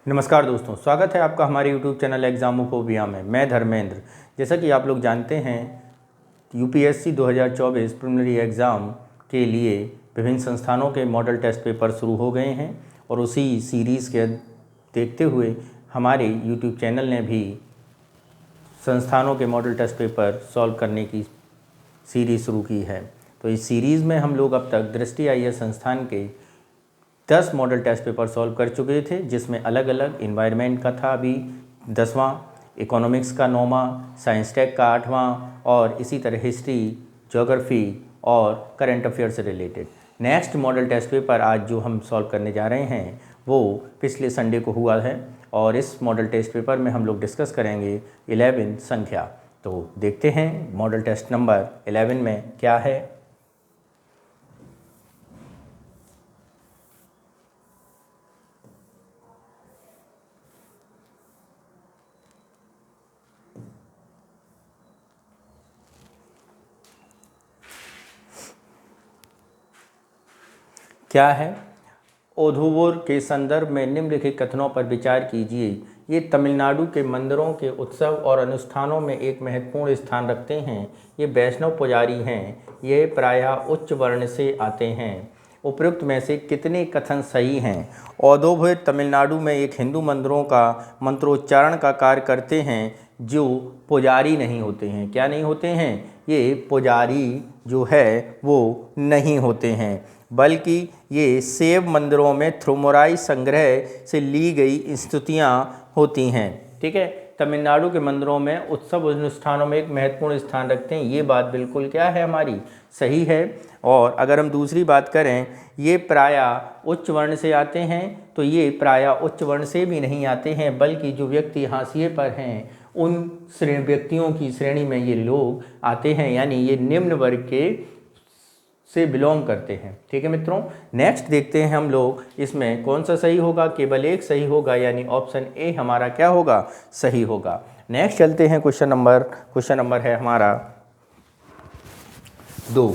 नमस्कार दोस्तों, स्वागत है आपका हमारे YouTube चैनल एग्जामोफोबिया में। मैं धर्मेंद्र। जैसा कि आप लोग जानते हैं, यूपीएससी 2024 प्रिलिमिनरी एग्ज़ाम के लिए विभिन्न संस्थानों के मॉडल टेस्ट पेपर शुरू हो गए हैं और उसी सीरीज़ के देखते हुए हमारे YouTube चैनल ने भी संस्थानों के मॉडल टेस्ट पेपर सॉल्व करने की सीरीज़ शुरू की है। तो इस सीरीज़ में हम लोग अब तक दृष्टि आईएएस संस्थान के 10 मॉडल टेस्ट पेपर सॉल्व कर चुके थे, जिसमें अलग अलग इन्वायरमेंट का था अभी 10वां, इकोनॉमिक्स का 9वां, साइंस टेक का 8वां और इसी तरह हिस्ट्री, ज्योग्राफी और करंट अफेयर से related. Next model test paper आज जो हम सॉल्व करने जा रहे हैं वो पिछले संडे को हुआ है और इस मॉडल टेस्ट पेपर में हम लोग डिस्कस करेंगे 11 संख्या। तो देखते हैं मॉडल टेस्ट नंबर 11 में क्या है। क्या है? ओधोवोर के संदर्भ में निम्नलिखित कथनों पर विचार कीजिए। ये तमिलनाडु के मंदिरों के उत्सव और अनुष्ठानों में एक महत्वपूर्ण स्थान रखते हैं। ये वैष्णव पुजारी हैं। ये प्रायः उच्च वर्ण से आते हैं। उपयुक्त में से कितने कथन सही हैं? ओधोवोर तमिलनाडु में एक हिंदू मंदिरों का मंत्रोच्चारण का कार्य करते हैं जो पुजारी नहीं होते हैं। क्या नहीं होते हैं? ये पुजारी जो है वो नहीं होते हैं, बल्कि ये शैव मंदिरों में थ्रुमुराई संग्रह से ली गई स्तुतियाँ होती हैं। ठीक है, तमिलनाडु के मंदिरों में उत्सव अनुष्ठानों में एक महत्वपूर्ण स्थान रखते हैं। ये बात बिल्कुल क्या है हमारी सही है। और अगर हम दूसरी बात करें, ये प्रायः उच्च वर्ण से आते हैं, तो ये प्रायः उच्च वर्ण से भी नहीं आते हैं, बल्कि जो व्यक्ति हाशिए पर हैं उन व्यक्तियों की श्रेणी में ये लोग आते हैं, यानी ये निम्न वर्ग के से बिलोंग करते हैं। ठीक है मित्रों, नेक्स्ट देखते हैं हम लोग इसमें कौन सा सही होगा। केवल एक सही होगा, यानी ऑप्शन ए हमारा क्या होगा? सही होगा। नेक्स्ट चलते हैं क्वेश्चन नंबर है हमारा 2।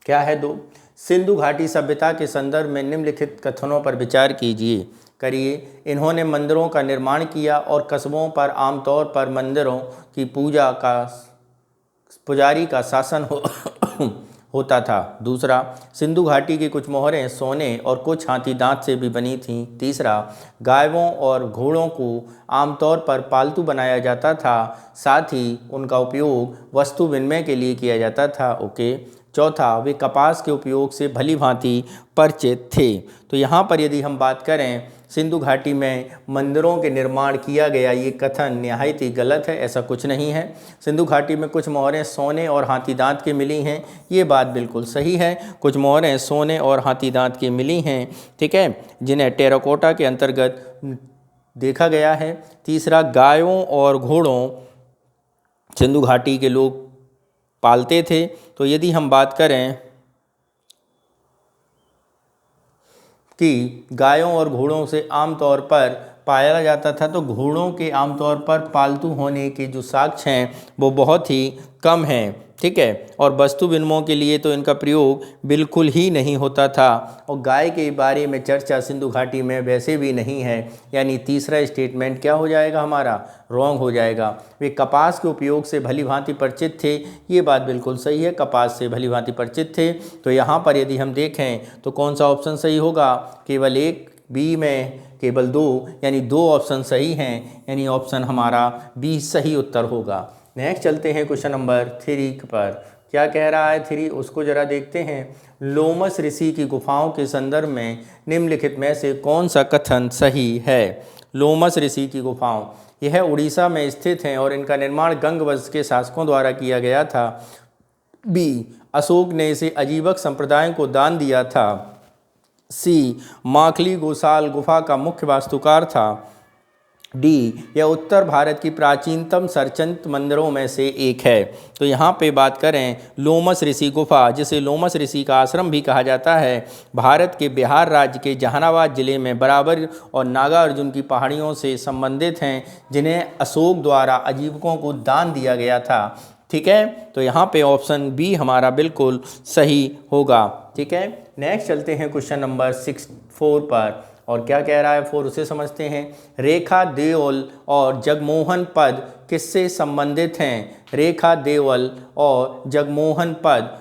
क्या है 2? सिंधु घाटी सभ्यता के संदर्भ में निम्नलिखित कथनों पर विचार कीजिए करिए। इन्होंने मंदिरों का निर्माण किया और कस्बों पर आमतौर पर मंदिरों की पूजा का पुजारी का शासन होता था। दूसरा, सिंधु घाटी की कुछ मोहरें सोने और कुछ हाथी दांत से भी बनी थीं। तीसरा, गायों और घोड़ों को आमतौर पर पालतू बनाया जाता था, साथ ही उनका उपयोग वस्तु विनिमय के लिए किया जाता था। ओके। चौथा, वे कपास के उपयोग से भली भांति परिचित थे। तो यहाँ पर यदि हम बात करें, सिंधु घाटी में मंदिरों के निर्माण किया गया, ये कथन निहायत ही गलत है। ऐसा कुछ नहीं है। सिंधु घाटी में कुछ मोहरें सोने और हाथी दांत की मिली हैं, ये बात बिल्कुल सही है। कुछ मोहरें सोने और हाथी दांत की मिली हैं, ठीक है, जिन्हें टेराकोटा के अंतर्गत देखा गया है। तीसरा, गायों और घोड़ों सिंधु घाटी के लोग पालते थे। तो यदि हम बात करें कि गायों और घोड़ों से आमतौर पर पाया जाता था, तो घोड़ों के आमतौर पर पालतू होने के जो साक्ष्य हैं वो बहुत ही कम हैं। ठीक है, और वस्तु विनिमय के लिए तो इनका प्रयोग बिल्कुल ही नहीं होता था। और गाय के बारे में चर्चा सिंधु घाटी में वैसे भी नहीं है, यानी तीसरा स्टेटमेंट क्या हो जाएगा हमारा? रॉन्ग हो जाएगा। वे कपास के उपयोग से भली भांति परिचित थे, ये बात बिल्कुल सही है, कपास से भली भांति परिचित थे। तो यहाँ पर यदि हम देखें तो कौन सा ऑप्शन सही होगा? केवल एक, बी में केवल 2, यानी 2 ऑप्शन सही हैं, यानी ऑप्शन हमारा बी सही उत्तर होगा। नेक्स्ट चलते हैं क्वेश्चन नंबर 3 पर। क्या कह रहा है 3? उसको जरा देखते हैं। लोमस ऋषि की गुफाओं के संदर्भ में निम्नलिखित में से कौन सा कथन सही है? लोमस ऋषि की गुफाओं, यह उड़ीसा में स्थित हैं और इनका निर्माण गंग वंश के शासकों द्वारा किया गया था। बी, अशोक ने इसे अजीबक संप्रदाय को दान दिया था। सी, माखली गोसाल गुफा का मुख्य वास्तुकार था। डी, यह उत्तर भारत की प्राचीनतम सरचंत मंदिरों में से एक है। तो यहाँ पे बात करें लोमस ऋषि गुफा, जिसे लोमस ऋषि का आश्रम भी कहा जाता है, भारत के बिहार राज्य के जहानाबाद जिले में बराबर और नागार्जुन की पहाड़ियों से संबंधित हैं, जिन्हें अशोक द्वारा अजीबकों को दान दिया गया था। ठीक है, तो यहाँ पे ऑप्शन बी हमारा बिल्कुल सही होगा। ठीक है, नेक्स्ट चलते हैं क्वेश्चन नंबर 4 पर, और क्या कह रहा है 4 उसे समझते हैं। रेखा देओल और जगमोहन पद किससे संबंधित हैं? रेखा देओल और जगमोहन पद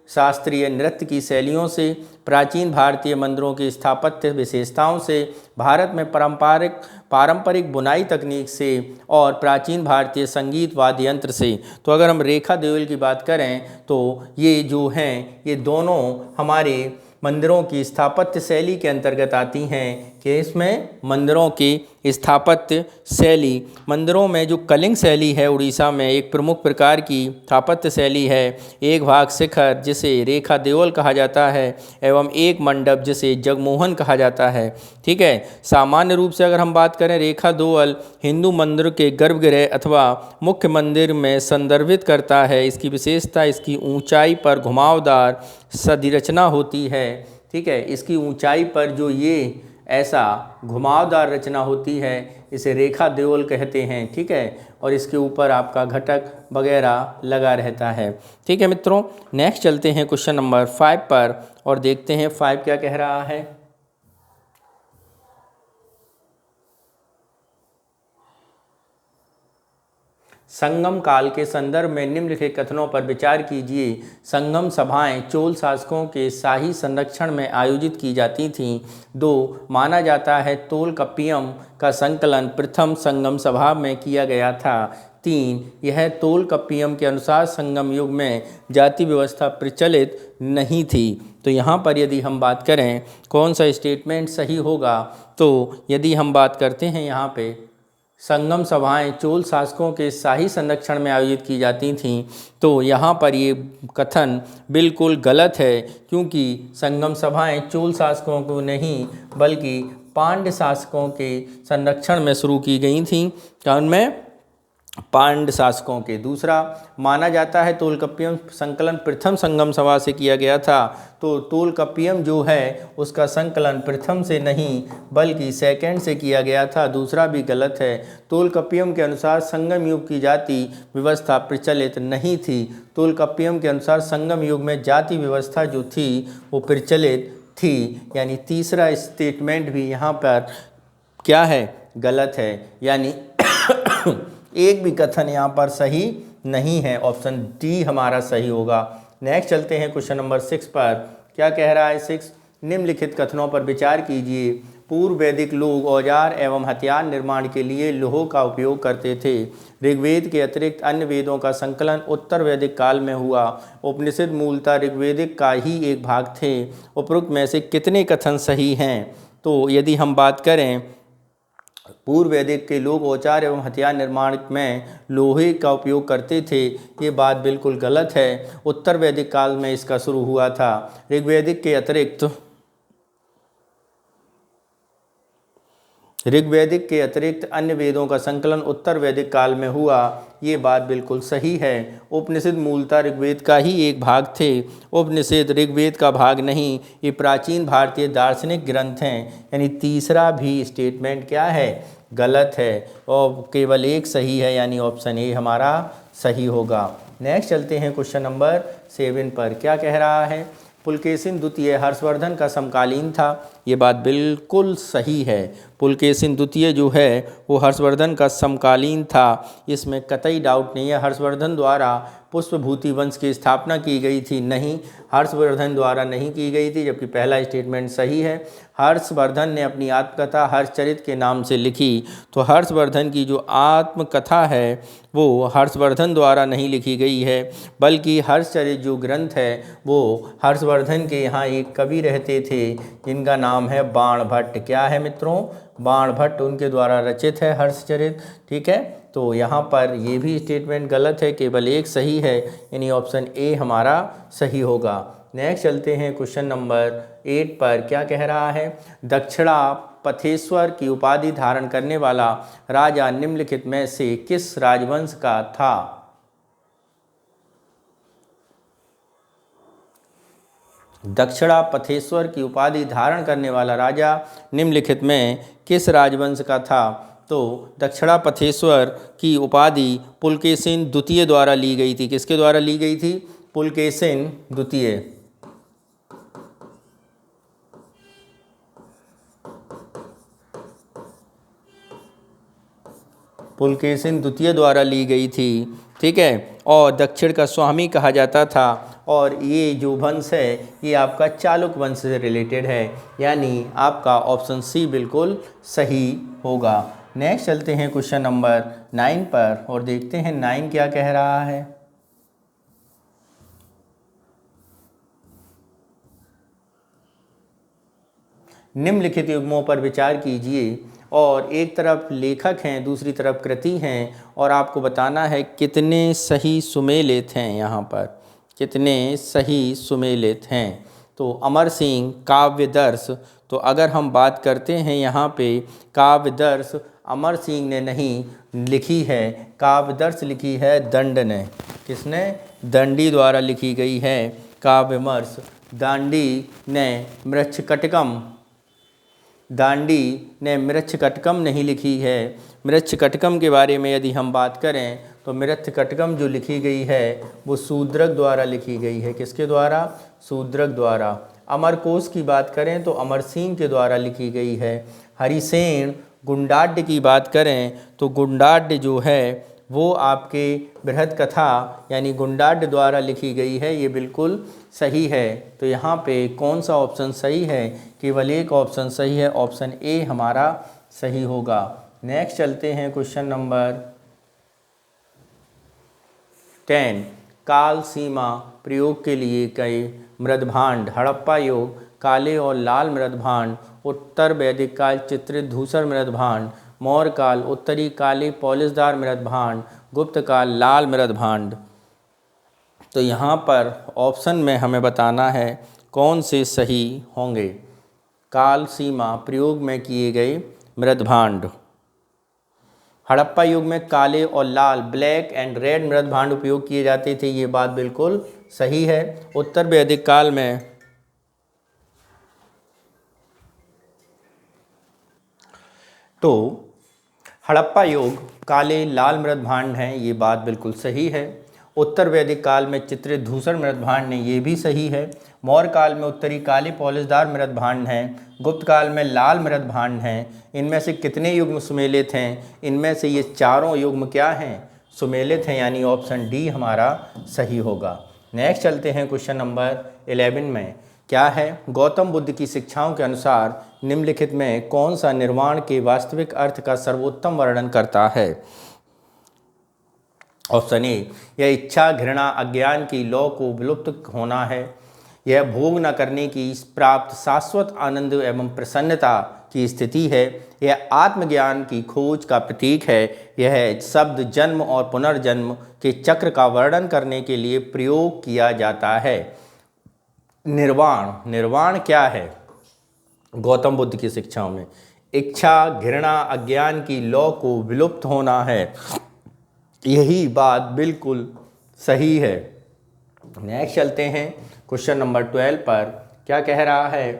शास्त्रीय नृत्य की शैलियों से, प्राचीन भारतीय मंदिरों की स्थापत्य विशेषताओं से, भारत में पारंपरिक बुनाई तकनीक से, और प्राचीन भारतीय संगीत वाद्य यंत्र से। तो अगर हम रेखा देओल की बात करें तो ये जो हैं ये दोनों हमारे मंदिरों की स्थापत्य शैली के अंतर्गत आती हैं। कि इसमें मंदिरों की स्थापत्य शैली, मंदिरों में जो कलिंग शैली है उड़ीसा में एक प्रमुख प्रकार की स्थापत्य शैली है। एक भाग शिखर जिसे रेखा देओल कहा जाता है एवं एक मंडप जिसे जगमोहन कहा जाता है। ठीक है, सामान्य रूप से अगर हम बात करें रेखा देओल हिंदू मंदिर के गर्भगृह अथवा मुख्य मंदिर में संदर्भित करता है। इसकी विशेषता इसकी ऊंचाई पर घुमावदार संरचना होती है। ठीक है, इसकी ऊंचाई पर जो ये ऐसा घुमावदार रचना होती है इसे रेखा देओल कहते हैं। ठीक है, और इसके ऊपर आपका घटक वगैरह लगा रहता है। ठीक है मित्रों, नेक्स्ट चलते हैं क्वेश्चन नंबर 5 पर और देखते हैं 5 क्या कह रहा है। संगम काल के संदर्भ में निम्नलिखित कथनों पर विचार कीजिए। संगम सभाएं चोल शासकों के शाही संरक्षण में आयोजित की जाती थीं। 2 माना जाता है तोलकप्पियम का संकलन प्रथम संगम सभा में किया गया था। 3 यह तोलकप्पियम के अनुसार संगम युग में जाति व्यवस्था प्रचलित नहीं थी। तो यहाँ पर यदि हम बात करें कौन सा स्टेटमेंट सही होगा, तो यदि हम बात करते हैं यहाँ पे संगम सभाएं चोल शासकों के शाही संरक्षण में आयोजित की जाती थीं, तो यहाँ पर ये कथन बिल्कुल गलत है, क्योंकि संगम सभाएं चोल शासकों को नहीं बल्कि पांड्य शासकों के संरक्षण में शुरू की गई थीं। उनमें पांड्य शासकों के। दूसरा, माना जाता है तोलकप्पियम संकलन प्रथम संगम सभा से किया गया था। तो तोलकप्पियम जो है उसका संकलन प्रथम से नहीं बल्कि सेकंड से किया गया था। दूसरा भी गलत है। तोलकप्पियम के अनुसार संगम युग की जाति व्यवस्था प्रचलित नहीं थी। तोलकप्पियम के अनुसार संगम युग में जाति व्यवस्था जो थी वो प्रचलित थी। यानी तीसरा स्टेटमेंट भी यहाँ पर क्या है, गलत है। यानी एक भी कथन यहाँ पर सही नहीं है। ऑप्शन डी हमारा सही होगा। नेक्स्ट चलते हैं क्वेश्चन नंबर 6 पर। क्या कह रहा है 6, निम्नलिखित कथनों पर विचार कीजिए। पूर्व वैदिक लोग औजार एवं हथियार निर्माण के लिए लौह का उपयोग करते थे। ऋग्वेद के अतिरिक्त अन्य वेदों का संकलन उत्तर वैदिक काल में हुआ। उपनिषद मूलतः ऋग्वेदिक का ही एक भाग थे। उपरोक्त में से कितने कथन सही हैं? तो यदि हम बात करें पूर्व वैदिक के लोग औजार एवं हथियार निर्माण में लोहे का उपयोग करते थे, ये बात बिल्कुल गलत है। उत्तर वैदिक काल में इसका शुरू हुआ था। ऋग्वेदिक के अतिरिक्त अन्य वेदों का संकलन उत्तर वैदिक काल में हुआ, ये बात बिल्कुल सही है। उपनिषद मूलतः ऋग्वेद का ही एक भाग थे। उपनिषद ऋग्वेद का भाग नहीं, ये प्राचीन भारतीय दार्शनिक ग्रंथ हैं। यानी तीसरा भी स्टेटमेंट क्या है, गलत है। और केवल एक सही है, यानी ऑप्शन ए हमारा सही होगा। नेक्स्ट चलते हैं क्वेश्चन नंबर 7 पर। क्या कह रहा है? पुलकेशिन द्वितीय हर्षवर्धन का समकालीन था। ये बात बिल्कुल सही है। पुलकेशिन द्वितीय जो है वो हर्षवर्धन का समकालीन था, इसमें कतई डाउट नहीं है। हर्षवर्धन द्वारा पुष्पभूति वंश की स्थापना की गई थी, नहीं, हर्षवर्धन द्वारा नहीं की गई थी, जबकि पहला स्टेटमेंट सही है। हर्षवर्धन ने अपनी आत्मकथा हर्षचरित के नाम से लिखी। तो हर्षवर्धन की जो आत्मकथा है वो हर्षवर्धन द्वारा नहीं लिखी गई है, बल्कि हर्षचरित जो ग्रंथ है वो हर्षवर्धन के यहाँ एक कवि रहते थे जिनका नाम है बाणभट्ट। क्या है मित्रों? बाणभट्ट, उनके द्वारा रचित है हर्षचरित। ठीक है, तो यहाँ पर ये भी स्टेटमेंट गलत है, केवल एक सही है, यानी ऑप्शन ए हमारा सही होगा। नेक्स्ट चलते हैं क्वेश्चन नंबर 8 पर। क्या कह रहा है? दक्षिणा पथेश्वर की उपाधि धारण करने वाला राजा निम्नलिखित में से किस राजवंश का था? दक्षिणा पथेश्वर की उपाधि धारण करने वाला राजा निम्नलिखित में किस राजवंश का था? तो दक्षिणापथेश्वर की उपाधि पुलकेशिन द्वितीय द्वारा ली गई थी। किसके द्वारा ली गई थी? पुलकेशिन द्वितीय। पुलकेशिन द्वितीय द्वारा ली गई थी, ठीक है। और दक्षिण का स्वामी कहा जाता था। और ये जो वंश है ये आपका चालुक्य वंश से रिलेटेड है, यानी आपका ऑप्शन सी बिल्कुल सही होगा। नेक्स्ट चलते हैं क्वेश्चन नंबर 9 पर और देखते हैं 9 क्या कह रहा है। निम्नलिखित युग्मों पर विचार कीजिए और एक तरफ लेखक हैं, दूसरी तरफ कृति हैं, और आपको बताना है कितने सही सुमेलित हैं। यहाँ पर कितने सही सुमेलित हैं। तो अमर सिंह काव्यदर्श, तो अगर हम बात करते हैं यहाँ पे काव्यदर्श अमर सिंह ने नहीं लिखी है, काव्यदर्श लिखी है दंड ने। किसने? दंडी द्वारा लिखी गई है काव्यमर्श। दांडी ने मृच्छकटिकम, दांडी ने मृच्छकटिकम नहीं लिखी है। मृच्छकटिकम के बारे में यदि हम बात करें तो मृच्छकटिकम जो लिखी गई है वो शूद्रक द्वारा लिखी गई है। किसके द्वारा? शूद्रक द्वारा। अमरकोश की बात करें तो अमर सिंह के द्वारा लिखी गई है। हरिसेन गुंडाढ़ की बात करें तो गुंडाढ़ जो है वो आपके बृहद कथा यानी गुंडाढ़ द्वारा लिखी गई है। ये बिल्कुल सही है। तो यहाँ पे कौन सा ऑप्शन सही है? केवल एक ऑप्शन सही है, ऑप्शन ए हमारा सही होगा। नेक्स्ट चलते हैं क्वेश्चन नंबर 10। काल सीमा प्रयोग के लिए कई मृदभांड। हड़प्पा युग काले और लाल मृदभांड, उत्तर वैदिक काल चित्रित धूसर मृदभांड, मौर्य काल उत्तरी काले पॉलिशदार मृदभांड, गुप्त काल लाल मृदभांड। तो यहाँ पर ऑप्शन में हमें बताना है कौन से सही होंगे। काल सीमा प्रयोग में किए गए मृदभांड। हड़प्पा युग में काले और लाल ब्लैक एंड रेड मृदभांड उपयोग किए जाते थे, ये बात बिल्कुल सही है। उत्तर वैदिक काल में तो हड़प्पा युग काले लाल मृदभांड हैं, ये बात बिल्कुल सही है। उत्तर वैदिक काल में चित्रित धूसर मृदभांड ने, ये भी सही है। मौर्य काल में उत्तरी काले पॉलिशदार मृदभांड हैं। गुप्त काल में लाल मृदभांड हैं। इनमें से कितने युग्म सुमेलित हैं? इनमें से ये चारों युग्म क्या हैं? सुमेलित हैं, यानी ऑप्शन डी हमारा सही होगा। नेक्स्ट चलते हैं क्वेश्चन नंबर 11 में। क्या है? गौतम बुद्ध की शिक्षाओं के अनुसार निम्नलिखित में कौन सा निर्वाण के वास्तविक अर्थ का सर्वोत्तम वर्णन करता है? ऑप्शन ए, यह इच्छा घृणा अज्ञान की लौ को विलुप्त होना है। यह भोग न करने की प्राप्त शाश्वत आनंद एवं प्रसन्नता की स्थिति है। यह आत्मज्ञान की खोज का प्रतीक है। यह शब्द जन्म और पुनर्जन्म के चक्र का वर्णन करने के लिए प्रयोग किया जाता है। निर्वाण, निर्वाण क्या है? गौतम बुद्ध की शिक्षाओं में इच्छा घृणा अज्ञान की लौ को विलुप्त होना है, यही बात बिल्कुल सही है। नेक्स्ट चलते हैं क्वेश्चन नंबर 12 पर। क्या कह रहा है?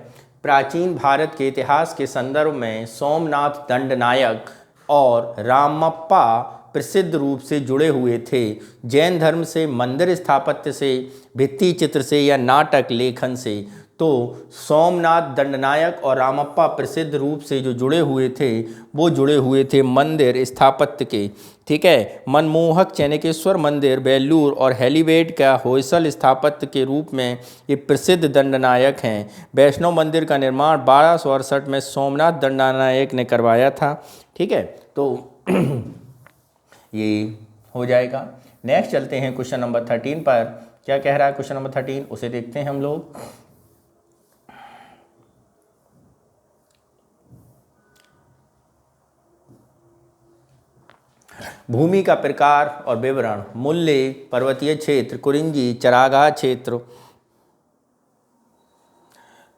प्राचीन भारत के इतिहास के संदर्भ में सोमनाथ दंडनायक और रामप्पा प्रसिद्ध रूप से जुड़े हुए थे। जैन धर्म से, मंदिर स्थापत्य से, भित्ति चित्र से या नाटक लेखन से। तो सोमनाथ दंडनायक और रामप्पा प्रसिद्ध रूप से जो जुड़े हुए थे वो जुड़े हुए थे मंदिर स्थापत्य के, ठीक है। मनमोहक चैनकेश्वर मंदिर बेलूर और हेलीवेड का होयसल स्थापत्य के रूप में ये प्रसिद्ध दंडनायक हैं। वैष्णव मंदिर का निर्माण 1268 में सोमनाथ दंडनायक ने करवाया था, ठीक है। तो ये हो जाएगा। नेक्स्ट चलते हैं क्वेश्चन नंबर 13 पर। क्या कह रहा है क्वेश्चन नंबर 13, उसे देखते हैं हम लोग। भूमि का प्रकार और विवरण। मूल्य, पर्वतीय क्षेत्र, कुरिंजी, चरागाह क्षेत्र।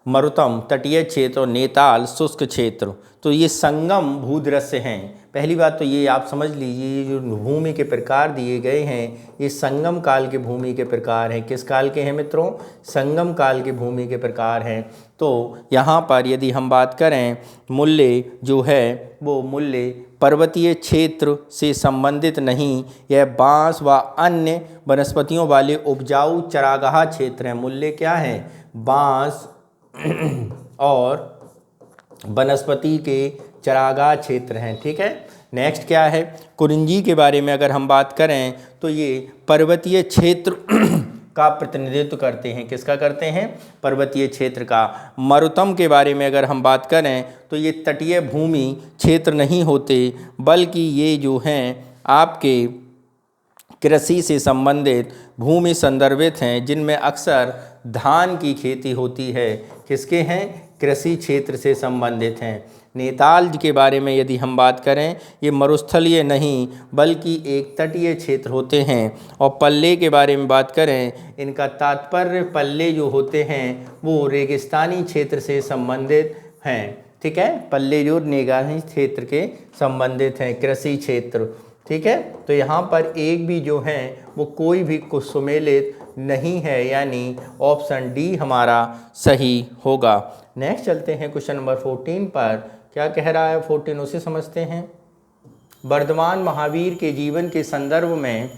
मरुतम तटीय क्षेत्र और नेताल शुष्क क्षेत्र। तो ये संगम भूदृश्य हैं। पहली बात तो ये आप समझ लीजिए, ये जो भूमि के प्रकार दिए गए हैं ये संगम काल के भूमि के प्रकार हैं। किस काल के हैं मित्रों? संगम काल के भूमि के प्रकार हैं। तो यहाँ पर यदि हम बात करें, मूल्य जो है वो मूल्य पर्वतीय क्षेत्र से संबंधित नहीं, यह बांस व अन्य वनस्पतियों वाले उपजाऊ चरागाह क्षेत्र हैं। मूल्य क्या है? बांस और वनस्पति के चरागाह क्षेत्र हैं। ठीक है। नेक्स्ट क्या है? कुरिंजी के बारे में अगर हम बात करें तो ये पर्वतीय क्षेत्र का प्रतिनिधित्व करते हैं। किसका करते हैं? पर्वतीय क्षेत्र का। मरुतम के बारे में अगर हम बात करें तो ये तटीय भूमि क्षेत्र नहीं होते, बल्कि ये जो हैं आपके कृषि से संबंधित भूमि संदर्भित हैं, जिनमें अक्सर धान की खेती होती है। किसके हैं? कृषि क्षेत्र से संबंधित हैं। नेताल के बारे में यदि हम बात करें, ये मरुस्थलीय नहीं बल्कि एक तटीय क्षेत्र होते हैं। और पल्ले के बारे में बात करें, इनका तात्पर्य पल्ले जो होते हैं वो रेगिस्तानी क्षेत्र से संबंधित हैं। ठीक है। पल्ले जो रेगिस्तानी क्षेत्र के संबंधित हैं, कृषि क्षेत्र। ठीक है। तो यहाँ पर एक भी जो है वो कोई भी कुछ सुमेलित नहीं है, यानी ऑप्शन डी हमारा सही होगा। नेक्स्ट चलते हैं क्वेश्चन नंबर 14 पर। क्या कह रहा है 14, उसे समझते हैं। वर्धमान महावीर के जीवन के संदर्भ में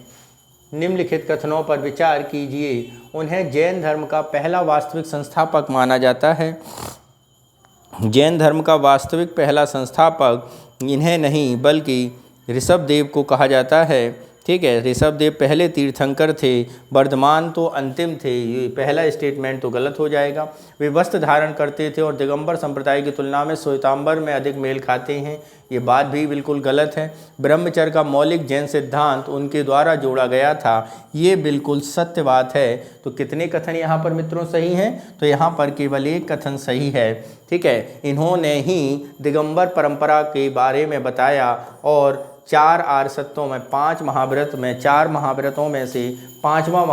निम्नलिखित कथनों पर विचार कीजिए। उन्हें जैन धर्म का पहला वास्तविक संस्थापक माना जाता है। जैन धर्म का वास्तविक पहला संस्थापक इन्हें नहीं बल्कि ऋषभदेव को कहा जाता है। ठीक है। ऋषभदेव पहले तीर्थंकर थे, वर्धमान तो अंतिम थे। ये पहला स्टेटमेंट तो गलत हो जाएगा। वे वस्त्र धारण करते थे और दिगंबर संप्रदाय की तुलना में श्वेतांबर में अधिक मेल खाते हैं। ये बात भी बिल्कुल गलत है। ब्रह्मचर्य का मौलिक जैन सिद्धांत उनके द्वारा जोड़ा गया था, ये बिल्कुल सत्य बात है। तो कितने कथन यहाँ पर मित्रों सही हैं? तो यहाँ पर केवल एक कथन सही है। ठीक है। इन्होंने ही दिगंबर परंपरा के बारे में बताया और 4 आर्यसत्यों में 5 महाव्रत में 4 महाव्रतों में से 5वां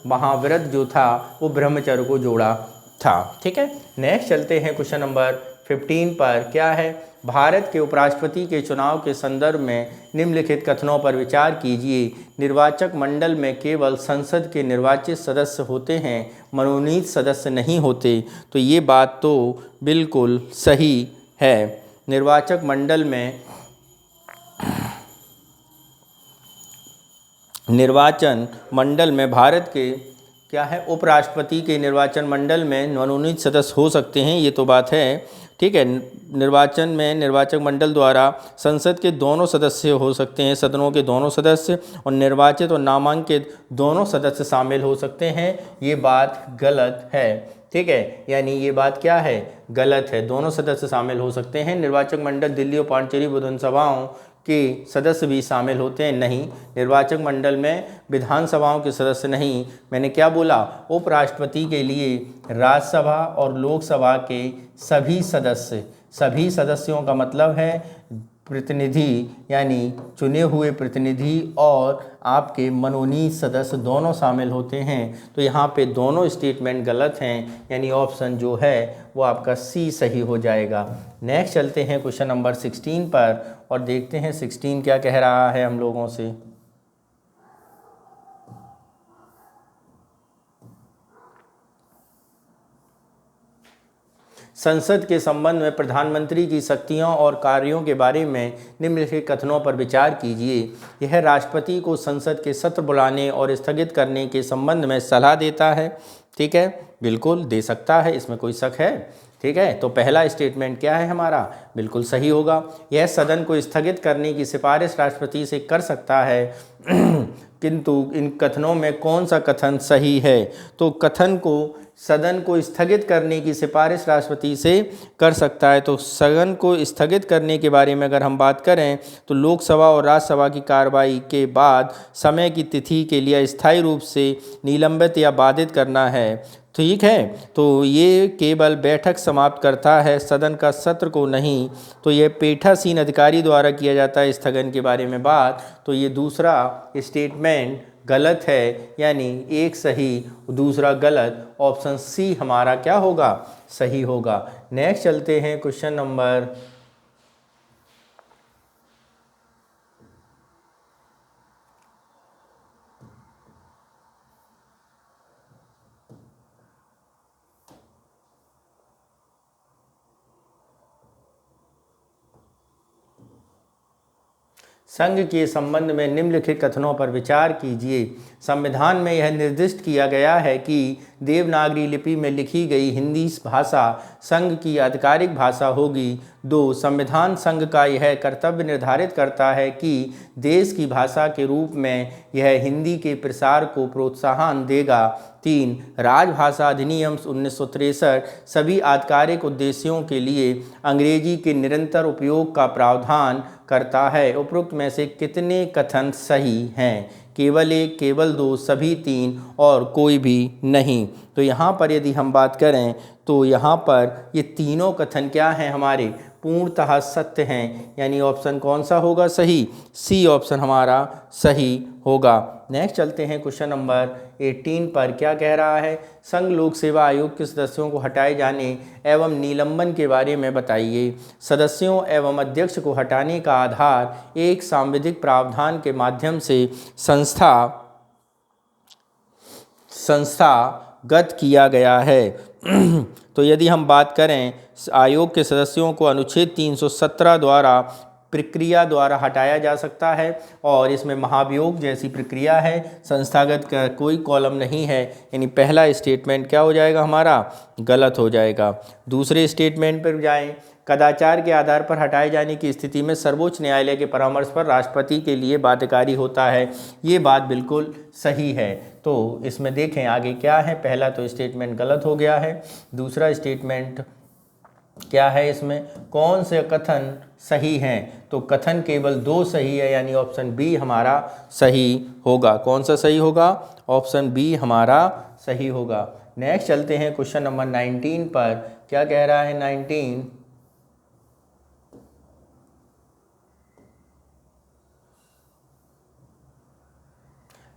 महाव्रत जो था वो ब्रह्मचर्य को जोड़ा था। ठीक है। नेक्स्ट चलते हैं क्वेश्चन नंबर 15 पर। क्या है? भारत के उपराष्ट्रपति के चुनाव के संदर्भ में निम्नलिखित कथनों पर विचार कीजिए। निर्वाचक मंडल में केवल संसद के निर्वाचित सदस्य होते हैं, मनोनीत सदस्य नहीं होते। तो ये बात तो बिल्कुल सही है। निर्वाचक मंडल में निर्वाचन मंडल में भारत के क्या है? उपराष्ट्रपति के निर्वाचन मंडल में मनोनीत सदस्य हो सकते हैं, ये तो बात है। ठीक है। निर्वाचन में निर्वाचक मंडल द्वारा संसद के दोनों सदस्य हो सकते हैं, सदनों के दोनों सदस्य, और निर्वाचित और नामांकित दोनों सदस्य शामिल हो सकते हैं। ये बात गलत है। ठीक है। यानी ये बात क्या है? गलत है। दोनों सदस्य शामिल हो सकते हैं। निर्वाचक मंडल दिल्ली और पांडिचेरी विधानसभाओं के सदस्य भी शामिल होते हैं? नहीं। निर्वाचक मंडल में विधानसभाओं के सदस्य नहीं। मैंने क्या बोला? उपराष्ट्रपति के लिए राज्यसभा और लोकसभा के सभी सदस्यों का मतलब है प्रतिनिधि, यानी चुने हुए प्रतिनिधि और आपके मनोनीत सदस्य दोनों शामिल होते हैं। तो यहाँ पे दोनों स्टेटमेंट गलत हैं, यानी ऑप्शन जो है वो आपका सी सही हो जाएगा। नेक्स्ट चलते हैं क्वेश्चन नंबर 16 पर और देखते हैं 16 क्या कह रहा है हम लोगों से। संसद के संबंध में प्रधानमंत्री की शक्तियों और कार्यों के बारे में निम्नलिखित कथनों पर विचार कीजिए। यह राष्ट्रपति को संसद के सत्र बुलाने और स्थगित करने के संबंध में सलाह देता है। ठीक है। बिल्कुल दे सकता है, इसमें कोई शक है। ठीक है। तो पहला स्टेटमेंट क्या है हमारा? बिल्कुल सही होगा। यह सदन को स्थगित करने की सिफारिश राष्ट्रपति से कर सकता है। किंतु इन कथनों में कौन सा कथन सही है? तो कथन को सदन को स्थगित करने की सिफारिश राष्ट्रपति से कर सकता है। तो सदन को स्थगित करने के बारे में अगर हम बात करें तो लोकसभा और राज्यसभा की कार्रवाई के बाद समय की तिथि के लिए अस्थायी रूप से निलंबित या बाधित करना है। ठीक है। तो ये केवल बैठक समाप्त करता है, सदन का सत्र को नहीं। तो ये पीठासीन अधिकारी द्वारा किया जाता है स्थगन के बारे में बात। तो ये दूसरा स्टेटमेंट गलत है, यानी एक सही दूसरा गलत, ऑप्शन सी हमारा क्या होगा, सही होगा। नेक्स्ट चलते हैं क्वेश्चन नंबर संघ के संबंध में निम्नलिखित कथनों पर विचार कीजिए। संविधान में यह निर्दिष्ट किया गया है कि देवनागरी लिपि में लिखी गई हिंदी भाषा संघ की आधिकारिक भाषा होगी। 2. संविधान संघ का यह कर्तव्य निर्धारित करता है कि देश की भाषा के रूप में यह हिंदी के प्रसार को प्रोत्साहन देगा। 3. राजभाषा अधिनियम 1963 सभी आधिकारिक उद्देश्यों के लिए अंग्रेजी के निरंतर उपयोग का प्रावधान करता है। उपरोक्त में से कितने कथन सही हैं? केवल एक, केवल दो, सभी तीन और कोई भी नहीं। तो यहाँ पर यदि हम बात करें तो यहाँ पर ये तीनों कथन क्या हैं, हमारे पूर्णतः सत्य हैं, यानी ऑप्शन कौन सा होगा सही, सी ऑप्शन हमारा सही होगा। नेक्स्ट चलते हैं क्वेश्चन नंबर 18 पर। क्या कह रहा है, संघ लोक सेवा आयोग के सदस्यों को हटाए जाने एवं निलंबन के बारे में बताइए। सदस्यों एवं अध्यक्ष को हटाने का आधार एक सांविधिक प्रावधान के माध्यम से संस्थागत किया गया है। तो यदि हम बात करें आयोग के सदस्यों को अनुच्छेद 317 द्वारा प्रक्रिया द्वारा हटाया जा सकता है, और इसमें महाभियोग जैसी प्रक्रिया है, संस्थागत का कोई कॉलम नहीं है, यानी पहला स्टेटमेंट क्या हो जाएगा हमारा, गलत हो जाएगा। दूसरे स्टेटमेंट पर जाएं, कदाचार के आधार पर हटाए जाने की स्थिति में सर्वोच्च न्यायालय के परामर्श पर राष्ट्रपति के लिए बाध्यकारी होता है। ये बात बिल्कुल सही है। तो इसमें देखें आगे क्या है, पहला तो स्टेटमेंट गलत हो गया है, दूसरा स्टेटमेंट क्या है, इसमें कौन से कथन सही हैं? तो कथन केवल दो सही है, यानी ऑप्शन बी हमारा सही होगा। कौन सा सही होगा, ऑप्शन बी हमारा सही होगा। नेक्स्ट चलते हैं क्वेश्चन नंबर 19 पर। क्या कह रहा है 19,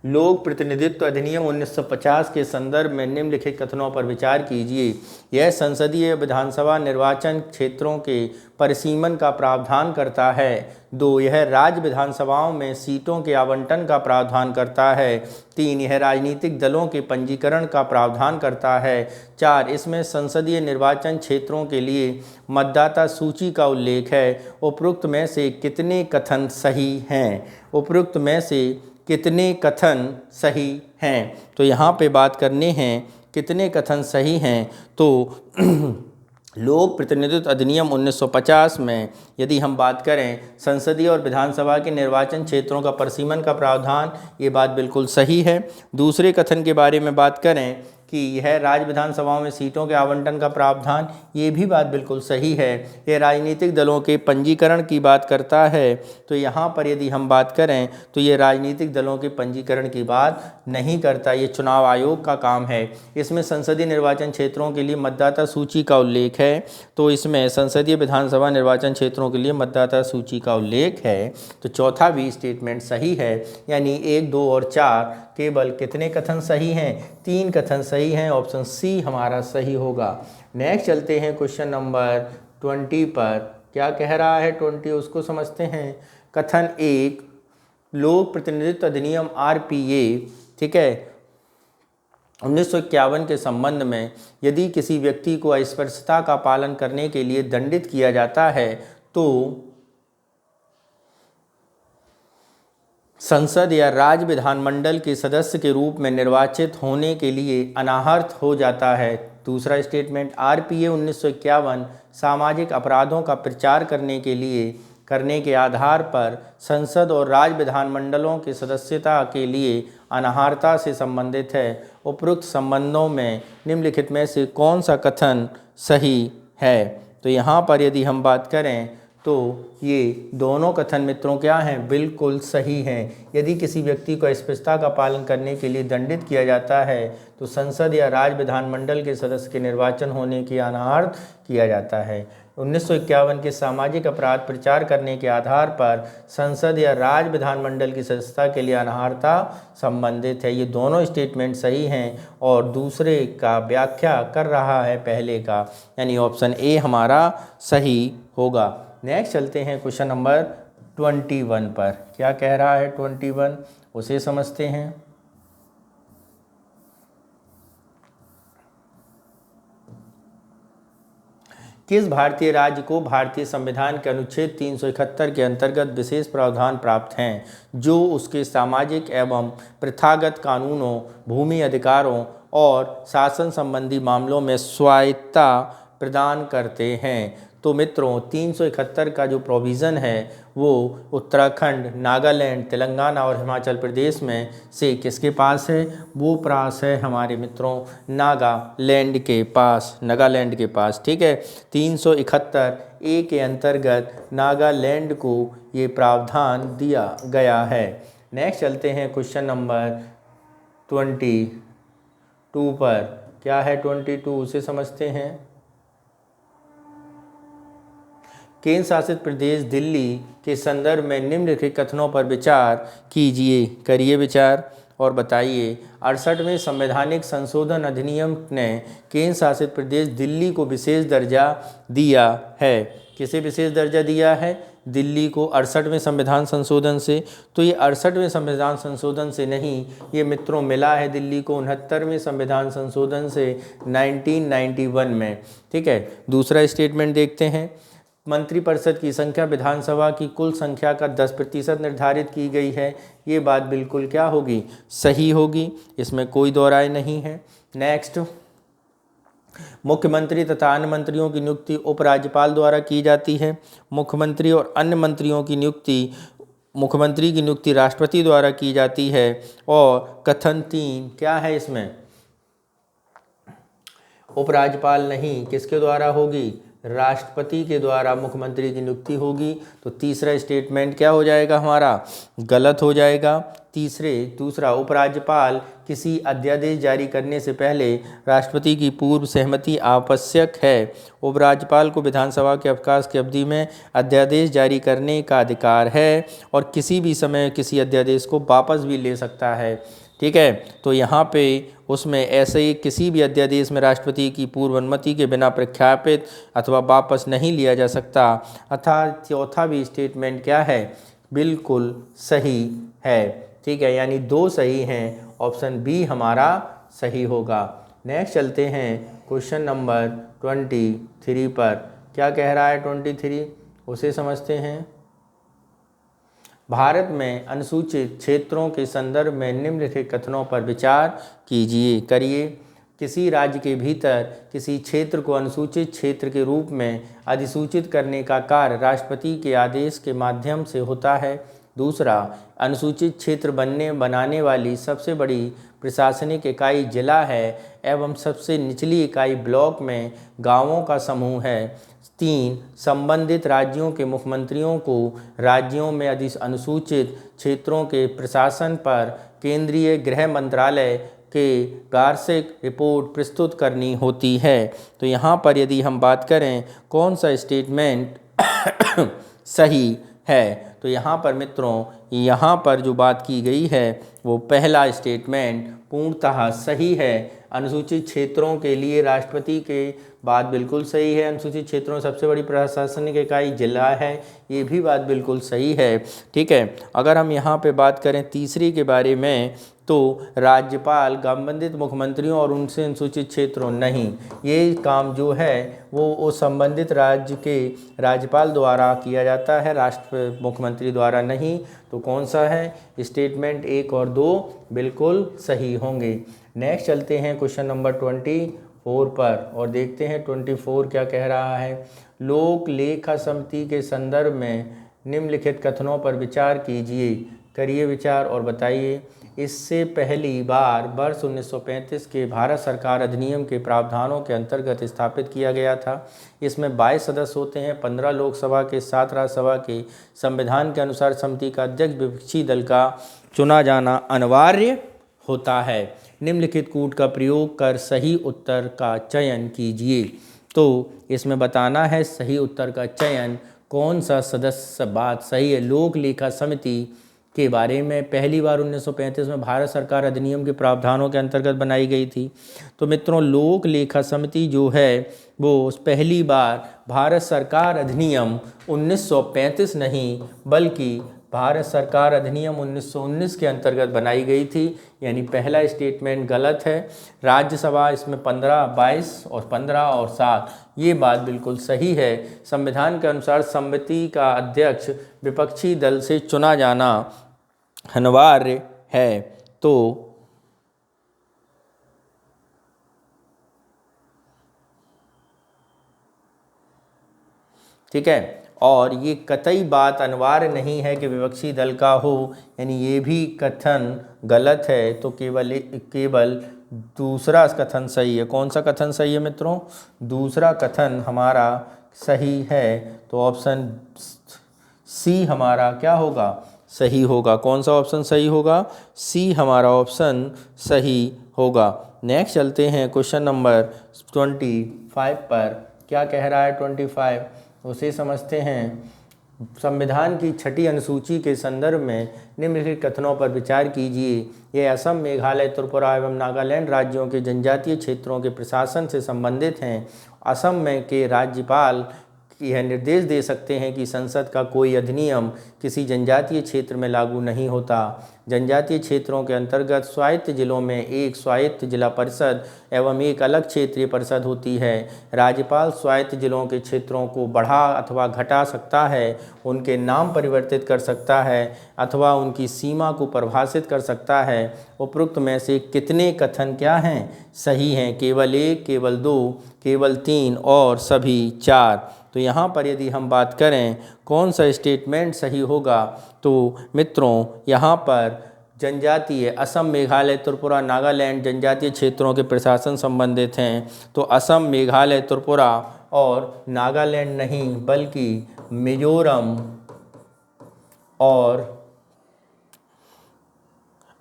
लोक प्रतिनिधित्व अधिनियम 1950 के संदर्भ में निम्नलिखित कथनों पर विचार कीजिए। यह संसदीय विधानसभा निर्वाचन क्षेत्रों के परिसीमन का प्रावधान करता है। 2. यह राज्य विधानसभाओं में सीटों के आवंटन का प्रावधान करता है। 3. यह राजनीतिक दलों के पंजीकरण का प्रावधान करता है। 4. इसमें संसदीय निर्वाचन क्षेत्रों के लिए मतदाता सूची का उल्लेख है। उपरोक्त में से कितने कथन सही हैं? उपरोक्त में से कितने कथन सही हैं? तो यहाँ पे बात करने हैं कितने कथन सही हैं। तो लोक प्रतिनिधित्व अधिनियम 1950 में यदि हम बात करें संसदीय और विधानसभा के निर्वाचन क्षेत्रों का परिसीमन का प्रावधान, ये बात बिल्कुल सही है। दूसरे कथन के बारे में बात करें कि यह राज्य विधानसभाओं में सीटों के आवंटन का प्रावधान, ये भी बात बिल्कुल सही है। यह राजनीतिक दलों के पंजीकरण की बात करता है। तो यहाँ पर यदि हम बात करें तो ये राजनीतिक दलों के पंजीकरण की बात नहीं करता, ये चुनाव आयोग का काम है। इसमें संसदीय निर्वाचन क्षेत्रों के लिए मतदाता सूची का उल्लेख है। तो इसमें संसदीय विधानसभा निर्वाचन क्षेत्रों के लिए मतदाता सूची का उल्लेख है। तो चौथा भी स्टेटमेंट सही है, यानी 1, 2 और 4 केवल कितने कथन सही हैं? 3 कथन सही हैं। ऑप्शन सी हमारा सही होगा। नेक्स्ट चलते हैं क्वेश्चन नंबर 20 पर। क्या कह रहा है 20, उसको समझते हैं। कथन 1, लोक प्रतिनिधित्व अधिनियम RPA, ठीक है, 1951 के संबंध में यदि किसी व्यक्ति को अस्पृश्यता का पालन करने के लिए दंडित किया जाता है तो संसद या राज्य विधानमंडल के सदस्य के रूप में निर्वाचित होने के लिए अनाहर्त हो जाता है। दूसरा स्टेटमेंट, RPA 1951 सामाजिक अपराधों का प्रचार करने के आधार पर संसद और राज्य विधानमंडलों की सदस्यता के लिए अनाहर्ता से संबंधित है। उपरोक्त संबंधों में निम्नलिखित में से कौन सा कथन सही है? तो यहाँ पर यदि हम बात करें तो ये दोनों कथन मित्रों क्या हैं, बिल्कुल सही हैं। यदि किसी व्यक्ति को अस्पृश्यता का पालन करने के लिए दंडित किया जाता है तो संसद या राज्य विधानमंडल के सदस्य के निर्वाचन होने की अनाहर्त किया जाता है। 1951 के सामाजिक अपराध प्रचार करने के आधार पर संसद या राज्य विधानमंडल की सदस्यता के लिए अनाहर्ता संबंधित है। ये दोनों स्टेटमेंट सही हैं और दूसरे का व्याख्या कर रहा है पहले का, यानी ऑप्शन ए हमारा सही होगा। नेक्स्ट चलते हैं क्वेश्चन नंबर 21 पर। क्या कह रहा है 21, उसे समझते हैं। किस भारतीय राज्य को भारतीय संविधान के अनुच्छेद 371 के अंतर्गत विशेष प्रावधान प्राप्त हैं जो उसके सामाजिक एवं प्रथागत कानूनों, भूमि अधिकारों और शासन संबंधी मामलों में स्वायत्तता प्रदान करते हैं? तो मित्रों 371 का जो प्रोविज़न है वो उत्तराखंड, नागालैंड, तेलंगाना और हिमाचल प्रदेश में से किसके पास है? वो पास है हमारे मित्रों नागालैंड के पास, ठीक है। 371 ए के अंतर्गत नागालैंड को ये प्रावधान दिया गया है। नेक्स्ट चलते हैं क्वेश्चन नंबर 22 पर। क्या है 22, उसे समझते हैं। केंद्र शासित प्रदेश दिल्ली के संदर्भ में निम्नलिखित कथनों पर विचार कीजिए, करिए विचार और बताइए। 68वें संवैधानिक संशोधन अधिनियम ने केंद्र शासित प्रदेश दिल्ली को विशेष दर्जा दिया है। किसे विशेष दर्जा दिया है? दिल्ली को 68वें संविधान संशोधन से। तो ये 68वें संविधान संशोधन से नहीं, ये मित्रों मिला है दिल्ली को 69वें संविधान संशोधन से 1991 में, ठीक है। दूसरा स्टेटमेंट देखते हैं। मंत्रिपरिषद की संख्या विधानसभा की कुल संख्या का 10% निर्धारित की गई है। ये बात बिल्कुल क्या होगी? सही होगी, इसमें कोई दो राय नहीं है। नेक्स्ट, मुख्यमंत्री तथा अन्य मंत्रियों की नियुक्ति उपराज्यपाल द्वारा की जाती है। मुख्यमंत्री और अन्य मंत्रियों की नियुक्ति, मुख्यमंत्री की नियुक्ति राष्ट्रपति द्वारा की जाती है। और कथन 3 क्या है इसमें? उपराज्यपाल नहीं, किसके द्वारा होगी? राष्ट्रपति के द्वारा मुख्यमंत्री की नियुक्ति होगी। तो तीसरा स्टेटमेंट क्या हो जाएगा हमारा? गलत हो जाएगा। दूसरा, उपराज्यपाल किसी अध्यादेश जारी करने से पहले राष्ट्रपति की पूर्व सहमति आवश्यक है। उपराज्यपाल को विधानसभा के अवकाश की अवधि में अध्यादेश जारी करने का अधिकार है और किसी भी समय किसी अध्यादेश को वापस भी ले सकता है, ठीक है। तो यहाँ पे उसमें ऐसे ही किसी भी अध्यादेश में राष्ट्रपति की पूर्व अनुमति के बिना प्रख्यापित अथवा वापस नहीं लिया जा सकता। अर्थात चौथा भी स्टेटमेंट क्या है? बिल्कुल सही है, ठीक है। यानी 2 सही हैं, ऑप्शन बी हमारा सही होगा। नेक्स्ट चलते हैं क्वेश्चन नंबर 23 पर। क्या कह रहा है 23, उसे समझते हैं। भारत में अनुसूचित क्षेत्रों के संदर्भ में निम्नलिखित कथनों पर विचार कीजिए, करिए। किसी राज्य के भीतर किसी क्षेत्र को अनुसूचित क्षेत्र के रूप में अधिसूचित करने का कार्य राष्ट्रपति के आदेश के माध्यम से होता है। दूसरा, अनुसूचित क्षेत्र बनाने वाली सबसे बड़ी प्रशासनिक इकाई जिला है एवं सबसे निचली इकाई ब्लॉक में गांवों का समूह है। 3, संबंधित राज्यों के मुख्यमंत्रियों को राज्यों में अनुसूचित क्षेत्रों के प्रशासन पर केंद्रीय गृह मंत्रालय के वार्षिक रिपोर्ट प्रस्तुत करनी होती है। तो यहाँ पर यदि हम बात करें कौन सा स्टेटमेंट सही है, तो यहाँ पर मित्रों यहाँ पर जो बात की गई है वो पहला स्टेटमेंट पूर्णतः सही है। अनुसूचित क्षेत्रों के लिए राष्ट्रपति के बात बिल्कुल सही है। अनुसूचित क्षेत्रों में सबसे बड़ी प्रशासनिक इकाई जिला है, ये भी बात बिल्कुल सही है, ठीक है। अगर हम यहाँ पे बात करें तीसरी के बारे में, तो राज्यपाल संबंधित मुख्यमंत्रियों और उनसे अनुसूचित क्षेत्रों नहीं, ये काम जो है वो संबंधित राज्य के राज्यपाल द्वारा किया जाता है, मुख्यमंत्री द्वारा नहीं। तो कौन सा है? स्टेटमेंट 1 और 2 बिल्कुल सही होंगे। नेक्स्ट चलते हैं क्वेश्चन नंबर 24 पर और देखते हैं 24 क्या कह रहा है। लोक लेखा समिति के संदर्भ में निम्नलिखित कथनों पर विचार कीजिए, करिए विचार और बताइए। इससे पहली बार वर्ष 1935 के भारत सरकार अधिनियम के प्रावधानों के अंतर्गत स्थापित किया गया था। इसमें 22 सदस्य होते हैं, 15 लोकसभा के, 7 राज्यसभा के। संविधान के अनुसार समिति का अध्यक्ष विपक्षी दल का चुना जाना अनिवार्य होता है। निम्नलिखित कूट का प्रयोग कर सही उत्तर का चयन कीजिए। तो इसमें बताना है सही उत्तर का चयन, कौन सा सदस्य बात सही है। लोक लेखा समिति के बारे में पहली बार 1935 में भारत सरकार अधिनियम के प्रावधानों के अंतर्गत बनाई गई थी। तो मित्रों, लोक लेखा समिति जो है वो पहली बार भारत सरकार अधिनियम 1935 नहीं बल्कि भारत सरकार अधिनियम 1919 के अंतर्गत बनाई गई थी, यानी पहला स्टेटमेंट गलत है। राज्यसभा इसमें 15, 22 और 15 और 7, ये बात बिल्कुल सही है। संविधान के अनुसार समिति का अध्यक्ष विपक्षी दल से चुना जाना अनिवार्य है। तो ठीक है, और ये कतई बात अनिवार्य नहीं है कि विपक्षी दल का हो, यानी ये भी कथन गलत है। तो केवल दूसरा कथन सही है। कौन सा कथन सही है मित्रों? दूसरा कथन हमारा सही है। तो ऑप्शन सी हमारा क्या होगा? सही होगा। कौन सा ऑप्शन सही होगा? सी हमारा ऑप्शन सही होगा। नेक्स्ट चलते हैं क्वेश्चन नंबर 25 पर। क्या कह रहा है 25? उसे समझते हैं। संविधान की 6ठी अनुसूची के संदर्भ में निम्नलिखित कथनों पर विचार कीजिए। ये असम, मेघालय, त्रिपुरा एवं नागालैंड राज्यों के जनजातीय क्षेत्रों के प्रशासन से संबंधित हैं। असम में के राज्यपाल यह निर्देश दे सकते हैं कि संसद का कोई अधिनियम किसी जनजातीय क्षेत्र में लागू नहीं होता। जनजातीय क्षेत्रों के अंतर्गत स्वायत्त जिलों में एक स्वायत्त जिला परिषद एवं एक अलग क्षेत्रीय परिषद होती है। राज्यपाल स्वायत्त जिलों के क्षेत्रों को बढ़ा अथवा घटा सकता है, उनके नाम परिवर्तित कर सकता है अथवा उनकी सीमा को परिभाषित कर सकता है। उपरोक्त में से कितने कथन क्या हैं? सही हैं? केवल 1, केवल 2, केवल 3 और सभी 4। तो यहाँ पर यदि हम बात करें कौन सा स्टेटमेंट सही होगा, तो मित्रों यहाँ पर जनजातीय असम, मेघालय, त्रिपुरा, नागालैंड जनजातीय क्षेत्रों के प्रशासन संबंधित हैं। तो असम, मेघालय, त्रिपुरा और नागालैंड नहीं बल्कि मिजोरम और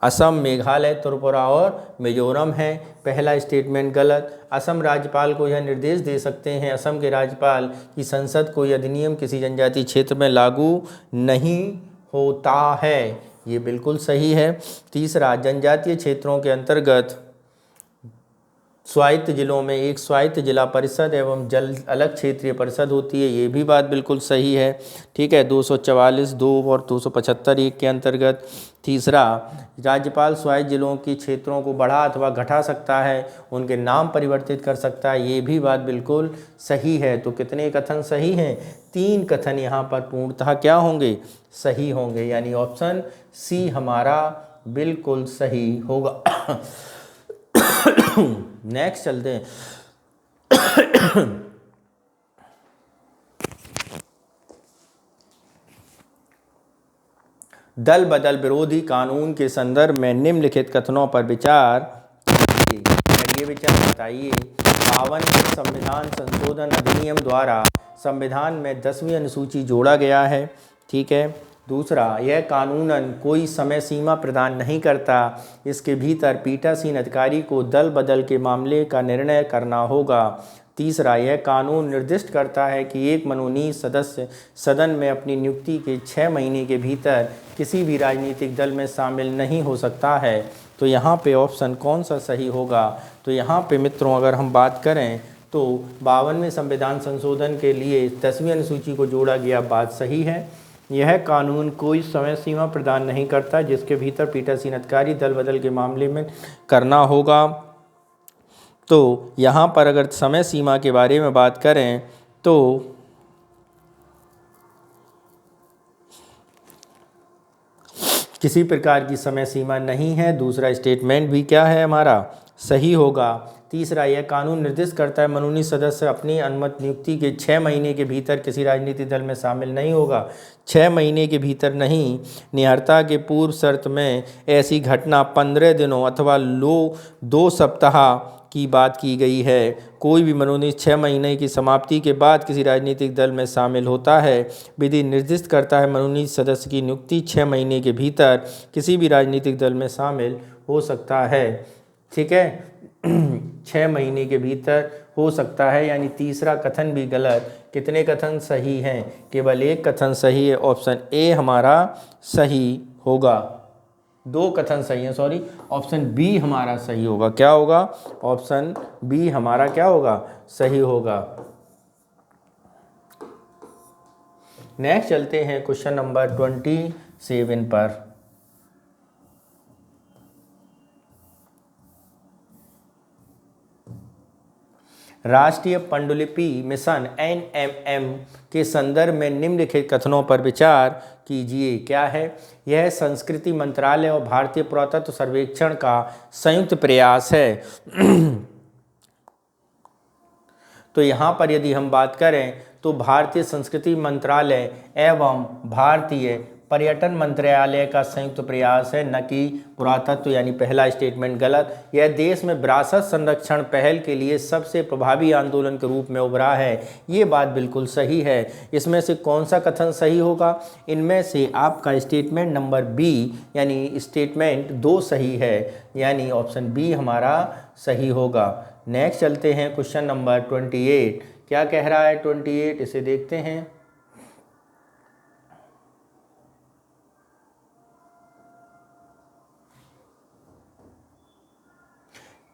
असम, मेघालय, त्रिपुरा और मिजोरम है। पहला स्टेटमेंट गलत। असम राज्यपाल को यह निर्देश दे सकते हैं, असम के राज्यपाल, कि संसद कोई अधिनियम किसी जनजातीय क्षेत्र में लागू नहीं होता है। ये बिल्कुल सही है। तीसरा, जनजातीय क्षेत्रों के अंतर्गत स्वायत्त जिलों में एक स्वायत्त जिला परिषद एवं अलग क्षेत्रीय परिषद होती है। ये भी बात बिल्कुल सही है। ठीक है, 244 2 और 275 1 के अंतर्गत। तीसरा, राज्यपाल स्वायत्त जिलों की क्षेत्रों को बढ़ा अथवा घटा सकता है, उनके नाम परिवर्तित कर सकता है। ये भी बात बिल्कुल सही है। तो कितने कथन सही हैं? 3 कथन यहाँ पर पूर्णतः क्या होंगे? सही होंगे, यानी ऑप्शन सी हमारा बिल्कुल सही होगा। नेक्स्ट चलते हैं। दल बदल विरोधी कानून के संदर्भ में निम्नलिखित कथनों पर विचार कीजिए। विचार बताइए। 52वें संविधान संशोधन अधिनियम द्वारा संविधान में 10वीं अनुसूची जोड़ा गया है। ठीक है। दूसरा, यह कानूनन कोई समय सीमा प्रदान नहीं करता। इसके भीतर पीठासीन अधिकारी को दल बदल के मामले का निर्णय करना होगा। तीसरा, यह कानून निर्दिष्ट करता है कि एक मनोनीत सदस्य सदन में अपनी नियुक्ति के 6 महीने के भीतर किसी भी राजनीतिक दल में शामिल नहीं हो सकता है। तो यहाँ पे ऑप्शन कौन सा सही होगा? तो यहाँ पे मित्रों अगर हम बात करें तो 52वें संविधान संशोधन के लिए 10वीं अनुसूची को जोड़ा गया, बात सही है। यह कानून कोई समय सीमा प्रदान नहीं करता जिसके भीतर पीठासीन अधिकारी दल बदल के मामले में करना होगा। तो यहाँ पर अगर समय सीमा के बारे में बात करें तो किसी प्रकार की समय सीमा नहीं है। दूसरा स्टेटमेंट भी क्या है हमारा? सही होगा। तीसरा, यह कानून निर्दिष्ट करता है मनोनीत सदस्य अपनी अनुमति नियुक्ति के 6 महीने के भीतर किसी राजनीतिक दल में शामिल नहीं होगा। 6 महीने के भीतर नहीं, निहरता के पूर्व शर्त में ऐसी घटना 15 दिनों अथवा 2 सप्ताह की बात की गई है। कोई भी मनोनीत 6 महीने की समाप्ति के बाद किसी राजनीतिक दल में शामिल होता है। विधि निर्दिष्ट करता है मनोनीत सदस्य की नियुक्ति 6 महीने के भीतर किसी भी राजनीतिक दल में शामिल हो सकता है। ठीक है 6 महीने के भीतर हो सकता है, यानी तीसरा कथन भी गलत। कितने कथन सही हैं? केवल एक कथन सही है, ऑप्शन ए हमारा सही होगा। 2 कथन सही हैं, सॉरी, ऑप्शन बी हमारा सही होगा। क्या होगा? ऑप्शन बी हमारा क्या होगा? सही होगा। नेक्स्ट चलते हैं क्वेश्चन नंबर 27 पर। राष्ट्रीय पांडुलिपि मिशन NMM के संदर्भ में निम्नलिखित कथनों पर विचार कीजिए। क्या है? यह संस्कृति मंत्रालय और भारतीय पुरातत्व सर्वेक्षण का संयुक्त प्रयास है। तो यहाँ पर यदि हम बात करें तो भारतीय संस्कृति मंत्रालय एवं भारतीय पर्यटन मंत्रालय का संयुक्त प्रयास है, न कि पुरातत्व, यानी पहला स्टेटमेंट गलत। यह देश में विरासत संरक्षण पहल के लिए सबसे प्रभावी आंदोलन के रूप में उभरा है। ये बात बिल्कुल सही है। इसमें से कौन सा कथन सही होगा? इनमें से आपका स्टेटमेंट नंबर बी यानी स्टेटमेंट 2 सही है, यानी ऑप्शन बी हमारा सही होगा। नेक्स्ट चलते हैं क्वेश्चन नंबर 28। क्या कह रहा है 28? इसे देखते हैं।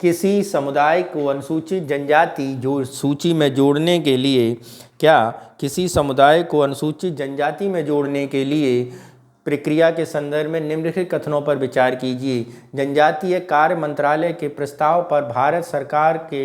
किसी समुदाय को अनुसूचित जनजाति जो सूची में जोड़ने के लिए किसी समुदाय को अनुसूचित जनजाति में जोड़ने के लिए प्रक्रिया के संदर्भ में निम्नलिखित कथनों पर विचार कीजिए। जनजातीय कार्य मंत्रालय के प्रस्ताव पर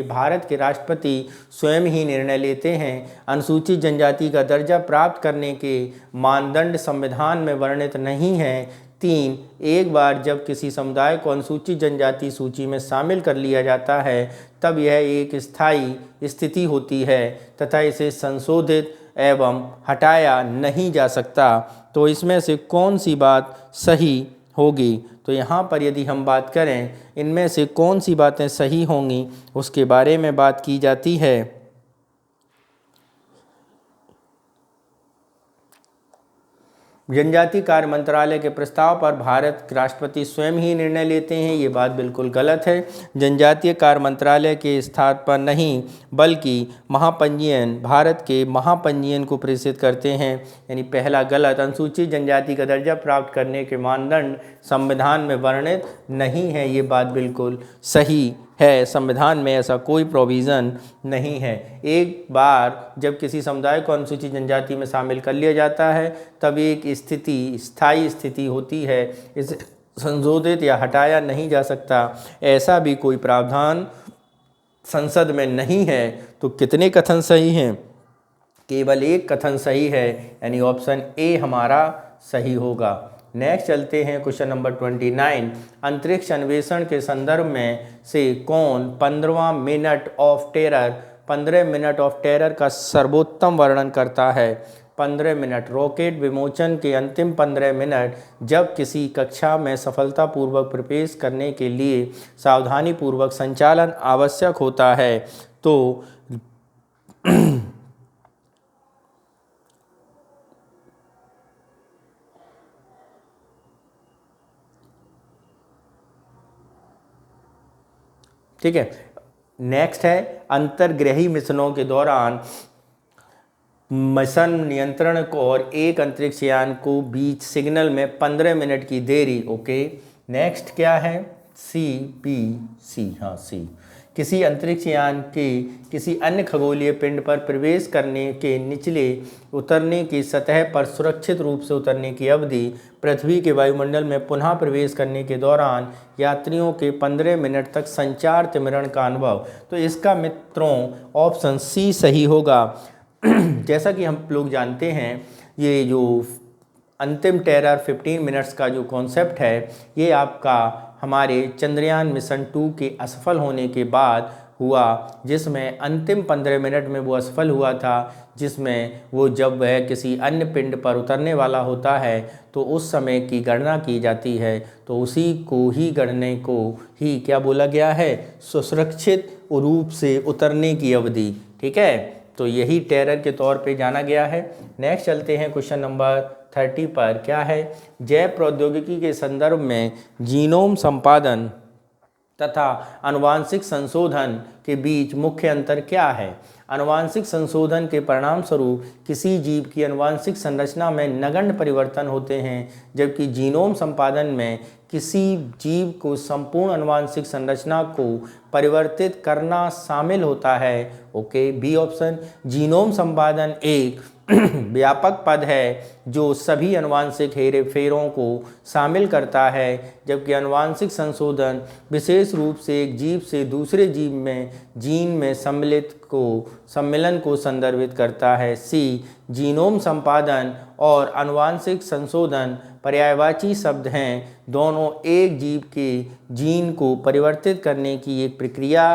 भारत के राष्ट्रपति स्वयं ही निर्णय लेते हैं। अनुसूचित जनजाति का दर्जा प्राप्त करने के मानदंड संविधान में वर्णित नहीं है। 3, एक बार जब किसी समुदाय को अनुसूचित जनजाति सूची में शामिल कर लिया जाता है तब यह एक स्थायी स्थिति होती है तथा इसे संशोधित एवं हटाया नहीं जा सकता। तो इसमें से कौन सी बात सही होगी? तो यहाँ पर यदि हम बात करें इनमें से कौन सी बातें सही होंगी उसके बारे में बात की जाती है। जनजातीय कार्य मंत्रालय के प्रस्ताव पर भारत के राष्ट्रपति स्वयं ही निर्णय लेते हैं, ये बात बिल्कुल गलत है। जनजातीय कार्य मंत्रालय के स्थान पर नहीं बल्कि महापंजीयन भारत के महापंजीयन को प्रेषित करते हैं, यानी पहला गलत। अनुसूचित जनजाति का दर्जा प्राप्त करने के मानदंड संविधान में वर्णित नहीं है, ये बात बिल्कुल सही है। संविधान में ऐसा कोई प्रोविज़न नहीं है। एक बार जब किसी समुदाय को अनुसूचित जनजाति में शामिल कर लिया जाता है तब एक स्थायी स्थिति होती है, इसे संशोधित या हटाया नहीं जा सकता। ऐसा भी कोई प्रावधान संसद में नहीं है। तो कितने कथन सही हैं? केवल एक कथन सही है, यानी ऑप्शन ए हमारा सही होगा। नेक्स्ट चलते हैं क्वेश्चन नंबर 29। अंतरिक्ष अन्वेषण के संदर्भ में से कौन 15 मिनट ऑफ टेरर का सर्वोत्तम वर्णन करता है? 15 मिनट, रॉकेट विमोचन के अंतिम 15 मिनट जब किसी कक्षा में सफलतापूर्वक प्रवेश करने के लिए सावधानीपूर्वक संचालन आवश्यक होता है। तो ठीक है, नेक्स्ट है अंतर्ग्रही मिशनों के दौरान मिशन नियंत्रण को और एक अंतरिक्ष यान को बीच सिग्नल में 15 मिनट की देरी। ओके, नेक्स्ट क्या है? सी। हाँ, सी। किसी अंतरिक्ष यान के किसी अन्य खगोलीय पिंड पर प्रवेश करने के निचले उतरने की सतह पर सुरक्षित रूप से उतरने की अवधि, पृथ्वी के वायुमंडल में पुनः प्रवेश करने के दौरान यात्रियों के 15 मिनट तक संचार तिमिरण का अनुभव। तो इसका मित्रों ऑप्शन सी सही होगा। जैसा कि हम लोग जानते हैं, ये जो अंतिम टेरर 15 मिनट्स का जो कॉन्सेप्ट है ये आपका हमारे चंद्रयान मिशन 2 के असफल होने के बाद हुआ, जिसमें अंतिम 15 मिनट में वो असफल हुआ था, जिसमें वो जब वह किसी अन्य पिंड पर उतरने वाला होता है तो उस समय की गणना की जाती है, तो उसी को ही गणने को ही क्या बोला गया है, सुरक्षित रूप से उतरने की अवधि। ठीक है, तो यही टेरर के तौर पे जाना गया है। नेक्स्ट चलते हैं क्वेश्चन नंबर 30 पर। क्या है, जैव प्रौद्योगिकी के संदर्भ में जीनोम संपादन तथा आनुवांशिक संशोधन के बीच मुख्य अंतर क्या है। आनुवांशिक संशोधन के परिणाम स्वरूप किसी जीव की आनुवांशिक संरचना में नगण्य परिवर्तन होते हैं, जबकि जीनोम संपादन में किसी जीव को संपूर्ण आनुवांशिक संरचना को परिवर्तित करना शामिल होता है। Okay, B option. जीनोम संपादन एक व्यापक पद है जो सभी आनुवांशिक हेरफेरों को शामिल करता है, जबकि आनुवांशिक संशोधन विशेष रूप से एक जीव से दूसरे जीव में जीन में सम्मिलन को संदर्भित करता है। सी, जीनोम संपादन और आनुवांशिक संशोधन पर्यायवाची शब्द हैं, दोनों एक जीव के जीन को परिवर्तित करने की एक प्रक्रिया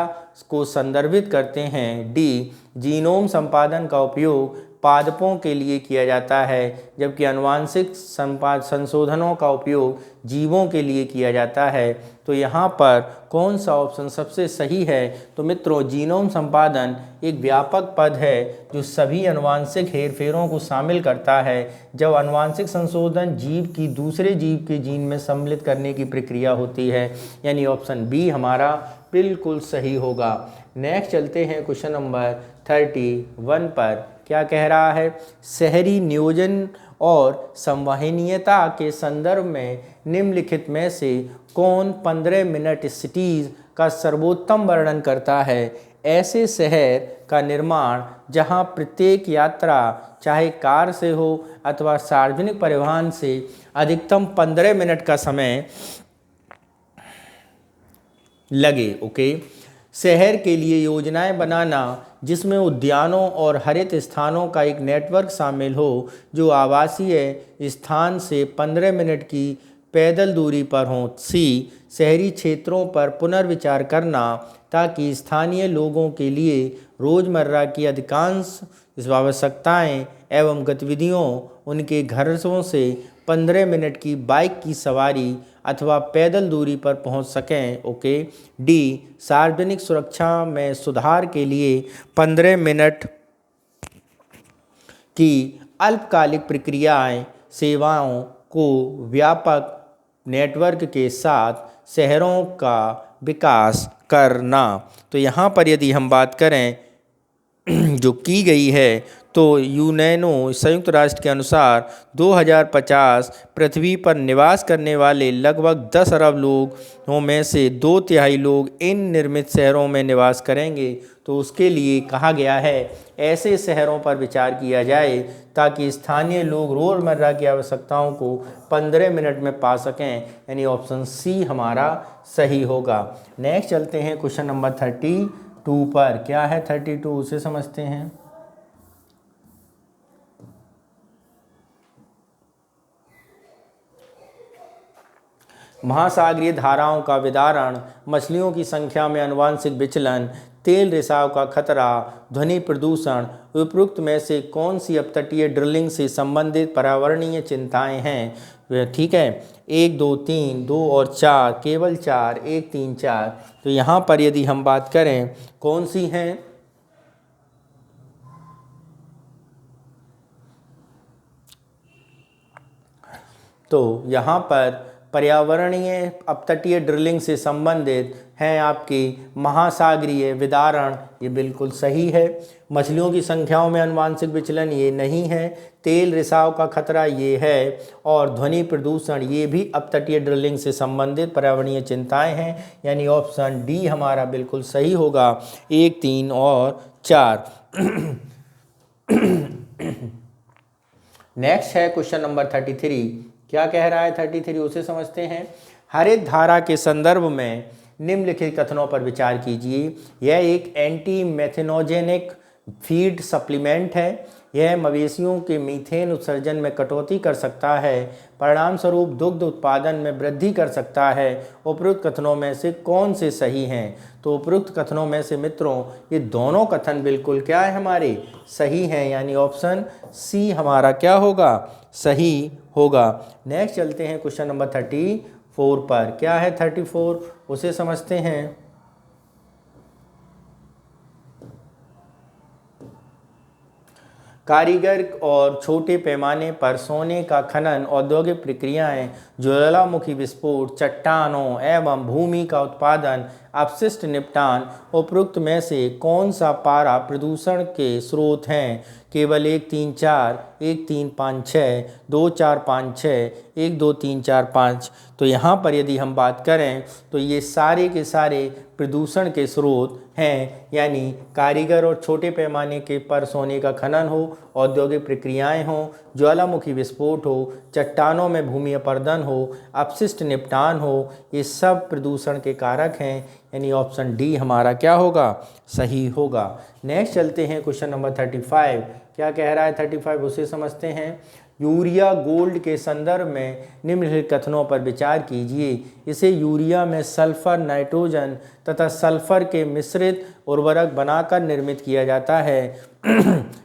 को संदर्भित करते हैं। डी, जीनोम संपादन का उपयोग पादपों के लिए किया जाता है, जबकि आनुवांशिक संशोधनों का उपयोग जीवों के लिए किया जाता है। तो यहाँ पर कौन सा ऑप्शन सबसे सही है, तो मित्रों जीनोम संपादन एक व्यापक पद है जो सभी आनुवांशिक हेरफेरों को शामिल करता है, जब आनुवांशिक संशोधन जीव की दूसरे जीव के जीन में सम्मिलित करने की प्रक्रिया होती है, यानी ऑप्शन बी हमारा बिल्कुल सही होगा। नेक्स्ट चलते हैं क्वेश्चन नंबर 31 पर। क्या कह रहा है, शहरी नियोजन और संवहनीयता के संदर्भ में निम्नलिखित में से कौन 15 मिनट सिटीज़ का सर्वोत्तम वर्णन करता है। ऐसे शहर का निर्माण जहां प्रत्येक यात्रा चाहे कार से हो अथवा सार्वजनिक परिवहन से अधिकतम 15 मिनट का समय लगे। ओके, शहर के लिए योजनाएं बनाना जिसमें उद्यानों और हरित स्थानों का एक नेटवर्क शामिल हो, जो आवासीय स्थान से 15 मिनट की पैदल दूरी पर हों। सी, शहरी क्षेत्रों पर पुनर्विचार करना ताकि स्थानीय लोगों के लिए रोज़मर्रा की अधिकांश आवश्यकताएं एवं गतिविधियों उनके घरों से 15 मिनट की बाइक की सवारी अथवा पैदल दूरी पर पहुंच सकें। ओके। डी, सार्वजनिक सुरक्षा में सुधार के लिए 15 मिनट की अल्पकालिक प्रक्रियाएं सेवाओं को व्यापक नेटवर्क के साथ शहरों का विकास करना। तो यहाँ पर यदि हम बात करें जो की गई है, तो यूनेनो संयुक्त राष्ट्र के अनुसार 2050 पृथ्वी पर निवास करने वाले लगभग 10 अरब लोगों में से 2/3 लोग इन निर्मित शहरों में निवास करेंगे। तो उसके लिए कहा गया है ऐसे शहरों पर विचार किया जाए ताकि स्थानीय लोग रोज़मर्रा की आवश्यकताओं को 15 मिनट में पा सकें, यानी ऑप्शन सी हमारा सही होगा। नेक्स्ट चलते हैं क्वेश्चन नंबर 32 पर। क्या है 32, उसे समझते हैं। महासागरीय धाराओं का विदारण, मछलियों की संख्या में आनुवांशिक विचलन, तेल रिसाव का खतरा, ध्वनि प्रदूषण, उपरोक्त में से कौन सी अपतटीय ड्रिलिंग से संबंधित पर्यावरणीय चिंताएं हैं। ठीक है, 1, 2, 3, 2 और 4, केवल 4, 1, 3, 4। तो यहाँ पर यदि हम बात करें कौन सी हैं, तो यहाँ पर पर्यावरणीय अपतटीय ड्रिलिंग से संबंधित हैं आपकी महासागरीय विदारण, ये बिल्कुल सही है। मछलियों की संख्याओं में आनुवांशिक विचलन, ये नहीं है। तेल रिसाव का खतरा, ये है। और ध्वनि प्रदूषण, ये भी अपतटीय ड्रिलिंग से संबंधित पर्यावरणीय चिंताएं हैं, यानी ऑप्शन डी हमारा बिल्कुल सही होगा, 1, 3 और 4। नेक्स्ट है क्वेश्चन नंबर 33। क्या कह रहा है 33, उसे समझते हैं। हरित धारा के संदर्भ में निम्नलिखित कथनों पर विचार कीजिए। यह एक एंटी मेथेनोजेनिक फीड सप्लीमेंट है, यह मवेशियों के मीथेन उत्सर्जन में कटौती कर सकता है, परिणाम स्वरूप दुग्ध उत्पादन में वृद्धि कर सकता है। उपरोक्त कथनों में से कौन से सही हैं? तो उपरोक्त कथनों में से मित्रों ये दोनों कथन बिल्कुल क्या है, हमारे सही हैं, यानी ऑप्शन सी हमारा क्या होगा, सही होगा। नेक्स्ट चलते हैं क्वेश्चन नंबर 34 पर। क्या है 34, उसे समझते हैं। कारीगर और छोटे पैमाने पर सोने का खनन औद्योगिक प्रक्रियाएं, ज्वालामुखी विस्फोट, चट्टानों एवं भूमि का उत्पादन, अपशिष्ट निपटान, उपरोक्त में से कौन सा पारा प्रदूषण के स्रोत हैं? केवल 1 3 4, 1 3 5 6, 2 4 5 6, 1 2 3 4 5। तो यहाँ पर यदि हम बात करें तो ये सारे के सारे प्रदूषण के स्रोत हैं, यानी कारीगर और छोटे पैमाने के पर सोने का खनन हो, औद्योगिक प्रक्रियाएं हों, ज्वालामुखी विस्फोट हो, चट्टानों में भूमि अपरदन हो, अपशिष्ट निपटान हो, ये सब प्रदूषण के कारक हैं, यानी ऑप्शन डी हमारा क्या होगा, सही होगा। नेक्स्ट चलते हैं क्वेश्चन नंबर 35। क्या कह रहा है 35, उसे समझते हैं। यूरिया गोल्ड के संदर्भ में निम्नलिखित कथनों पर विचार कीजिए। इसे यूरिया में सल्फर, नाइट्रोजन तथा सल्फर के मिश्रित उर्वरक बनाकर निर्मित किया जाता है।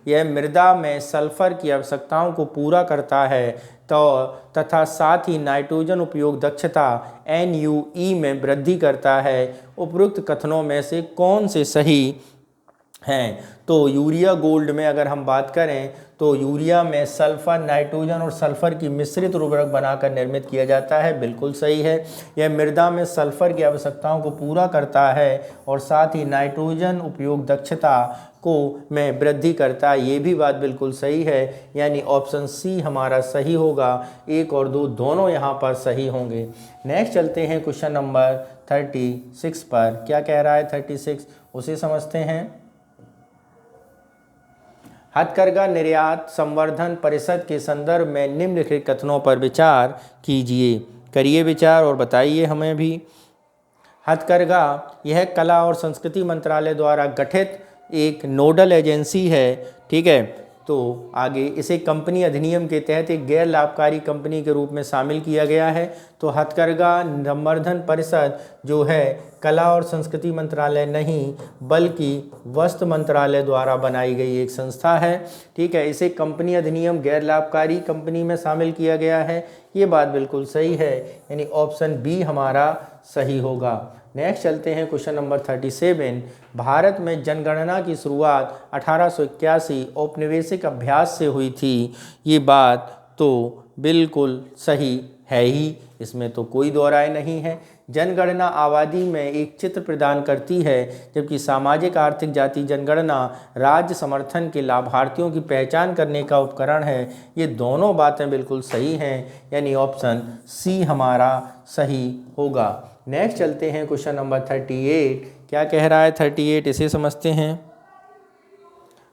यह मृदा में सल्फर की आवश्यकताओं को पूरा करता है तथा साथ ही नाइट्रोजन उपयोग दक्षता NUE में वृद्धि करता है। उपरोक्त कथनों में से कौन से सही हैं? तो यूरिया गोल्ड में अगर हम बात करें तो यूरिया में सल्फर, नाइट्रोजन और सल्फर की मिश्रित उर्वरक बनाकर निर्मित किया जाता है, बिल्कुल सही है। यह मृदा में सल्फर की आवश्यकताओं को पूरा करता है और साथ ही नाइट्रोजन उपयोग दक्षता को में वृद्धि करता है, ये भी बात बिल्कुल सही है, यानी ऑप्शन सी हमारा सही होगा। 1 और 2 दोनों यहाँ पर सही होंगे। नेक्स्ट चलते हैं क्वेश्चन नंबर 36 पर। क्या कह रहा है 36, उसे समझते हैं। हथकरघा निर्यात संवर्धन परिषद के संदर्भ में निम्नलिखित कथनों पर विचार कीजिए। करिए विचार और बताइए हमें भी। हथकरघा यह कला और संस्कृति मंत्रालय द्वारा गठित एक नोडल एजेंसी है, ठीक है। तो आगे इसे कंपनी अधिनियम के तहत एक गैर लाभकारी कंपनी के रूप में शामिल किया गया है। तो हथकरघा संवर्धन परिषद जो है कला और संस्कृति मंत्रालय नहीं बल्कि वस्त्र मंत्रालय द्वारा बनाई गई एक संस्था है, ठीक है। इसे कंपनी अधिनियम गैर लाभकारी कंपनी में शामिल किया गया है, ये बात बिल्कुल सही है, यानी ऑप्शन बी हमारा सही होगा। नेक्स्ट चलते हैं क्वेश्चन नंबर 37। भारत में जनगणना की शुरुआत 1881 औपनिवेशिक अभ्यास से हुई थी, ये बात तो बिल्कुल सही है ही, इसमें तो कोई दो राय नहीं है। जनगणना आबादी में एक चित्र प्रदान करती है, जबकि सामाजिक आर्थिक जाति जनगणना राज्य समर्थन के लाभार्थियों की पहचान करने का उपकरण है। ये दोनों बातें बिल्कुल सही हैं, यानी ऑप्शन सी हमारा सही होगा। नेक्स्ट चलते हैं क्वेश्चन नंबर 38। क्या कह रहा है 38, इसे समझते हैं।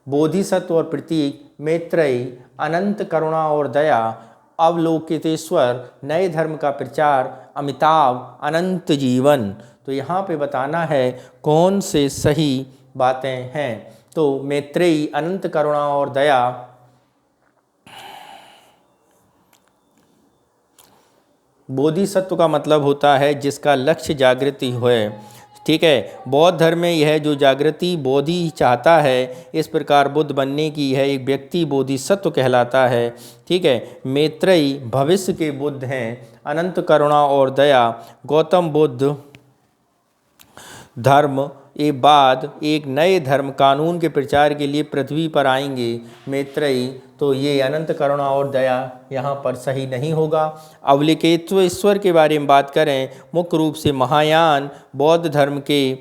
बोधिसत्व और प्रतीक, मैत्रेयी, अनंत करुणा और दया, अवलोकितेश्वर, नए धर्म का प्रचार, अमिताभ, अनंत जीवन। तो यहाँ पे बताना है कौन से सही बातें हैं। तो मैत्रेयी, अनंत करुणा और दया, बोधिसत्व का मतलब होता है जिसका लक्ष्य जागृति है, ठीक है। बौद्ध धर्म में यह जो जागृति बोधि चाहता है, इस प्रकार बुद्ध बनने की है एक व्यक्ति बोधिसत्व कहलाता है, ठीक है। मैत्रेयी भविष्य के बुद्ध हैं। अनंत करुणा और दया, गौतम बुद्ध धर्म के बाद एक नए धर्म कानून के प्रचार के लिए पृथ्वी पर आएंगे मैत्रेयी, तो ये अनंत करुणा और दया यहाँ पर सही नहीं होगा। अवलोकितेश्वर ईश्वर के बारे में बात करें, मुख्य रूप से महायान बौद्ध धर्म के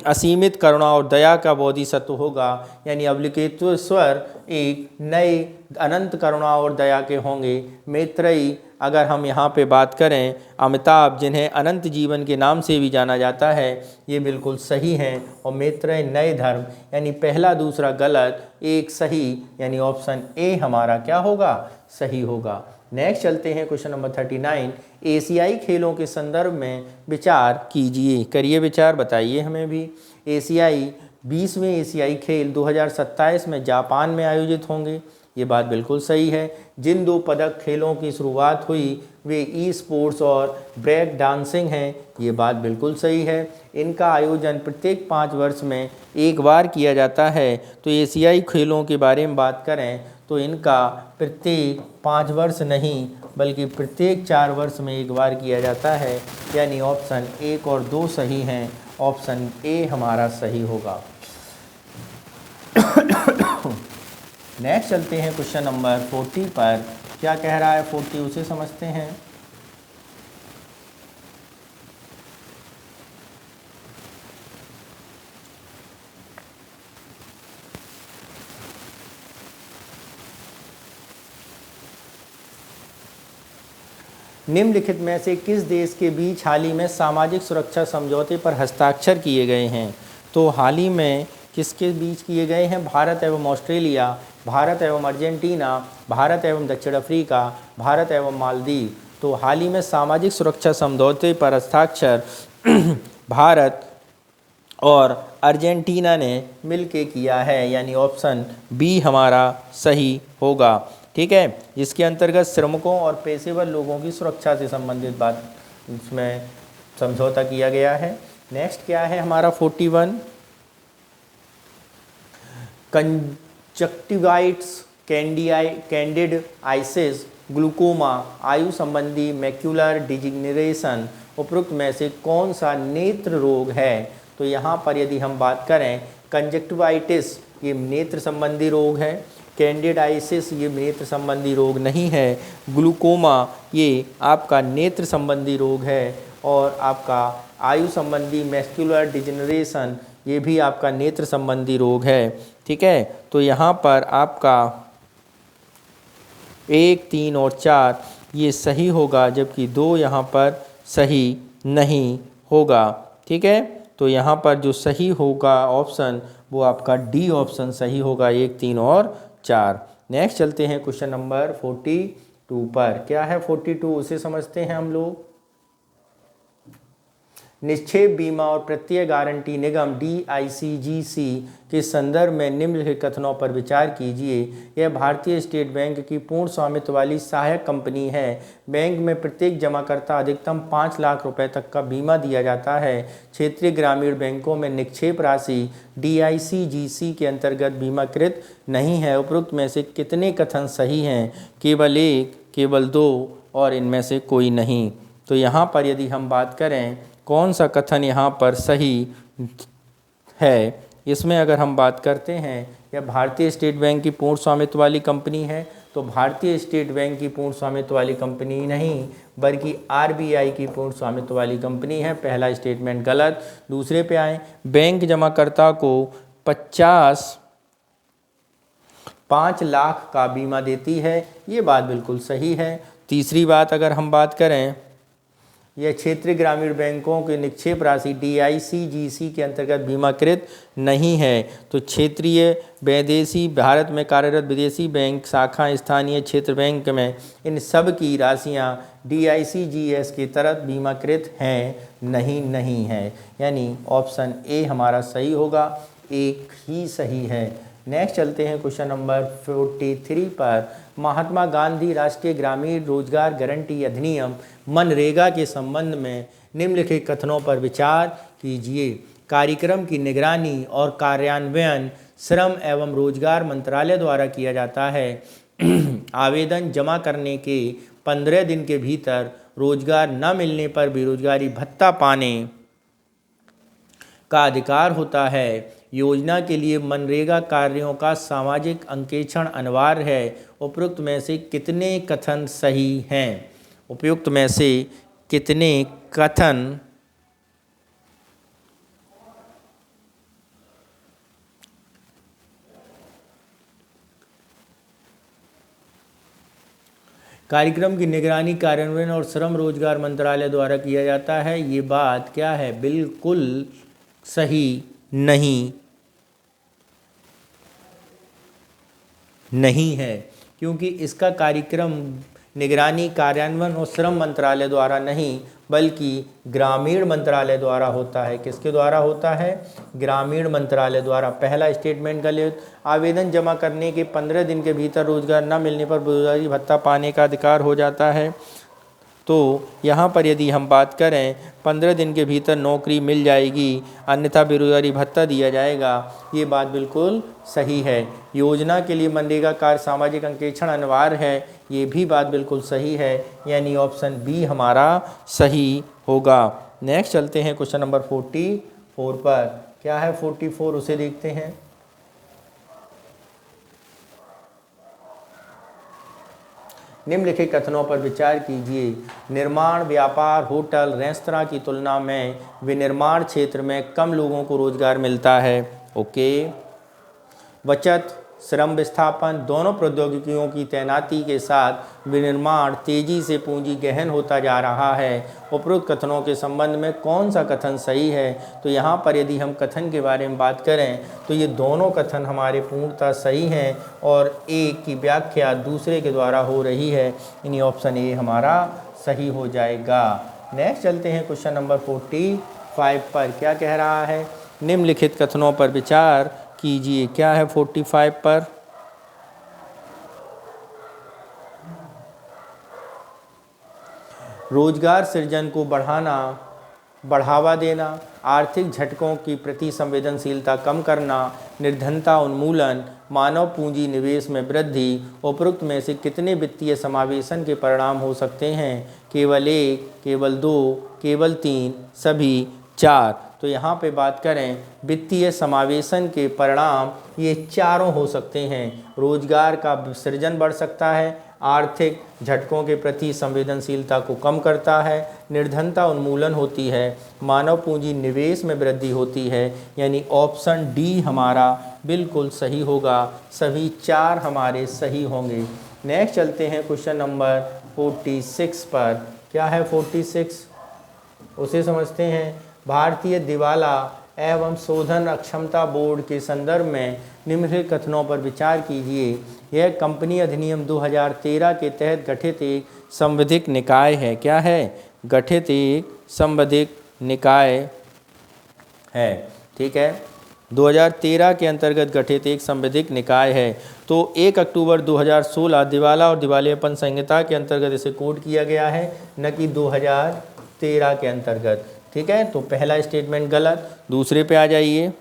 असीमित करुणा और दया का बोधिसत्व होगा, यानी अवलोकितेश्वर एक नए अनंत करुणा और दया के होंगे। मैत्रेयी अगर हम यहाँ पे बात करें, अमिताभ जिन्हें अनंत जीवन के नाम से भी जाना जाता है, ये बिल्कुल सही हैं। और मैत्रेयी नए धर्म, यानी पहला दूसरा गलत, एक सही, यानी ऑप्शन ए हमारा क्या होगा, सही होगा। नेक्स्ट चलते हैं क्वेश्चन नंबर 39। एशियाई खेलों के संदर्भ में विचार कीजिए। करिए विचार, बताइए हमें भी। एशियाई 20वें एशियाई खेल 2027 में जापान में आयोजित होंगे। ये बात बिल्कुल सही है। जिन 2 पदक खेलों की शुरुआत हुई वे ई स्पोर्ट्स और ब्रेक डांसिंग हैं। ये बात बिल्कुल सही है। इनका आयोजन प्रत्येक 5 वर्ष में एक बार किया जाता है। तो एशियाई खेलों के बारे में बात करें तो इनका प्रत्येक 5 वर्ष नहीं बल्कि प्रत्येक 4 वर्ष में एक बार किया जाता है। यानी ऑप्शन 1 और 2 सही हैं। ऑप्शन ए हमारा सही होगा। नेक्स्ट चलते हैं क्वेश्चन नंबर 40 पर। क्या कह रहा है 40 उसे समझते हैं। निम्नलिखित में से किस देश के बीच हाल ही में सामाजिक सुरक्षा समझौते पर हस्ताक्षर किए गए हैं। तो हाल ही में किसके बीच किए गए हैं? भारत एवं ऑस्ट्रेलिया, भारत एवं अर्जेंटीना, भारत एवं दक्षिण अफ्रीका, भारत एवं मालदीव। तो हाल ही में सामाजिक सुरक्षा समझौते पर हस्ताक्षर भारत और अर्जेंटीना ने मिलके किया है। यानी ऑप्शन बी हमारा सही होगा। ठीक है, जिसके अंतर्गत श्रमिकों और पेशेवर लोगों की सुरक्षा से संबंधित बात इसमें समझौता किया गया है। नेक्स्ट क्या है हमारा 41। कंजक्टिवाइटिस, कैंडिडियासिस, ग्लूकोमा, आयु संबंधी मैक्युलर डिजेनरेशन उपरोक्त में से कौन सा नेत्र रोग है? तो यहाँ पर यदि हम बात करें कंजक्टिवाइटिस ये नेत्र संबंधी रोग है, कैंडिडियासिस ये नेत्र संबंधी रोग नहीं है, ग्लूकोमा ये आपका नेत्र संबंधी रोग है, और आपका आयु संबंधी मैक्युलर डिजेनरेशन ये भी आपका नेत्र संबंधी रोग है। ठीक है, तो यहाँ पर आपका 1, 3 और 4 ये सही होगा, जबकि 2 यहाँ पर सही नहीं होगा। ठीक है, तो यहाँ पर जो सही होगा ऑप्शन वो आपका डी ऑप्शन सही होगा, 1, 3 और 4। नेक्स्ट चलते हैं क्वेश्चन नंबर 42 पर। क्या है 42 उसे समझते हैं हम लोग। निक्षेप बीमा और प्रत्यय गारंटी निगम DICGC के संदर्भ में निम्नलिखित कथनों पर विचार कीजिए। यह भारतीय स्टेट बैंक की पूर्ण स्वामित्व वाली सहायक कंपनी है। बैंक में प्रत्येक जमाकर्ता अधिकतम 5 लाख रुपए तक का बीमा दिया जाता है। क्षेत्रीय ग्रामीण बैंकों में निक्षेप राशि DICGC के अंतर्गत बीमाकृत नहीं है। उपरोक्त में से कितने कथन सही हैं? केवल 1, केवल 2 और इनमें से कोई नहीं। तो यहाँ पर यदि हम बात करें कौन सा कथन यहाँ पर सही है, इसमें अगर हम बात करते हैं यह भारतीय स्टेट बैंक की पूर्ण स्वामित्व वाली कंपनी है, तो भारतीय स्टेट बैंक की पूर्ण स्वामित्व वाली कंपनी नहीं बल्कि RBI की पूर्ण स्वामित्व वाली कंपनी है। पहला स्टेटमेंट गलत। दूसरे पे आए, बैंक जमाकर्ता को 5 लाख का बीमा देती है, ये बात बिल्कुल सही है। तीसरी बात अगर हम बात करें, यह क्षेत्रीय ग्रामीण बैंकों की निक्षेप राशि DICGC के अंतर्गत बीमाकृत नहीं है। तो क्षेत्रीय विदेशी भारत में कार्यरत विदेशी बैंक शाखा स्थानीय क्षेत्र बैंक में इन सब की राशियां DICGS के तहत बीमाकृत हैं नहीं है। यानी ऑप्शन ए हमारा सही होगा, एक ही सही है। नेक्स्ट चलते हैं क्वेश्चन नंबर 43 पर। महात्मा गांधी राष्ट्रीय ग्रामीण रोजगार गारंटी अधिनियम मनरेगा के संबंध में निम्नलिखित कथनों पर विचार कीजिए। कार्यक्रम की निगरानी और कार्यान्वयन श्रम एवं रोजगार मंत्रालय द्वारा किया जाता है। आवेदन जमा करने के 15 दिन के भीतर रोजगार न मिलने पर बेरोजगारी भत्ता पाने का अधिकार होता है। योजना के लिए मनरेगा कार्यों का सामाजिक अंकेक्षण अनिवार्य है। उपयुक्त में से कितने कथन सही हैं? उपयुक्त में से कितने कथन कार्यक्रम की निगरानी कार्यान्वयन और श्रम रोजगार मंत्रालय द्वारा किया जाता है, ये बात क्या है? बिल्कुल सही नहीं है, क्योंकि इसका कार्यक्रम निगरानी कार्यान्वयन और श्रम मंत्रालय द्वारा नहीं बल्कि ग्रामीण मंत्रालय द्वारा होता है। किसके द्वारा होता है? ग्रामीण मंत्रालय द्वारा। पहला स्टेटमेंट गलत। आवेदन जमा करने के 15 दिन के भीतर रोजगार न मिलने पर बेरोजगारी भत्ता पाने का अधिकार हो जाता है। तो यहाँ पर यदि हम बात करें 15 दिन के भीतर नौकरी मिल जाएगी, अन्यथा बेरोजगारी भत्ता दिया जाएगा, ये बात बिल्कुल सही है। योजना के लिए मनरेगा कार्य सामाजिक अंकेक्षण अनिवार्य है, ये भी बात बिल्कुल सही है, यानी ऑप्शन बी हमारा सही होगा। नेक्स्ट चलते हैं क्वेश्चन नंबर 44 पर। क्या है 44, उसे देखते हैं। निम्नलिखित कथनों पर विचार कीजिए। निर्माण, व्यापार, होटल, रेस्तरां की तुलना में विनिर्माण क्षेत्र में कम लोगों को रोजगार मिलता है। ओके। बचत, श्रम विस्थापन दोनों प्रौद्योगिकियों की तैनाती के साथ विनिर्माण तेजी से पूंजी गहन होता जा रहा है। उपरोक्त कथनों के संबंध में कौन सा कथन सही है? तो यहाँ पर यदि हम कथन के बारे में बात करें तो ये दोनों कथन हमारे पूर्णतः सही हैं और एक की व्याख्या दूसरे के द्वारा हो रही है, यानी ऑप्शन ए हमारा सही हो जाएगा। नेक्स्ट चलते हैं क्वेश्चन नंबर 45 पर। क्या कह रहा है? निम्नलिखित कथनों पर विचार कीजिए। क्या है 45 पर? रोजगार सृजन को बढ़ावा देना, आर्थिक झटकों की प्रति संवेदनशीलता कम करना, निर्धनता उन्मूलन, मानव पूंजी निवेश में वृद्धि। उपरोक्त में से कितने वित्तीय समावेशन के परिणाम हो सकते हैं? केवल एक, केवल दो, केवल तीन, सभी चार। तो यहाँ पे बात करें वित्तीय समावेशन के परिणाम ये चारों हो सकते हैं। रोजगार का सृजन बढ़ सकता है, आर्थिक झटकों के प्रति संवेदनशीलता को कम करता है, निर्धनता उन्मूलन होती है, मानव पूंजी निवेश में वृद्धि होती है, यानी ऑप्शन डी हमारा बिल्कुल सही होगा। सभी चार हमारे सही होंगे। नेक्स्ट चलते हैं क्वेश्चन नंबर 46 पर। क्या है 46, उसे समझते हैं। भारतीय दिवाला एवं शोधन अक्षमता बोर्ड के संदर्भ में निम्नलिखित कथनों पर विचार कीजिए। यह कंपनी अधिनियम 2013 के तहत गठित एक संवैधानिक निकाय है। क्या है? गठित एक संवैधानिक निकाय है। ठीक है, 2013 के अंतर्गत गठित एक संवैधानिक निकाय है। तो 1 अक्टूबर 2016 दिवाला और दिवालियापन संहिता के अंतर्गत इसे कोड किया गया है, न कि 2013 के अंतर्गत। ठीक है, तो पहला स्टेटमेंट गलत। दूसरे पे आ जाइए।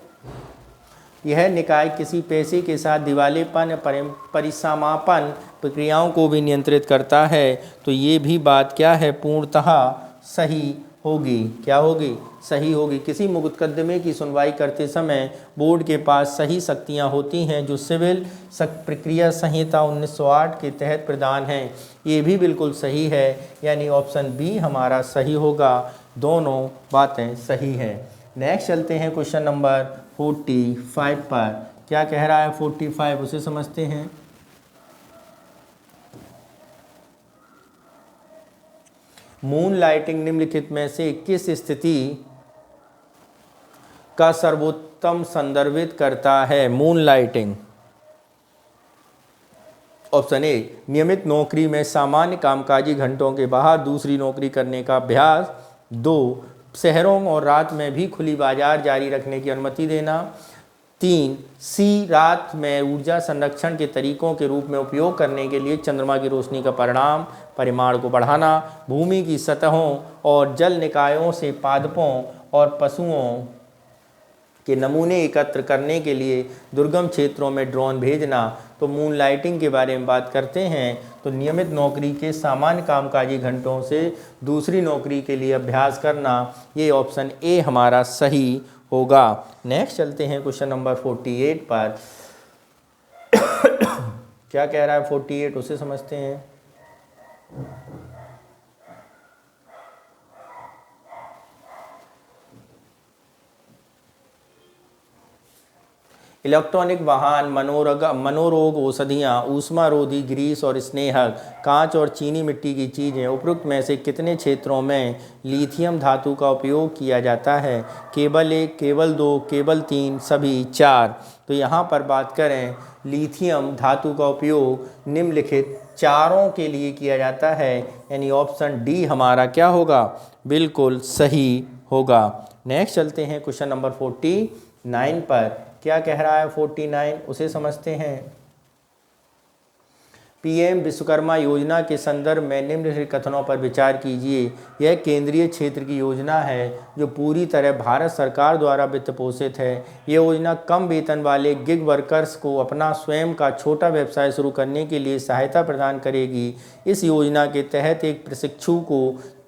यह निकाय किसी पैसे के साथ दिवालेपन परिसमापन प्रक्रियाओं को भी नियंत्रित करता है। तो ये भी बात क्या है? पूर्णतः सही होगी। क्या होगी? सही होगी। किसी मुकदमे की सुनवाई करते समय बोर्ड के पास सही शक्तियां होती हैं जो सिविल प्रक्रिया संहिता 1908 के तहत प्रदान हैं। ये भी बिल्कुल सही है, यानी ऑप्शन बी हमारा सही होगा। दोनों बातें सही हैं। नेक्स्ट चलते हैं क्वेश्चन नंबर 45 पर। क्या कह रहा है 45, उसे समझते हैं। मून लाइटिंग निम्नलिखित में से किस स्थिति का सर्वोत्तम संदर्भित करता है? Moon lighting. ऑप्शन ए, नियमित नौकरी में सामान्य कामकाजी घंटों के बाहर दूसरी नौकरी करने का अभ्यास। 2, शहरों और रात में भी खुली बाजार जारी रखने की अनुमति देना। 3, सी, रात में ऊर्जा संरक्षण के तरीकों के रूप में उपयोग करने के लिए चंद्रमा की रोशनी का परिमाण को बढ़ाना। भूमि की सतहों और जल निकायों से पादपों और पशुओं के नमूने एकत्र करने के लिए दुर्गम क्षेत्रों में ड्रोन भेजना। तो मून लाइटिंग के बारे में बात करते हैं तो नियमित नौकरी के सामान्य कामकाजी घंटों से दूसरी नौकरी के लिए अभ्यास करना, ये ऑप्शन ए हमारा सही होगा। नेक्स्ट चलते हैं क्वेश्चन नंबर 48 पर। क्या कह रहा है 48, उसे समझते हैं। इलेक्ट्रॉनिक वाहन, मनोरोग औषधियाँ, ऊष्मारोधी ग्रीस और स्नेहक, कांच और चीनी मिट्टी की चीज़ें। उपरोक्त में से कितने क्षेत्रों में लिथियम धातु का उपयोग किया जाता है? केवल 1, केवल 2, केवल 3, सभी 4। तो यहाँ पर बात करें लिथियम धातु का उपयोग निम्नलिखित चारों के लिए किया जाता है, यानी ऑप्शन डी हमारा क्या होगा, बिल्कुल सही होगा। नेक्स्ट चलते हैं क्वेश्चन नंबर 49 पर। क्या कह रहा है 49, उसे समझते हैं। पीएम विश्वकर्मा योजना के संदर्भ में निम्नलिखित कथनों पर विचार कीजिए। यह केंद्रीय क्षेत्र की योजना है जो पूरी तरह भारत सरकार द्वारा वित्त पोषित है। यह योजना कम वेतन वाले गिग वर्कर्स को अपना स्वयं का छोटा व्यवसाय शुरू करने के लिए सहायता प्रदान करेगी। इस योजना के तहत एक प्रशिक्षु को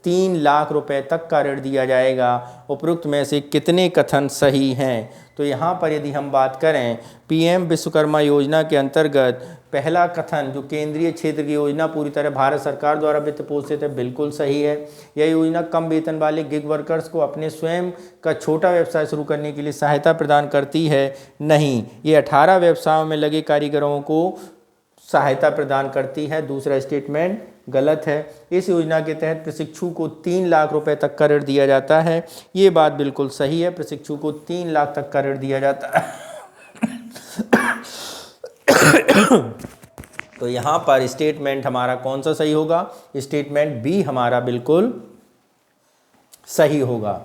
3 लाख रुपए तक का ऋण दिया जाएगा। उपरोक्त में से कितने कथन सही हैं? तो यहाँ पर यदि हम बात करें पीएम विश्वकर्मा योजना के अंतर्गत पहला कथन, जो केंद्रीय क्षेत्र की योजना पूरी तरह भारत सरकार द्वारा वित्त पोषित है, बिल्कुल सही है। यह योजना कम वेतन वाले गिग वर्कर्स को अपने स्वयं का छोटा व्यवसाय शुरू करने के लिए सहायता प्रदान करती है, नहीं, ये 18 व्यवसायों में लगे कारीगरों को सहायता प्रदान करती है। दूसरा स्टेटमेंट गलत है। इस योजना के तहत प्रशिक्षु को 3 लाख रुपए तक का ऋण दिया जाता है, ये बात बिल्कुल सही है। प्रशिक्षु को 3 लाख तक का ऋण दिया जाता है। तो यहाँ पर स्टेटमेंट हमारा कौन सा सही होगा? स्टेटमेंट बी हमारा बिल्कुल सही होगा।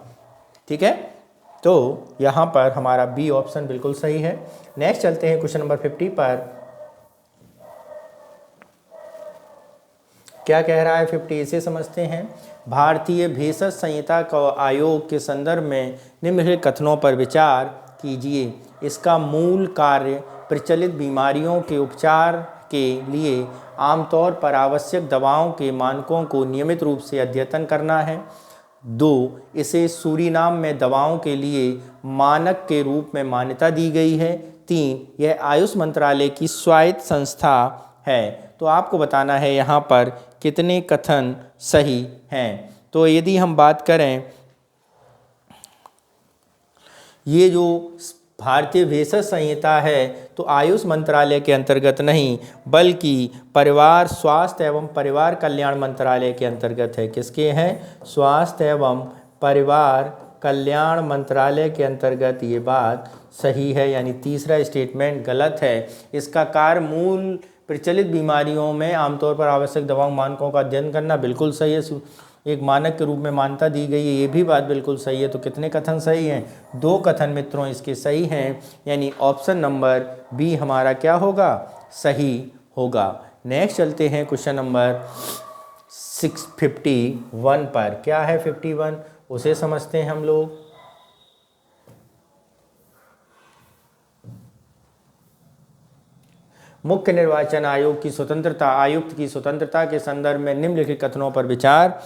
ठीक है, तो यहाँ पर हमारा बी ऑप्शन बिल्कुल सही है। नेक्स्ट चलते हैं क्वेश्चन नंबर 50 पर। क्या कह रहा है 50, इसे समझते हैं। भारतीय भेषज संहिता का आयोग के संदर्भ में निम्नलिखित कथनों पर विचार कीजिए। इसका मूल कार्य प्रचलित बीमारियों के उपचार के लिए आमतौर पर आवश्यक दवाओं के मानकों को नियमित रूप से अद्यतन करना है। 2, इसे सूरीनाम में दवाओं के लिए मानक के रूप में मान्यता दी गई है। 3, यह आयुष मंत्रालय की स्वायत्त संस्था है। तो आपको बताना है यहाँ पर कितने कथन सही हैं। तो यदि हम बात करें, ये जो भारतीय भेषज संहिता है तो आयुष मंत्रालय के अंतर्गत नहीं, बल्कि परिवार स्वास्थ्य एवं परिवार कल्याण मंत्रालय के अंतर्गत है। किसके हैं? स्वास्थ्य एवं परिवार कल्याण मंत्रालय के अंतर्गत ये बात सही है, यानी तीसरा स्टेटमेंट गलत है। इसका कार्य मूल प्रचलित बीमारियों में आमतौर पर आवश्यक दवाओं मानकों का अध्ययन करना, बिल्कुल सही है। एक मानक के रूप में मान्यता दी गई है, ये भी बात बिल्कुल सही है। तो कितने कथन सही हैं? 2 कथन मित्रों इसके सही हैं, यानी ऑप्शन नंबर बी हमारा क्या होगा? सही होगा। नेक्स्ट चलते हैं क्वेश्चन नंबर 651 पर। क्या है 51, उसे समझते हैं हम लोग। मुख्य निर्वाचन आयोग की स्वतंत्रता, आयुक्त की स्वतंत्रता के संदर्भ में निम्नलिखित कथनों पर विचार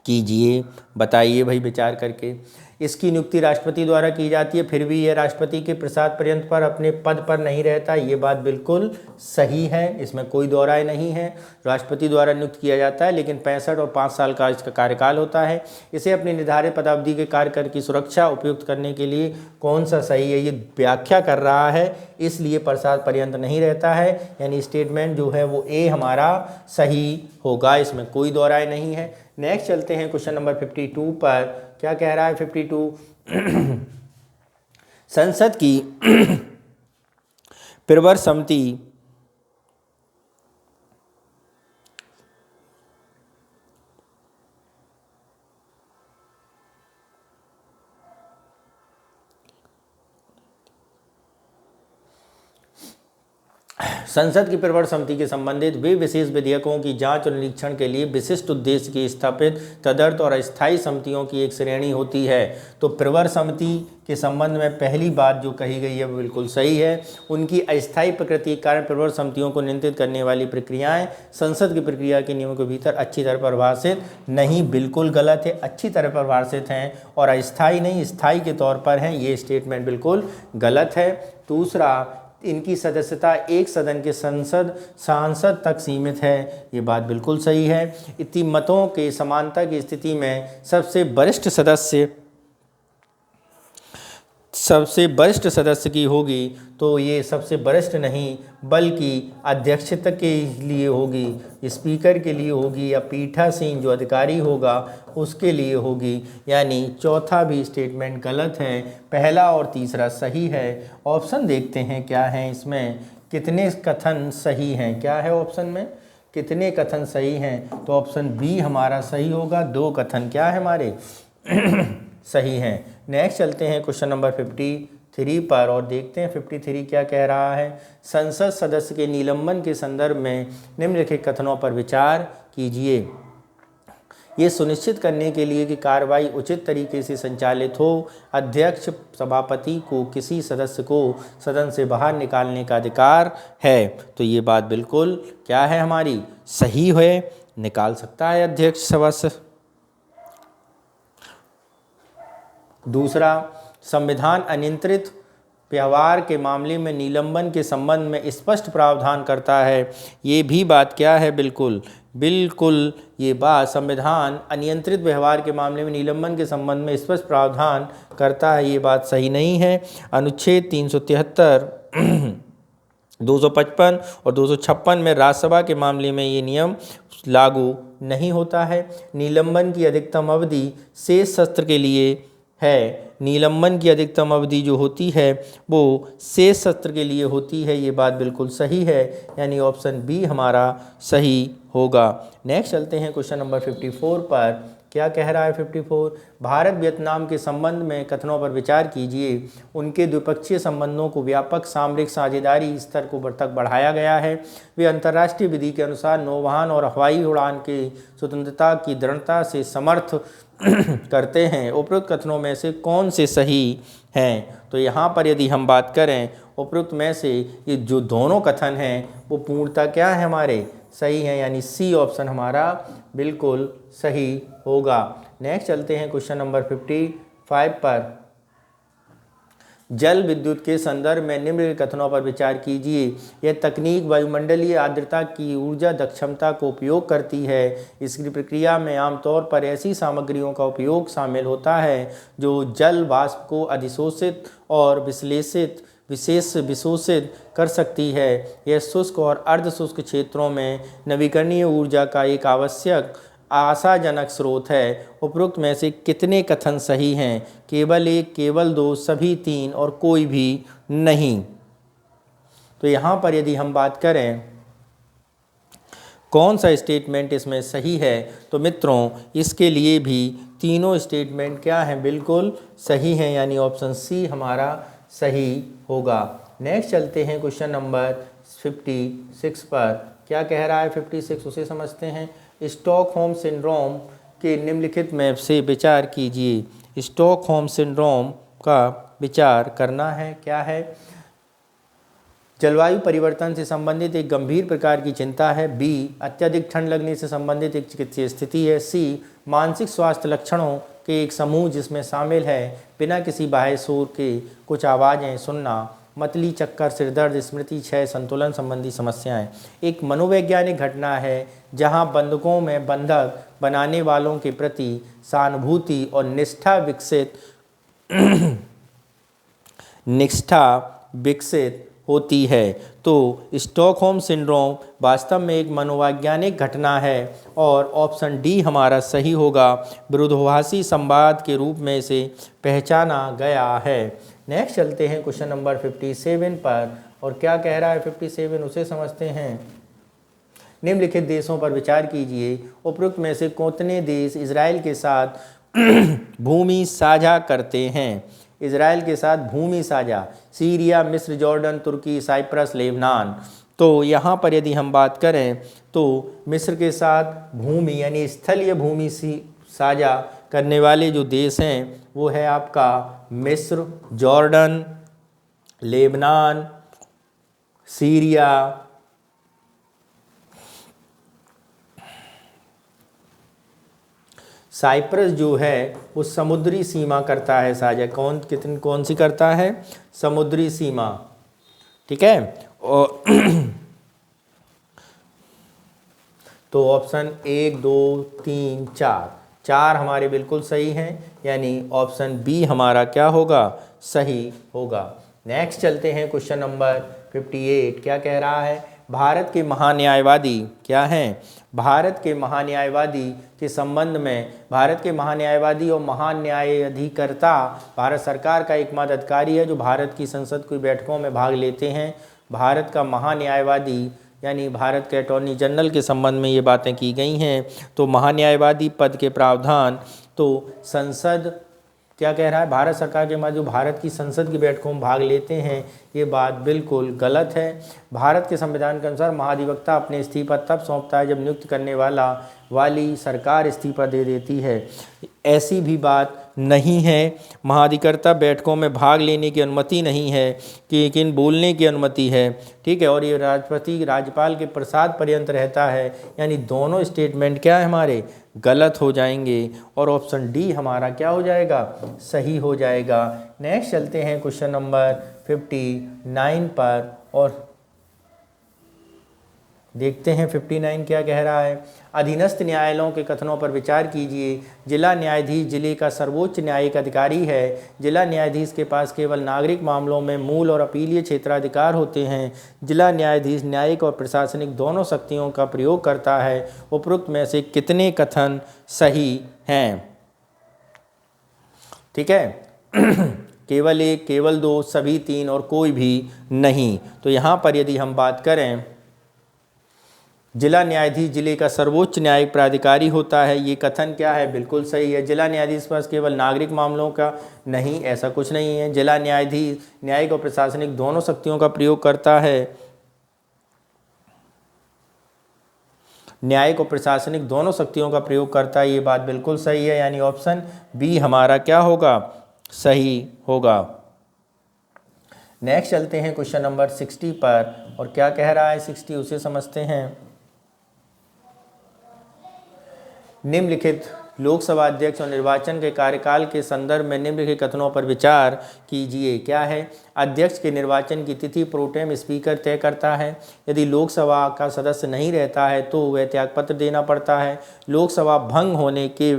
कीजिए। बताइए भाई विचार करके। इसकी नियुक्ति राष्ट्रपति द्वारा की जाती है, फिर भी यह राष्ट्रपति के प्रसाद पर्यंत पर अपने पद पर नहीं रहता, ये बात बिल्कुल सही है, इसमें कोई दो राय नहीं है। राष्ट्रपति द्वारा नियुक्त किया जाता है, लेकिन 65 और 5 साल का इसका कार्यकाल होता है। इसे अपनी निर्धारित पदावधि के कार्यकाल की सुरक्षा उपयुक्त करने के लिए कौन सा सही है, ये व्याख्या कर रहा है, इसलिए प्रसाद पर्यंत नहीं रहता है, यानी स्टेटमेंट जो है वो ए हमारा सही होगा, इसमें कोई दो राय नहीं है। नेक्स्ट चलते हैं क्वेश्चन नंबर 52 पर। क्या कह रहा है 52, संसद की प्रवर समिति संसद की प्रवर समिति के संबंधित वे विशेष विधेयकों की जांच और निरीक्षण के लिए विशिष्ट उद्देश्य की स्थापित तदर्थ और अस्थायी समितियों की एक श्रेणी होती है। तो प्रवर समिति के संबंध में पहली बात जो कही गई है बिल्कुल सही है। उनकी अस्थायी प्रकृति के कारण प्रवर समितियों को नियंत्रित करने वाली प्रक्रियाएं संसद की प्रक्रिया के नियमों के भीतर अच्छी तरह परिभाषित नहीं, बिल्कुल गलत है। अच्छी तरह परिभाषित हैं और अस्थायी नहीं, स्थायी के तौर पर हैं, ये स्टेटमेंट बिल्कुल गलत है। दूसरा, इनकी सदस्यता एक सदन के सांसद तक सीमित है, ये बात बिल्कुल सही है। इतनी मतों के समानता की स्थिति में सबसे वरिष्ठ सदस्य की होगी, तो ये सबसे वरिष्ठ नहीं बल्कि अध्यक्षता के लिए होगी, स्पीकर के लिए होगी, या पीठासीन जो अधिकारी होगा उसके लिए होगी, यानी चौथा भी स्टेटमेंट गलत है। पहला और तीसरा सही है। ऑप्शन देखते हैं क्या है इसमें, कितने कथन सही हैं। क्या है ऑप्शन में, कितने कथन सही हैं? तो ऑप्शन बी हमारा सही होगा, 2 कथन क्या है हमारे सही हैं। नेक्स्ट चलते हैं क्वेश्चन नंबर 53 पर और देखते हैं 53 क्या कह रहा है। संसद सदस्य के निलंबन के संदर्भ में निम्नलिखित कथनों पर विचार कीजिए। ये सुनिश्चित करने के लिए कि कार्रवाई उचित तरीके से संचालित हो, अध्यक्ष सभापति को किसी सदस्य को सदन से बाहर निकालने का अधिकार है। तो ये बात बिल्कुल क्या है हमारी सही है, निकाल सकता है अध्यक्ष सदस्य। दूसरा, संविधान अनियंत्रित व्यवहार के मामले में निलंबन के संबंध में स्पष्ट प्रावधान करता है। ये भी बात क्या है, बिल्कुल बिल्कुल ये बात संविधान अनियंत्रित व्यवहार के मामले में निलंबन के संबंध में स्पष्ट प्रावधान करता है। ये बात सही नहीं है। अनुच्छेद 373 255 और 256 में राज्यसभा के मामले में ये नियम लागू नहीं होता है। निलंबन की अधिकतम अवधि शेष सत्र के लिए है। निलंबन की अधिकतम अवधि जो होती है वो शेष सत्र के लिए होती है। ये बात बिल्कुल सही है, यानी ऑप्शन बी हमारा सही होगा। नेक्स्ट चलते हैं क्वेश्चन नंबर 54 पर। क्या कह रहा है 54? भारत वियतनाम के संबंध में कथनों पर विचार कीजिए। उनके द्विपक्षीय संबंधों को व्यापक सामरिक साझेदारी स्तर को तक बढ़ाया गया है। वे अंतर्राष्ट्रीय विधि के अनुसार नौवहन और हवाई उड़ान की स्वतंत्रता की दृढ़ता से समर्थ करते हैं। उपरोक्त कथनों में से कौन से सही हैं? तो यहाँ पर यदि हम बात करें उपरोक्त में से ये जो दोनों कथन हैं वो पूर्णतः क्या है हमारे सही हैं, यानी सी ऑप्शन हमारा बिल्कुल सही होगा। नेक्स्ट चलते हैं क्वेश्चन नंबर 55 पर। जल विद्युत के संदर्भ में निम्नलिखित कथनों पर विचार कीजिए। यह तकनीक वायुमंडलीय आर्द्रता की ऊर्जा दक्षता को उपयोग करती है। इसकी प्रक्रिया में आमतौर पर ऐसी सामग्रियों का उपयोग शामिल होता है जो जल वाष्प को अधिशोषित और विशोषित कर सकती है। यह शुष्क और अर्ध शुष्क क्षेत्रों में नवीकरणीय ऊर्जा का एक आवश्यक आशाजनक स्रोत है। उपरोक्त में से कितने कथन सही हैं? केवल 1, केवल 2, सभी 3 और कोई भी नहीं। तो यहाँ पर यदि हम बात करें कौन सा स्टेटमेंट इसमें सही है, तो मित्रों इसके लिए भी तीनों स्टेटमेंट क्या हैं, बिल्कुल सही हैं, यानी ऑप्शन सी हमारा सही होगा। नेक्स्ट चलते हैं क्वेश्चन नंबर 56 पर। क्या कह रहा है 56 उसे समझते हैं। स्टॉकहोम सिंड्रोम के निम्नलिखित में से विचार कीजिए। स्टॉकहोम सिंड्रोम का विचार करना है। क्या है? जलवायु परिवर्तन से संबंधित एक गंभीर प्रकार की चिंता है। बी, अत्यधिक ठंड लगने से संबंधित एक चिकित्सीय स्थिति है। सी, मानसिक स्वास्थ्य लक्षणों के एक समूह जिसमें शामिल है बिना किसी बाह्य शोर के कुछ आवाज़ें सुनना, मतली, चक्कर, सिरदर्द, स्मृति क्षय, संतुलन संबंधी समस्याएं। एक मनोवैज्ञानिक घटना है जहां बंधकों में बंधक बनाने वालों के प्रति सहानुभूति और निष्ठा विकसित होती है। तो स्टॉकहोम सिंड्रोम वास्तव में एक मनोवैज्ञानिक घटना है और ऑप्शन डी हमारा सही होगा। विरोधाभासी संवाद के रूप में इसे पहचाना गया है। नेक्स्ट चलते हैं क्वेश्चन नंबर 57 पर और क्या कह रहा है 57 उसे समझते हैं। निम्नलिखित देशों पर विचार कीजिए। उपरोक्त में से कितने देश इजराइल के साथ भूमि साझा करते हैं? इजराइल के साथ भूमि साझा, सीरिया, मिस्र, जॉर्डन, तुर्की, साइप्रस, लेबनान। तो यहाँ पर यदि हम बात करें तो मिस्र के साथ भूमि यानी स्थलीय भूमि साझा करने वाले जो देश हैं वो है आपका मिस्र, जॉर्डन, लेबनान, सीरिया, साइप्रस जो है वो समुद्री सीमा करता है साझा। कौन सी करता है? समुद्री सीमा। ठीक है। और तो ऑप्शन 1, 2, 3, 4 हमारे बिल्कुल सही हैं, यानी ऑप्शन बी हमारा क्या होगा? सही होगा। नेक्स्ट चलते हैं क्वेश्चन नंबर 58। क्या कह रहा है? भारत के महान्यायवादी क्या हैं? भारत के महान्यायवादी के संबंध में भारत के महान्यायवादी और महान न्यायाधिकर्ता भारत सरकार का एकमात्र अधिकारी है जो भारत की संसद की बैठकों में भाग लेते हैं। भारत का महान्यायवादी यानी भारत के अटॉर्नी जनरल के संबंध में ये बातें की गई हैं। तो महान्यायवादी पद के प्रावधान, तो संसद क्या कह रहा है, भारत सरकार के जो भारत की संसद की बैठकों में भाग लेते हैं, ये बात बिल्कुल गलत है। भारत के संविधान के अनुसार महाधिवक्ता अपने इस्तीफा तब सौंपता है जब नियुक्त करने वाली सरकार इस्तीफा दे देती है। ऐसी भी बात नहीं है। महाधिवक्ता बैठकों में भाग लेने की अनुमति नहीं है, कि लेकिन बोलने की अनुमति है, ठीक है। और ये राष्ट्रपति राज्यपाल के प्रसाद पर्यंत रहता है, यानी दोनों स्टेटमेंट क्या है हमारे गलत हो जाएंगे और ऑप्शन डी हमारा क्या हो जाएगा, सही हो जाएगा। नेक्स्ट चलते हैं क्वेश्चन नंबर 59 पर और देखते हैं 59 क्या कह रहा है। अधीनस्थ न्यायालयों के कथनों पर विचार कीजिए। जिला न्यायाधीश जिले का सर्वोच्च न्यायिक अधिकारी है। जिला न्यायाधीश के पास केवल नागरिक मामलों में मूल और अपीलीय क्षेत्राधिकार होते हैं। जिला न्यायाधीश न्यायिक और प्रशासनिक दोनों शक्तियों का प्रयोग करता है। उपरोक्त में से कितने कथन सही हैं? ठीक है केवल एक, केवल दो, सभी तीन और कोई भी नहीं। तो यहाँ पर यदि हम बात करें, जिला न्यायाधीश जिले का सर्वोच्च न्यायिक प्राधिकारी होता है, ये कथन क्या है, बिल्कुल सही है। जिला न्यायाधीश पास केवल नागरिक मामलों का नहीं, ऐसा कुछ नहीं है। जिला न्यायाधीश न्यायिक और प्रशासनिक दोनों शक्तियों का प्रयोग करता है। न्यायिक और प्रशासनिक दोनों शक्तियों का प्रयोग करता है, ये बात बिल्कुल सही है, यानी ऑप्शन बी हमारा क्या होगा, सही होगा। नेक्स्ट चलते हैं क्वेश्चन नंबर 60 पर और क्या कह रहा है 60, उसे समझते हैं। निम्नलिखित लोकसभा अध्यक्ष और निर्वाचन के कार्यकाल के संदर्भ में निम्नलिखित कथनों पर विचार कीजिए। क्या है, अध्यक्ष के निर्वाचन की तिथि प्रोटेम स्पीकर तय करता है। यदि लोकसभा का सदस्य नहीं रहता है तो वह त्यागपत्र देना पड़ता है। लोकसभा भंग होने के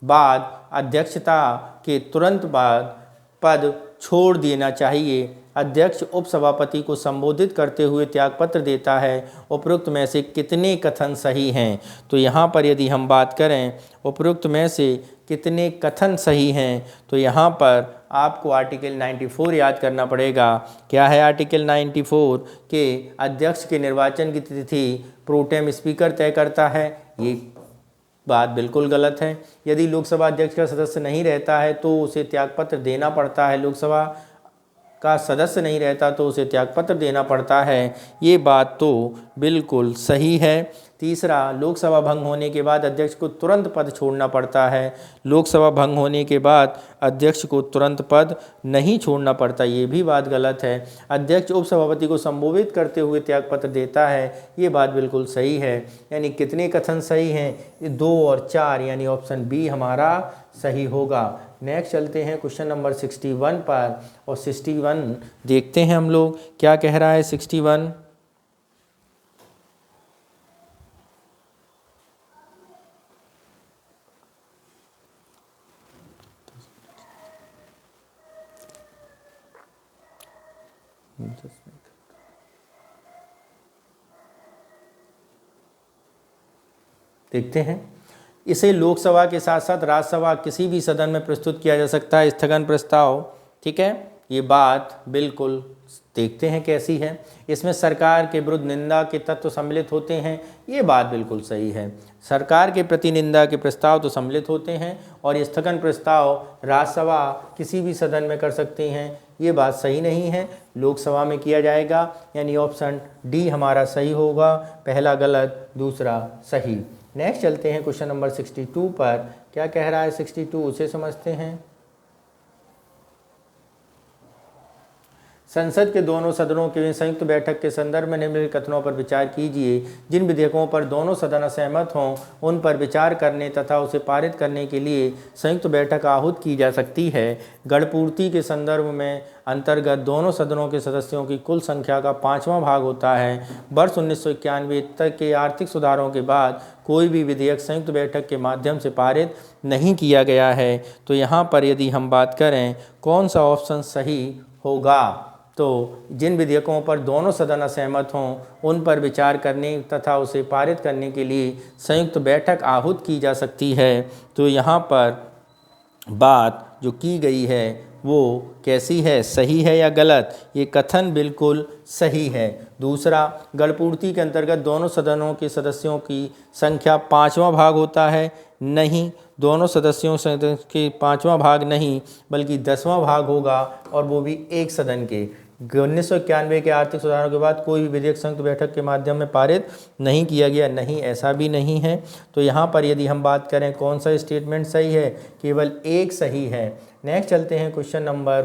बाद अध्यक्षता के तुरंत बाद पद छोड़ देना चाहिए। अध्यक्ष उपसभापति को संबोधित करते हुए त्यागपत्र देता है। उपरोक्त में से कितने कथन सही हैं? तो यहाँ पर यदि हम बात करें उपरोक्त में से कितने कथन सही हैं, तो यहाँ पर आपको आर्टिकल 94 याद करना पड़ेगा। क्या है आर्टिकल 94 के अध्यक्ष के निर्वाचन की तिथि प्रोटेम स्पीकर तय करता है, ये बात बिल्कुल गलत है। यदि लोकसभा अध्यक्ष का सदस्य नहीं रहता है तो उसे त्यागपत्र देना पड़ता है। लोकसभा का सदस्य नहीं रहता तो उसे त्यागपत्र देना पड़ता है, ये बात तो बिल्कुल सही है। तीसरा, लोकसभा भंग होने के बाद अध्यक्ष को तुरंत पद छोड़ना पड़ता है। लोकसभा भंग होने के बाद अध्यक्ष को तुरंत पद नहीं छोड़ना पड़ता, ये भी बात गलत है। अध्यक्ष उपसभापति को संबोधित करते हुए त्यागपत्र देता है, ये बात बिल्कुल सही है। यानी कितने कथन सही हैं, 2 और 4, यानी ऑप्शन बी हमारा सही होगा। नेक्स्ट चलते हैं क्वेश्चन नंबर 61 पर और 61 देखते हैं हम लोग क्या कह रहा है 61। देखते हैं, इसे लोकसभा के साथ साथ राज्यसभा किसी भी सदन में प्रस्तुत किया जा सकता है, स्थगन प्रस्ताव। ठीक है, ये बात बिल्कुल देखते हैं कैसी है। इसमें सरकार के विरुद्ध निंदा के तत्व सम्मिलित होते हैं, ये बात बिल्कुल सही है। सरकार के प्रति निंदा के प्रस्ताव तो सम्मिलित होते हैं और ये स्थगन प्रस्ताव राज्यसभा किसी भी सदन में कर सकते हैं, ये बात सही नहीं है, लोकसभा में किया जाएगा। यानी ऑप्शन डी हमारा सही होगा, पहला गलत दूसरा सही। नेक्स्ट चलते हैं क्वेश्चन नंबर 62 पर, क्या कह रहा है 62, उसे समझते हैं। संसद के दोनों सदनों की संयुक्त बैठक के संदर्भ में निम्नलिखित कथनों पर विचार कीजिए। जिन विधेयकों पर दोनों सदन असहमत हों उन पर विचार करने तथा उसे पारित करने के लिए संयुक्त बैठक आहूत की जा सकती है। गणपूर्ति के संदर्भ में अंतर्गत दोनों सदनों के सदस्यों की कुल संख्या का 5वां भाग होता है। वर्ष 1991 तक के आर्थिक सुधारों के बाद कोई भी विधेयक संयुक्त बैठक के माध्यम से पारित नहीं किया गया है। तो यहाँ पर यदि हम बात करें कौन सा ऑप्शन सही होगा, तो जिन विधेयकों पर दोनों सदन असहमत हों उन पर विचार करने तथा उसे पारित करने के लिए संयुक्त बैठक आहूत की जा सकती है। तो यहाँ पर बात जो की गई है वो कैसी है, सही है या गलत? ये कथन बिल्कुल सही है। दूसरा, गणपूर्ति के अंतर्गत दोनों सदनों के सदस्यों की संख्या 5वां भाग होता है। नहीं, दोनों सदस्यों के 5वां भाग नहीं बल्कि 10वां भाग होगा, और वो भी एक सदन के। 1991 के आर्थिक सुधारों के बाद कोई भी विधेयक संयुक्त बैठक के माध्यम में पारित नहीं किया गया। नहीं, ऐसा भी नहीं है। तो यहाँ पर यदि हम बात करें कौन सा स्टेटमेंट सही है, केवल एक सही है। नेक्स्ट चलते हैं क्वेश्चन नंबर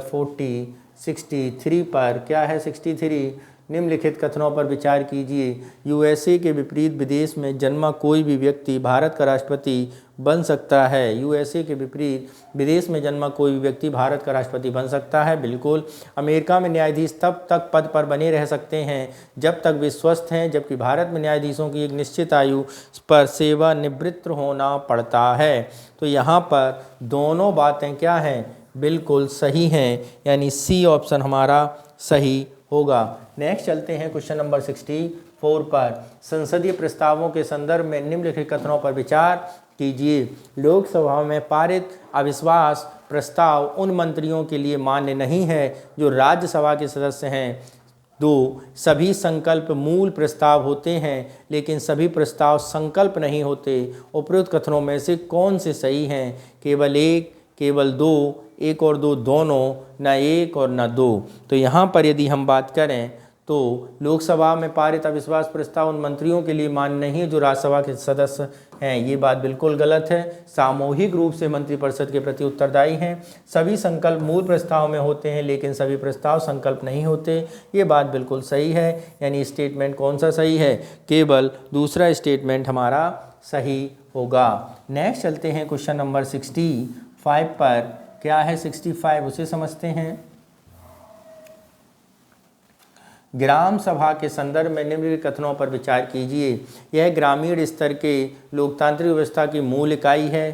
63 पर। क्या है 63? निम्नलिखित कथनों पर विचार कीजिए। यूएसए के विपरीत विदेश में जन्मा कोई भी व्यक्ति भारत का राष्ट्रपति बन सकता है। यूएसए के विपरीत विदेश में जन्मा कोई भी व्यक्ति भारत का राष्ट्रपति बन सकता है, बिल्कुल। अमेरिका में न्यायाधीश तब तक पद पर बने रह सकते हैं जब तक वे स्वस्थ हैं, जबकि भारत में न्यायाधीशों की एक निश्चित आयु पर सेवानिवृत्त होना पड़ता है। तो यहाँ पर दोनों बातें क्या हैं? बिल्कुल सही हैं, यानी सी ऑप्शन हमारा सही होगा। नेक्स्ट चलते हैं क्वेश्चन नंबर 64 पर। संसदीय प्रस्तावों के संदर्भ में निम्नलिखित कथनों पर विचार कीजिए। लोकसभा में पारित अविश्वास प्रस्ताव उन मंत्रियों के लिए मान्य नहीं है जो राज्यसभा के सदस्य हैं। 2, सभी संकल्प मूल प्रस्ताव होते हैं, लेकिन सभी प्रस्ताव संकल्प नहीं होते। उपरोक्त कथनों में से कौन से सही हैं? केवल एक, केवल 2, एक और 2 दोनों, ना एक और ना 2। तो यहाँ पर यदि हम बात करें तो लोकसभा में पारित अविश्वास प्रस्ताव उन मंत्रियों के लिए मान्य नहीं है जो राज्यसभा के सदस्य हैं। ये बात बिल्कुल गलत है। सामूहिक रूप से मंत्रिपरिषद के प्रति उत्तरदायी हैं। सभी संकल्प मूल प्रस्ताव में होते हैं, लेकिन सभी प्रस्ताव संकल्प नहीं होते। ये बात बिल्कुल सही है, यानी स्टेटमेंट कौन सा सही है? केवल दूसरा स्टेटमेंट हमारा सही होगा। नेक्स्ट चलते हैं क्वेश्चन नंबर 65 पर। क्या है 65? उसे समझते हैं। ग्राम सभा के संदर्भ में निम्नलिखित कथनों पर विचार कीजिए। यह ग्रामीण स्तर के लोकतांत्रिक व्यवस्था की मूल इकाई है।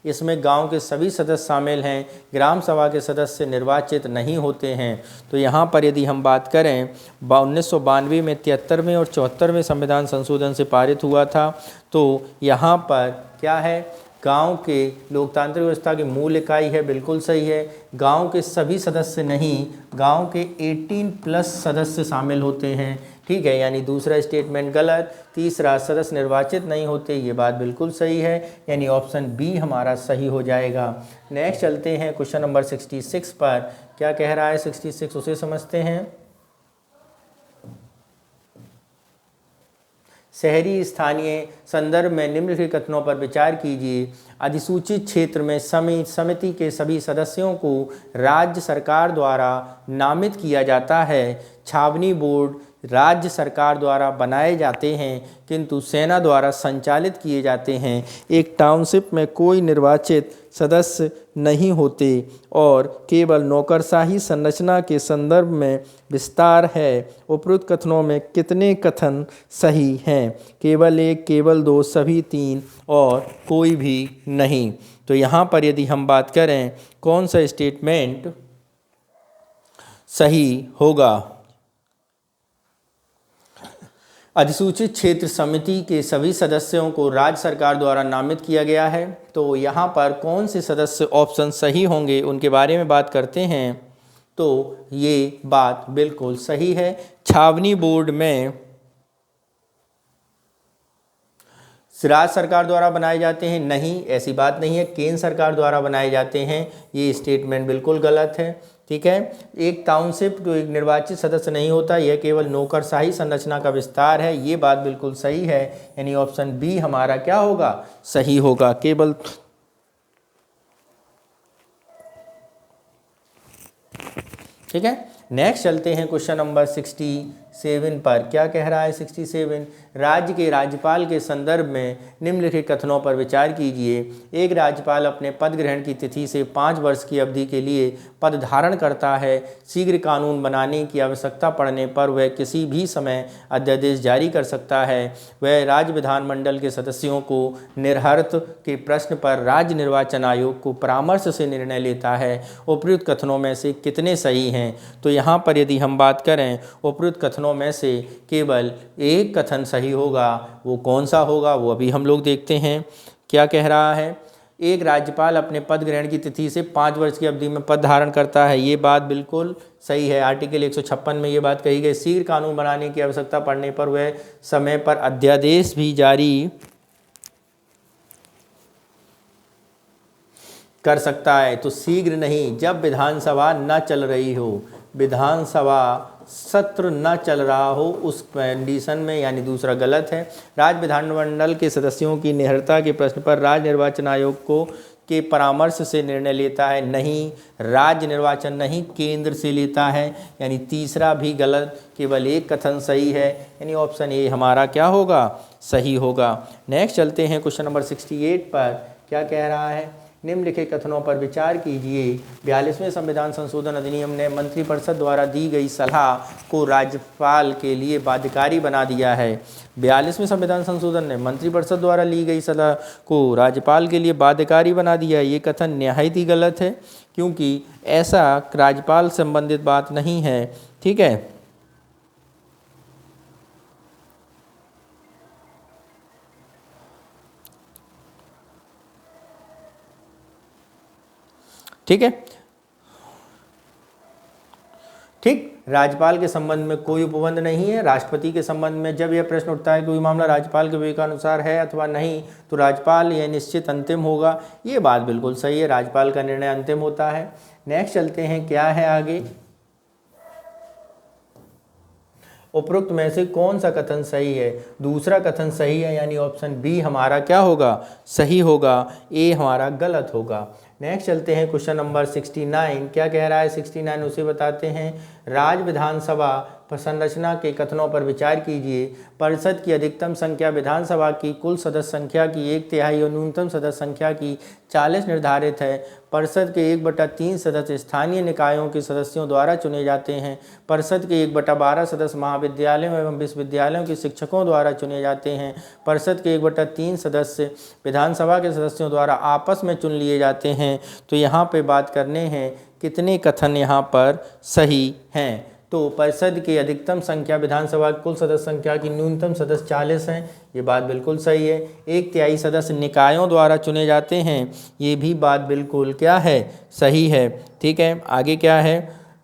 इसमें गांव के सभी सदस्य शामिल हैं। ग्राम सभा के सदस्य निर्वाचित नहीं होते हैं। तो यहाँ पर यदि हम बात करें 1992 में 73वें और 74वें संविधान संशोधन से पारित हुआ था। तो यहाँ पर क्या है? गांव के लोकतांत्रिक व्यवस्था की मूल इकाई है, बिल्कुल सही है। गांव के सभी सदस्य नहीं, गांव के 18+ सदस्य शामिल होते हैं, ठीक है, यानी दूसरा स्टेटमेंट गलत। तीसरा, सदस्य निर्वाचित नहीं होते, ये बात बिल्कुल सही है, यानी ऑप्शन बी हमारा सही हो जाएगा। नेक्स्ट चलते हैं क्वेश्चन नंबर 66 पर। क्या कह रहा है 66? उसे समझते हैं। शहरी स्थानीय संदर्भ में निम्नलिखित कथनों पर विचार कीजिए। अधिसूचित क्षेत्र में समिति के सभी सदस्यों को राज्य सरकार द्वारा नामित किया जाता है। छावनी बोर्ड राज्य सरकार द्वारा बनाए जाते हैं, किंतु सेना द्वारा संचालित किए जाते हैं। एक टाउनशिप में कोई निर्वाचित सदस्य नहीं होते और केवल नौकरशाही संरचना के संदर्भ में विस्तार है। उपरोक्त कथनों में कितने कथन सही हैं? केवल एक, केवल 2, सभी 3 और कोई भी नहीं। तो यहाँ पर यदि हम बात करें कौन सा स्टेटमेंट सही होगा? अधिसूचित क्षेत्र समिति के सभी सदस्यों को राज्य सरकार द्वारा नामित किया गया है। तो यहाँ पर कौन से सदस्य ऑप्शन सही होंगे उनके बारे में बात करते हैं। तो ये बात बिल्कुल सही है। छावनी बोर्ड में राज्य सरकार द्वारा बनाए जाते हैं, नहीं, ऐसी बात नहीं है। केंद्र सरकार द्वारा बनाए जाते हैं, ये स्टेटमेंट बिल्कुल गलत है, ठीक है। एक टाउनशिप जो एक निर्वाचित सदस्य नहीं होता, यह केवल नौकरशाही संरचना का विस्तार है, ये बात बिल्कुल सही है, यानी ऑप्शन बी हमारा क्या होगा? सही होगा। केवल ठीक है। नेक्स्ट चलते हैं क्वेश्चन नंबर 67 पर। क्या कह रहा है 67? राज्य के राज्यपाल के संदर्भ में निम्नलिखित कथनों पर विचार कीजिए। एक राज्यपाल अपने पद ग्रहण की तिथि से 5 वर्ष की अवधि के लिए पद धारण करता है। शीघ्र कानून बनाने की आवश्यकता पड़ने पर वह किसी भी समय अध्यादेश जारी कर सकता है। वह राज्य विधानमंडल के सदस्यों को निर्हर्त के प्रश्न पर राज्य निर्वाचन आयोग को परामर्श से निर्णय लेता है। उपयुक्त कथनों में से कितने सही हैं? तो यहाँ पर यदि हम बात करें उपयुक्त कथनों में से केवल एक कथन सही होगा। वो कौन सा होगा वो अभी हम लोग देखते हैं। क्या कह रहा है? एक राज्यपाल अपने पद ग्रहण की तिथि से 5 वर्ष की अवधि में पद धारण करता है। ये बात बिल्कुल सही है। आर्टिकल 156 में ये बात कही गई। शीघ्र कानून बनाने की आवश्यकता पड़ने पर वह समय पर अध्यादेश भी जारी कर सकता है। तो शीघ्र नहीं, जब विधानसभा न चल रही हो, विधानसभा सत्र न चल रहा हो उस कंडीशन में, यानी दूसरा गलत है। राज्य विधानमंडल के सदस्यों की निहरता के प्रश्न पर राज्य निर्वाचन आयोग को के परामर्श से निर्णय लेता है। नहीं, राज्य निर्वाचन नहीं, केंद्र से लेता है, यानी तीसरा भी गलत, केवल एक कथन सही है, यानी ऑप्शन ए हमारा क्या होगा, सही होगा। नेक्स्ट चलते हैं क्वेश्चन नंबर 68 पर। क्या कह रहा है, निम्नलिखित कथनों पर विचार कीजिए। 42वें संविधान संशोधन अधिनियम ने मंत्रिपरिषद द्वारा दी गई सलाह को राज्यपाल के लिए बाध्यकारी बना दिया है। 42वें संविधान संशोधन ने मंत्रिपरिषद द्वारा ली गई सलाह को राज्यपाल के लिए बाध्यकारी बना दिया है। ये कथन निहायत ही गलत है, क्योंकि ऐसा राज्यपाल संबंधित बात नहीं है। ठीक है, ठीक है, ठीक। राज्यपाल के संबंध में कोई उपबंध नहीं है। राष्ट्रपति के संबंध में जब यह प्रश्न उठता है कोई मामला राज्यपाल के विवेकानुसार है अथवा नहीं, तो राज्यपाल यह निश्चित अंतिम होगा। ये बात बिल्कुल सही है, राज्यपाल का निर्णय अंतिम होता है। नेक्स्ट चलते हैं, क्या है आगे, उपरोक्त में से कौन सा कथन सही है। दूसरा कथन सही है, यानी ऑप्शन बी हमारा क्या होगा, सही होगा। ए हमारा गलत होगा। नेक्स्ट चलते हैं क्वेश्चन नंबर 69। क्या कह रहा है 69, उसे बताते हैं। राज्य विधानसभा संरचना के कथनों पर विचार कीजिए। परिषद की अधिकतम संख्या विधानसभा की कुल सदस्य संख्या की 1/3 और न्यूनतम सदस्य संख्या की 40 निर्धारित है। परिषद के 1/3 सदस्य स्थानीय निकायों के सदस्यों द्वारा चुने जाते हैं। परिषद के 1/12 सदस्य महाविद्यालयों एवं विश्वविद्यालयों के शिक्षकों द्वारा चुने जाते हैं। परिषद के 1/3 सदस्य विधानसभा के सदस्यों द्वारा आपस में चुन लिए जाते हैं। तो यहाँ पे बात करने हैं कितने कथन यहाँ पर सही हैं। तो परिषद की अधिकतम संख्या विधानसभा की कुल सदस्य संख्या की न्यूनतम सदस्य 40 हैं, ये बात बिल्कुल सही है। 1/3 सदस्य निकायों द्वारा चुने जाते हैं, ये भी बात बिल्कुल क्या है, सही है। ठीक है, आगे क्या है,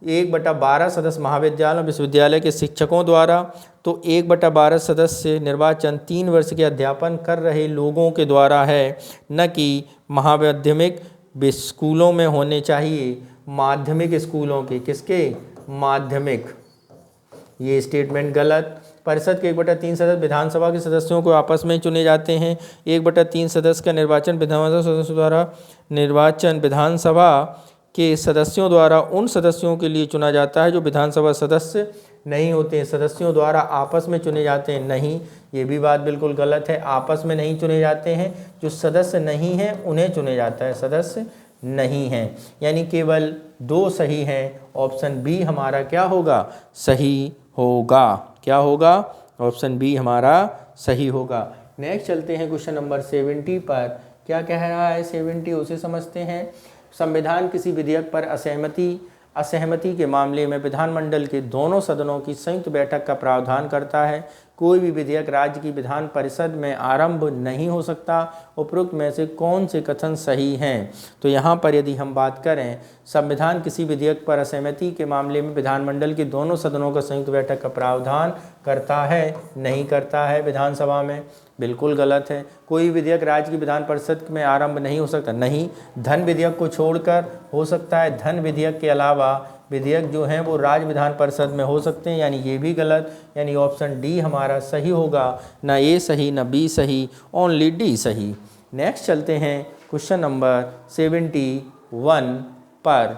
1/12 सदस्य महाविद्यालय विश्वविद्यालय के शिक्षकों द्वारा। तो 1/12 सदस्य निर्वाचन 3 वर्ष के अध्यापन कर रहे लोगों के द्वारा है, न कि महामाध्यमिक स्कूलों में होने चाहिए। माध्यमिक स्कूलों के, किसके, माध्यमिक। ये स्टेटमेंट गलत। परिषद के 1/3 सदस्य विधानसभा के सदस्यों को आपस में चुने जाते हैं। 1/3 सदस्य का निर्वाचन विधानसभा सदस्यों द्वारा, निर्वाचन विधानसभा के सदस्यों द्वारा उन सदस्यों के लिए चुना जाता है जो विधानसभा सदस्य नहीं होते हैं। सदस्यों द्वारा आपस में चुने जाते हैं, नहीं, ये भी बात बिल्कुल गलत है। आपस में नहीं चुने जाते हैं, जो सदस्य नहीं हैं उन्हें चुने जाता है, सदस्य नहीं है, यानी केवल 2 सही हैं। ऑप्शन बी हमारा क्या होगा, सही होगा। क्या होगा, ऑप्शन बी हमारा सही होगा। नेक्स्ट चलते हैं क्वेश्चन नंबर 70 पर। क्या कह रहा है 70, उसे समझते हैं। संविधान किसी विधेयक पर असहमति के मामले में विधानमंडल के दोनों सदनों की संयुक्त बैठक का प्रावधान करता है। कोई भी विधेयक राज्य की विधान परिषद में आरंभ नहीं हो सकता। उपरोक्त में से कौन से कथन सही हैं। तो यहाँ पर यदि हम बात करें, संविधान किसी विधेयक पर असहमति के मामले में विधानमंडल के दोनों सदनों का संयुक्त बैठक का प्रावधान करता है, नहीं करता है विधानसभा में, बिल्कुल गलत है। कोई विधेयक राज्य की विधान परिषद में आरंभ नहीं हो सकता, नहीं। धन विधेयक को छोड़कर हो सकता है, धन विधेयक के अलावा विधेयक जो हैं वो राज्य विधान परिषद में हो सकते हैं, यानी ये भी गलत, यानी ऑप्शन डी हमारा सही होगा। ना ए सही, ना बी सही, ओनली डी सही। नेक्स्ट चलते हैं क्वेश्चन नंबर 71 पर।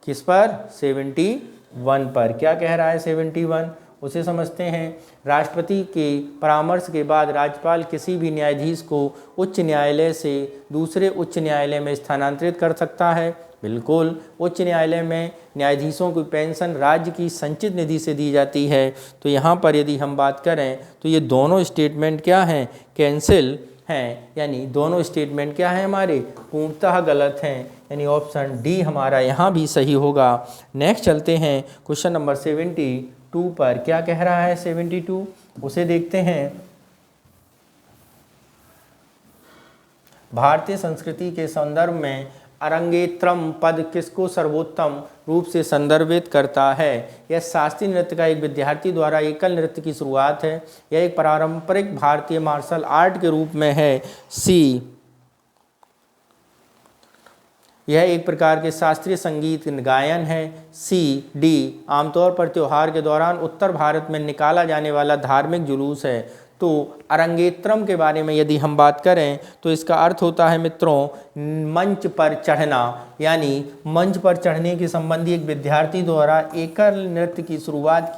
किस पर, 71 पर। क्या कह रहा है 71, उसे समझते हैं। राष्ट्रपति के परामर्श के बाद राज्यपाल किसी भी न्यायाधीश को उच्च न्यायालय से दूसरे उच्च न्यायालय में स्थानांतरित कर सकता है, बिल्कुल। उच्च न्यायालय में न्यायाधीशों की पेंशन राज्य की संचित निधि से दी जाती है। तो यहाँ पर यदि हम बात करें तो ये दोनों स्टेटमेंट क्या हैं, कैंसिल हैं, यानी दोनों स्टेटमेंट क्या हैं हमारे, पूर्णतः गलत हैं, यानी ऑप्शन डी हमारा यहाँ भी सही होगा। नेक्स्ट चलते हैं क्वेश्चन नंबर 72 पर। क्या कह रहा है 72, उसे देखते हैं। भारतीय संस्कृति के संदर्भ में अरंगेत्रम पद किसको सर्वोत्तम रूप से संदर्भित करता है? यह शास्त्रीय नृत्य का एक विद्यार्थी द्वारा एकल नृत्य की शुरुआत है। यह एक पारंपरिक भारतीय मार्शल आर्ट के रूप में है। सी, यह एक प्रकार के शास्त्रीय संगीत गायन है। सी, डी, आमतौर पर त्योहार के दौरान उत्तर भारत में निकाला जाने वाला धार्मिक जुलूस है। तो अरंगेत्रम के बारे में यदि हम बात करें तो इसका अर्थ होता है मित्रों मंच पर चढ़ना, यानी मंच पर चढ़ने के संबंधी एक विद्यार्थी द्वारा एकल नृत्य की शुरुआत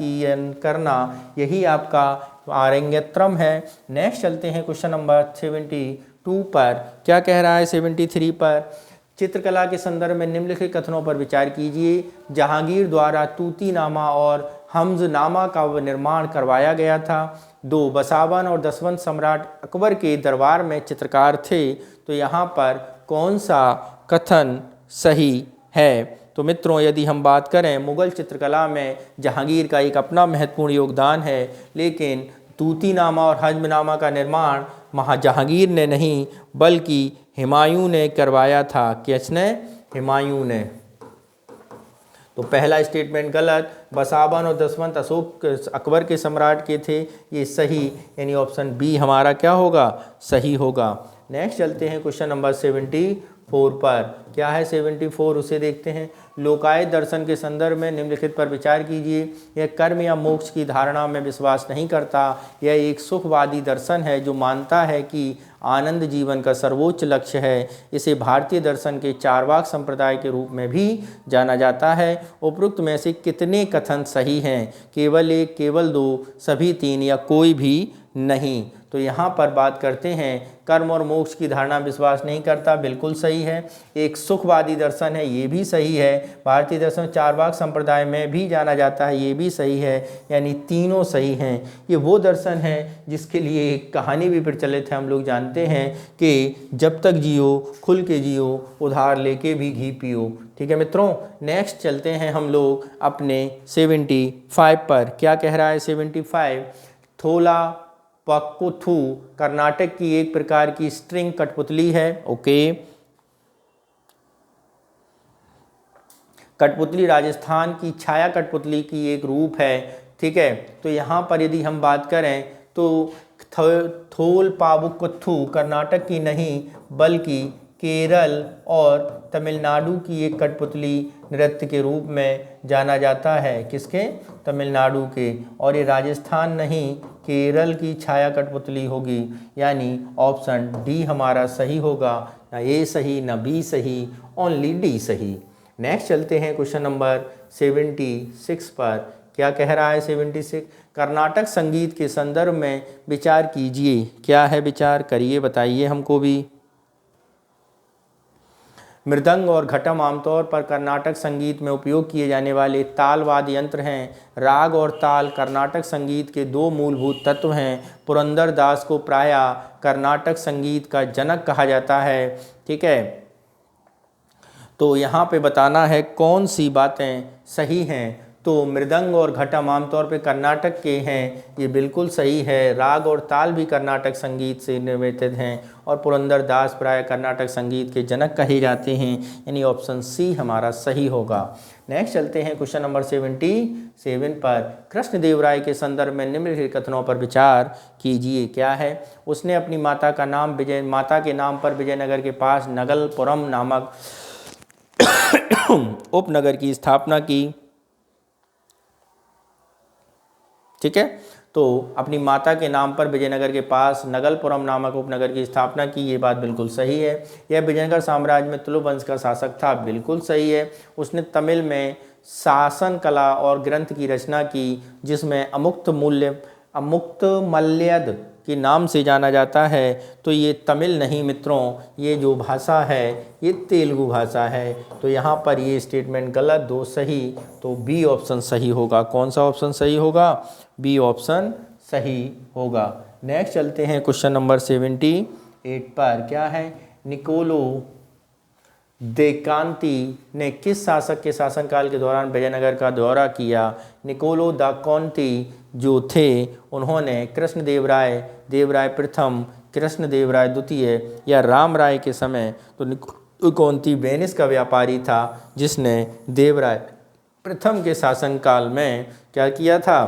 करना, यही आपका अरंगेत्रम है। नेक्स्ट चलते हैं क्वेश्चन नंबर 72 पर। क्या कह रहा है 73 पर? चित्रकला के संदर्भ में निम्नलिखित कथनों पर विचार कीजिए। जहांगीर द्वारा तूतीनामा और हमजनामा का निर्माण करवाया गया था। 2, बसावन और दसवंत सम्राट अकबर के दरबार में चित्रकार थे। तो यहाँ पर कौन सा कथन सही है? तो मित्रों यदि हम बात करें मुगल चित्रकला में जहांगीर का एक अपना महत्वपूर्ण योगदान है, लेकिन तूतीनामा और हजमनामा का निर्माण जहांगीर ने नहीं बल्कि हुमायूं ने करवाया था। किसने? हुमायूं ने। तो पहला स्टेटमेंट गलत। बसावन और दसवंत अशोक अकबर के सम्राट के थे, ये सही, यानी ऑप्शन बी हमारा क्या होगा? सही होगा। नेक्स्ट चलते हैं क्वेश्चन नंबर 74 पर। क्या है 74? उसे देखते हैं। लोकायत दर्शन के संदर्भ में निम्नलिखित पर विचार कीजिए। यह कर्म या मोक्ष की धारणा में विश्वास नहीं करता। यह एक सुखवादी दर्शन है जो मानता है कि आनंद जीवन का सर्वोच्च लक्ष्य है। इसे भारतीय दर्शन के चारवाक संप्रदाय के रूप में भी जाना जाता है। उपरोक्त में से कितने कथन सही हैं? केवल एक, केवल दो, सभी तीन या कोई भी नहीं? तो यहाँ पर बात करते हैं कर्म और मोक्ष की धारणा विश्वास नहीं करता, बिल्कुल सही है। एक सुखवादी दर्शन है, ये भी सही है। भारतीय दर्शन चारवाक संप्रदाय में भी जाना जाता है, ये भी सही है, यानी तीनों सही हैं। ये वो दर्शन है जिसके लिए एक कहानी भी प्रचलित है। हम लोग जानते हैं कि जब तक जियो खुल के जियो, उधार लेके भी घी पियो। ठीक है मित्रों, नेक्स्ट चलते हैं हम लोग अपने 75 पर। क्या कह रहा है 75? थोला पक्कुथु कर्नाटक की एक प्रकार की स्ट्रिंग कठपुतली है। ओके, कठपुतली राजस्थान की छाया कठपुतली की एक रूप है। ठीक है, तो यहाँ पर यदि हम बात करें तो थोल पावुकुथु कर्नाटक की नहीं बल्कि केरल और तमिलनाडु की एक कठपुतली नृत्य के रूप में जाना जाता है। किसके? तमिलनाडु के। और ये राजस्थान नहीं, केरल की छाया कठपुतली होगी, यानी ऑप्शन डी हमारा सही होगा। ना ए सही, ना बी सही, ओनली डी सही। नेक्स्ट चलते हैं क्वेश्चन नंबर 76 पर। क्या कह रहा है 76? कर्नाटक संगीत के संदर्भ में विचार कीजिए। क्या है विचार? करिए, बताइए हमको भी। मृदंग और घटम आमतौर पर कर्नाटक संगीत में उपयोग किए जाने वाले तालवाद्य यंत्र हैं। राग और ताल कर्नाटक संगीत के दो मूलभूत तत्व हैं। पुरंदर दास को प्रायः कर्नाटक संगीत का जनक कहा जाता है। ठीक है, तो यहाँ पे बताना है कौन सी बातें सही हैं। तो मृदंग और घटम आमतौर पे कर्नाटक के हैं, ये बिल्कुल सही है। राग और ताल भी कर्नाटक संगीत से निर्मित हैं और पुरंदर दास प्राय कर्नाटक संगीत के जनक कहे जाते हैं, यानी ऑप्शन सी हमारा सही होगा। नेक्स्ट चलते हैं क्वेश्चन नंबर 77 पर। कृष्णदेवराय के संदर्भ में निम्नलिखित कथनों पर विचार कीजिए। क्या है? उसने अपनी माता के नाम पर विजयनगर के पास नगलपुरम नामक उपनगर की स्थापना की। ठीक है, तो अपनी माता के नाम पर विजयनगर के पास नगलपुरम नामक उपनगर की स्थापना की, ये बात बिल्कुल सही है। यह विजयनगर साम्राज्य में तुलु वंश का शासक था, बिल्कुल सही है। उसने तमिल में शासन कला और ग्रंथ की रचना की जिसमें अमुक्तमल्यद के नाम से जाना जाता है। तो ये तमिल नहीं मित्रों, ये जो भाषा है ये तेलुगु भाषा है। तो यहाँ पर ये स्टेटमेंट गलत, दो सही, तो बी ऑप्शन सही होगा। कौन सा ऑप्शन सही होगा? बी ऑप्शन सही होगा। नेक्स्ट चलते हैं क्वेश्चन नंबर 78 पर। क्या है? निकोलो देकांती ने किस शासक के शासनकाल के दौरान विजयनगर का दौरा किया? निकोलो द कॉन्ती जो थे उन्होंने कृष्णदेवराय प्रथम कृष्णदेवराय द्वितीय या राम राय के समय, तो निकोंती वेनिस का व्यापारी था जिसने देवराय प्रथम के शासनकाल में क्या किया था,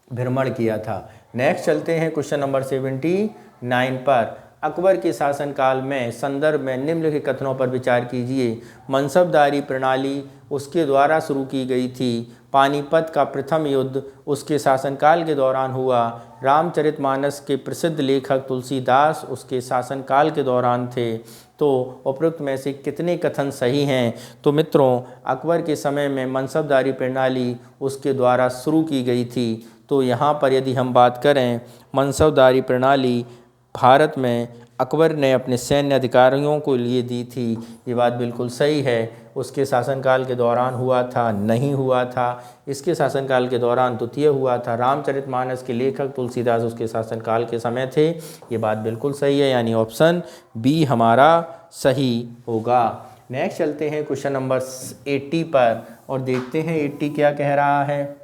भ्रमण किया था। नेक्स्ट चलते हैं क्वेश्चन नंबर 79 पर। अकबर के शासनकाल में संदर्भ में निम्नलिखित कथनों पर विचार कीजिए। मनसबदारी प्रणाली उसके द्वारा शुरू की गई थी। पानीपत का प्रथम युद्ध उसके शासनकाल के दौरान हुआ। रामचरितमानस के प्रसिद्ध लेखक तुलसीदास उसके शासनकाल के दौरान थे। तो उपरोक्त में से कितने कथन सही हैं? तो मित्रों, अकबर के समय में मनसबदारी प्रणाली उसके द्वारा शुरू की गई थी। तो यहाँ पर यदि हम बात करें, मनसबदारी प्रणाली भारत में अकबर ने अपने सैन्य अधिकारियों को लिए दी थी। ये बात बिल्कुल सही है। उसके शासनकाल के दौरान हुआ था? नहीं हुआ था। इसके शासनकाल के दौरान द्वितीय हुआ था। रामचरितमानस के लेखक तुलसीदास उसके शासनकाल के समय थे। ये बात बिल्कुल सही है, यानी ऑप्शन बी हमारा सही होगा। नेक्स्ट चलते हैं क्वेश्चन नंबर 80 पर और देखते हैं 80 क्या कह रहा है।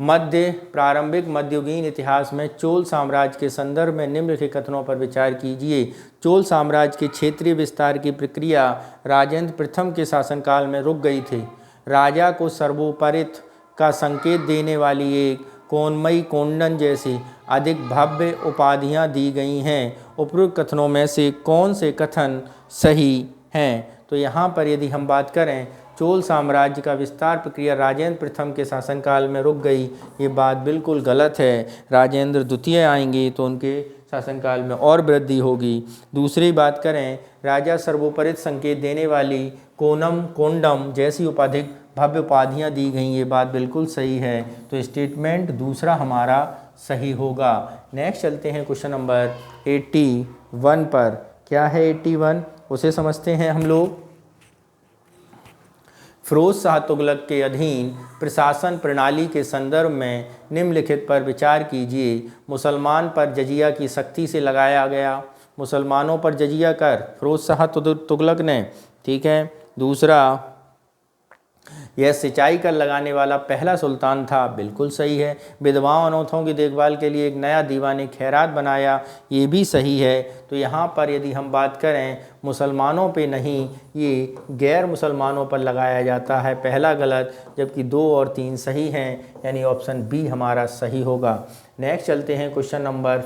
प्रारंभिक मध्ययुगीन इतिहास में चोल साम्राज्य के संदर्भ में निम्नलिखित कथनों पर विचार कीजिए। चोल साम्राज्य के क्षेत्रीय विस्तार की प्रक्रिया राजेंद्र प्रथम के शासनकाल में रुक गई थी। राजा को सर्वोपरित का संकेत देने वाली एक कोणमयी कोंडन जैसी अधिक भव्य उपाधियां दी गई हैं। उपरोक्त कथनों में से कौन से कथन सही हैं? तो यहाँ पर यदि हम बात करें, चोल साम्राज्य का विस्तार प्रक्रिया राजेंद्र प्रथम के शासनकाल में रुक गई, ये बात बिल्कुल गलत है। राजेंद्र द्वितीय आएंगे तो उनके शासनकाल में और वृद्धि होगी। दूसरी बात करें, राजा सर्वोपरित संकेत देने वाली कोंडम जैसी अधिक भव्य उपाधियाँ दी गई, ये बात बिल्कुल सही है। तो स्टेटमेंट दूसरा हमारा सही होगा। नेक्स्ट चलते हैं क्वेश्चन नंबर 81 पर। क्या है 81? उसे समझते हैं हम लोग। फिरोज शाह तुगलक के अधीन प्रशासन प्रणाली के संदर्भ में निम्नलिखित पर विचार कीजिए। मुसलमान पर जजिया की सख्ती से लगाया गया। मुसलमानों पर जजिया कर फिरोज शाह तुगलक ने, ठीक है। दूसरा, यह सिंचाई कर लगाने वाला पहला सुल्तान था, बिल्कुल सही है। विधवाओं अनाथों की देखभाल के लिए एक नया दीवान खैरात बनाया, ये भी सही है। तो यहाँ पर यदि हम बात करें, मुसलमानों पे नहीं, ये गैर मुसलमानों पर लगाया जाता है, पहला गलत, जबकि 2 और 3 सही हैं, यानी ऑप्शन बी हमारा सही होगा। नेक्स्ट चलते हैं क्वेश्चन नंबर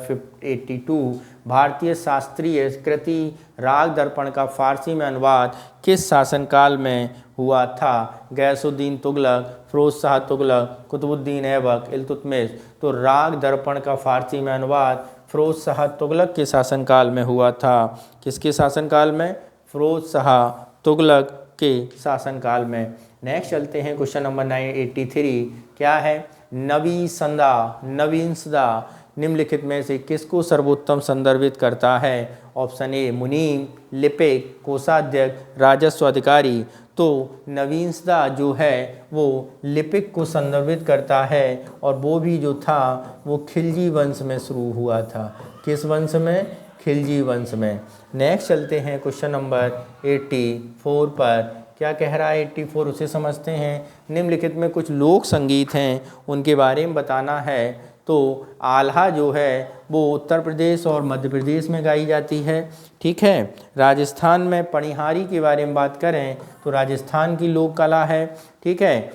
82। भारतीय शास्त्रीय कृति राग दर्पण का फारसी में अनुवाद किस शासनकाल में हुआ था? गैसुद्दीन तुगलक, फिरोज शाह तुगलक, कुतुबुद्दीन ऐबक, इल्तुतमिश। तो राग दर्पण का फारसी में अनुवाद फिरोज शाह तुगलक के शासनकाल में हुआ था। किसके शासनकाल में? फिरोज शाह तुगलक के शासनकाल में। नेक्स्ट चलते हैं क्वेश्चन नंबर 83। क्या है? नवीनसदा निम्नलिखित में से किसको सर्वोत्तम संदर्भित करता है? ऑप्शन ए मुनीम, लिपिक, कोषाध्यक्ष, राजस्व अधिकारी। तो नवीनसदा जो है वो लिपिक को संदर्भित करता है, और वो भी जो था वो खिलजी वंश में शुरू हुआ था। किस वंश में? खिलजी वंश में। नेक्स्ट चलते हैं क्वेश्चन नंबर 84 पर। क्या कह रहा है 84? उसे समझते हैं। निम्नलिखित में कुछ लोक संगीत हैं, उनके बारे में बताना है। तो आल्हा जो है वो उत्तर प्रदेश और मध्य प्रदेश में गाई जाती है, ठीक है। राजस्थान में पणिहारी के बारे में बात करें तो राजस्थान की लोक कला है, ठीक है।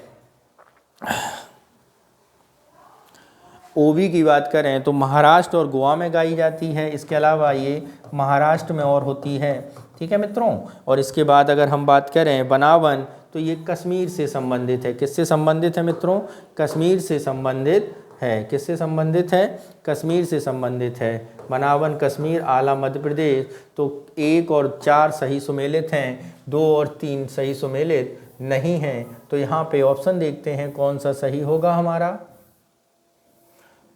ओवी की बात करें तो महाराष्ट्र और गोवा में गाई जाती है। इसके अलावा ये महाराष्ट्र में और होती है, ठीक है मित्रों। और इसके बाद अगर हम बात करें बनावन, तो ये कश्मीर से संबंधित है। किससे संबंधित है मित्रों? कश्मीर से संबंधित है। किससे संबंधित है? कश्मीर से संबंधित है। बनावन कश्मीर, आला मध्य प्रदेश। तो 1 और 4 सही सुमेलित हैं, 2 और 3 सही सुमेलित नहीं हैं। तो यहाँ पे ऑप्शन देखते हैं कौन सा सही होगा हमारा,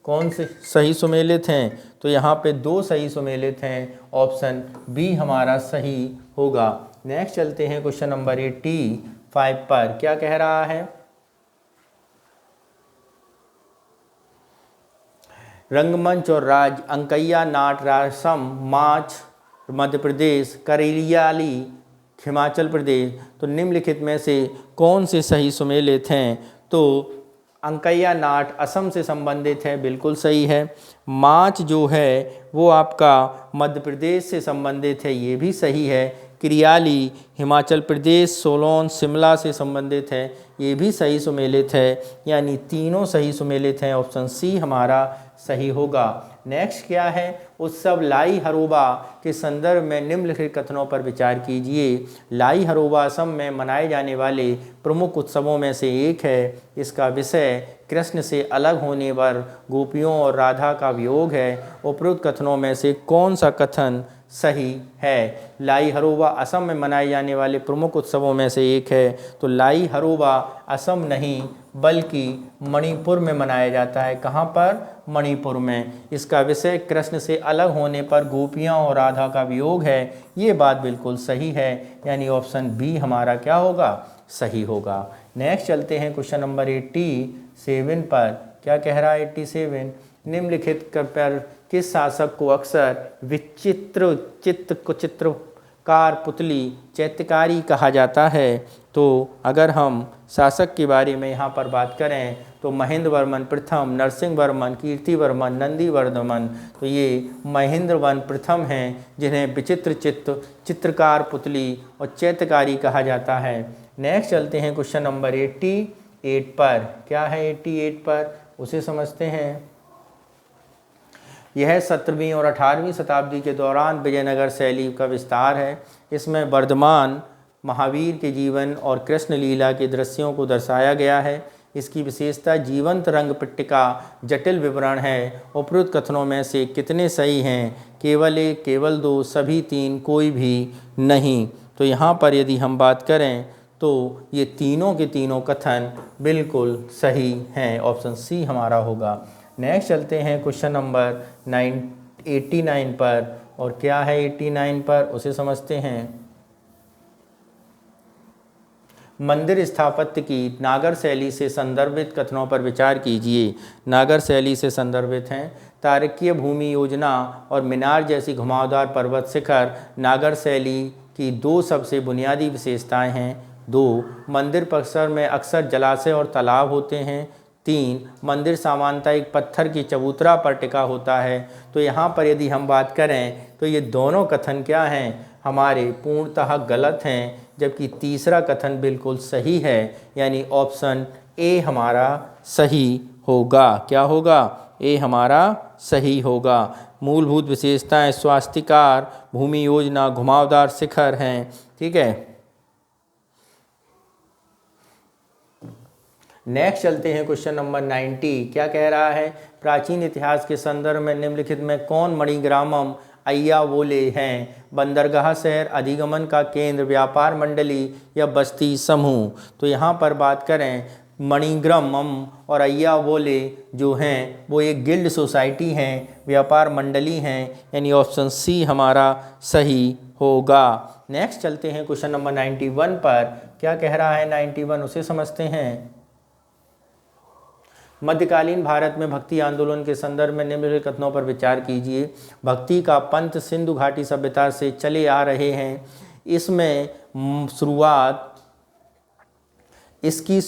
कौन से सही सुमेलित हैं। तो यहाँ पे 2 सही सुमेलित हैं, ऑप्शन बी हमारा सही होगा। नेक्स्ट चलते हैं क्वेश्चन नंबर 85 पर। क्या कह रहा है? रंगमंच और राज अंकैया नाट रासम माच मध्य प्रदेश, करेलियाली हिमाचल प्रदेश। तो निम्नलिखित में से कौन से सही सुमेलित हैं? तो अंकैया नाट असम से संबंधित है, बिल्कुल सही है। माच जो है वो आपका मध्य प्रदेश से संबंधित है, ये भी सही है। क्रियाली हिमाचल प्रदेश, सोलोन शिमला से संबंधित है, ये भी सही सुमेलित है। यानी तीनों सही सुमेलित हैं, ऑप्शन सी हमारा सही होगा। नेक्स्ट क्या है, उत्सव लाई हरोबा के संदर्भ में निम्नलिखित कथनों पर विचार कीजिए। लाई हरोबा असम में मनाए जाने वाले प्रमुख उत्सवों में से एक है। इसका विषय कृष्ण से अलग होने पर गोपियों और राधा का वियोग है। उपरोक्त कथनों में से कौन सा कथन सही है? लाई हरोबा असम में मनाए जाने वाले प्रमुख उत्सवों में से एक है, तो लाई हरोबा असम नहीं बल्कि मणिपुर में मनाया जाता है। कहाँ पर? मणिपुर में। इसका विषय कृष्ण से अलग होने पर गोपियाँ और राधा का वियोग है। ये बात बिल्कुल सही है, यानी ऑप्शन बी हमारा क्या होगा? सही होगा। नेक्स्ट चलते हैं क्वेश्चन नंबर 87 पर। क्या कह रहा है 87? निम्नलिखित पर किस शासक को अक्सर चित्रकार पुतली चैत्यकारी कहा जाता है? तो अगर हम शासक के बारे में यहाँ पर बात करें तो महेंद्र वर्मन प्रथम, नरसिंह वर्मन, कीर्ति वर्मन, नंदी वर्धमन, तो ये महेंद्र वर्मन प्रथम हैं जिन्हें चित्रकार पुतली और चैत्यकारी कहा जाता है। नेक्स्ट चलते हैं क्वेश्चन नंबर 88 पर। क्या है 88 पर? उसे समझते हैं। यह 17वीं और 18वीं शताब्दी के दौरान विजयनगर शैली का विस्तार है। इसमें वर्धमान महावीर के जीवन और कृष्ण लीला के दृश्यों को दर्शाया गया है। इसकी विशेषता जीवंत रंग पट्टिका जटिल विवरण है। उपरोक्त कथनों में से कितने सही हैं? केवल एक, केवल दो, सभी तीन, कोई भी नहीं। तो यहाँ पर यदि हम बात करें तो ये तीनों के तीनों कथन बिल्कुल सही हैं, ऑप्शन सी हमारा होगा। नेक्स्ट चलते हैं क्वेश्चन नंबर 89 पर। और क्या है 89 पर? उसे समझते हैं। मंदिर स्थापत्य की नागर शैली से संदर्भित कथनों पर विचार कीजिए। नागर शैली से संदर्भित हैं तारकीय भूमि योजना और मीनार जैसी घुमावदार पर्वत शिखर नागर शैली की दो सबसे बुनियादी विशेषताएं हैं। 2, मंदिर परिसर में अक्सर जलाशय और तालाब होते हैं। 3, मंदिर सामान्यतः एक पत्थर की चबूतरा पर टिका होता है। तो यहाँ पर यदि हम बात करें तो ये दोनों कथन क्या हैं? हमारे पूर्णतः गलत हैं, जबकि तीसरा कथन बिल्कुल सही है, यानी ऑप्शन ए हमारा सही होगा। क्या होगा? ए हमारा सही होगा। मूलभूत विशेषताएं स्वास्तिकार भूमि योजना घुमावदार शिखर हैं। ठीक है। नेक्स्ट चलते हैं क्वेश्चन नंबर 90। क्या कह रहा है? प्राचीन इतिहास के संदर्भ में निम्नलिखित में कौन मणिग्रामम अय्यावोले हैं? बंदरगाह शहर, अधिगमन का केंद्र, व्यापार मंडली या बस्ती समूह? तो यहाँ पर बात करें मणिग्रामम और अय्यावोले जो हैं वो एक गिल्ड सोसाइटी हैं, व्यापार मंडली हैं, यानी ऑप्शन सी हमारा सही होगा। नेक्स्ट चलते हैं क्वेश्चन नंबर 91 पर। क्या कह रहा है 91? उसे समझते हैं। मध्यकालीन भारत में भक्ति आंदोलन के संदर्भ में निम्नलिखित कथनों पर विचार कीजिए। भक्ति का पंथ सिंधु घाटी सभ्यता से चले आ रहे हैं। इसकी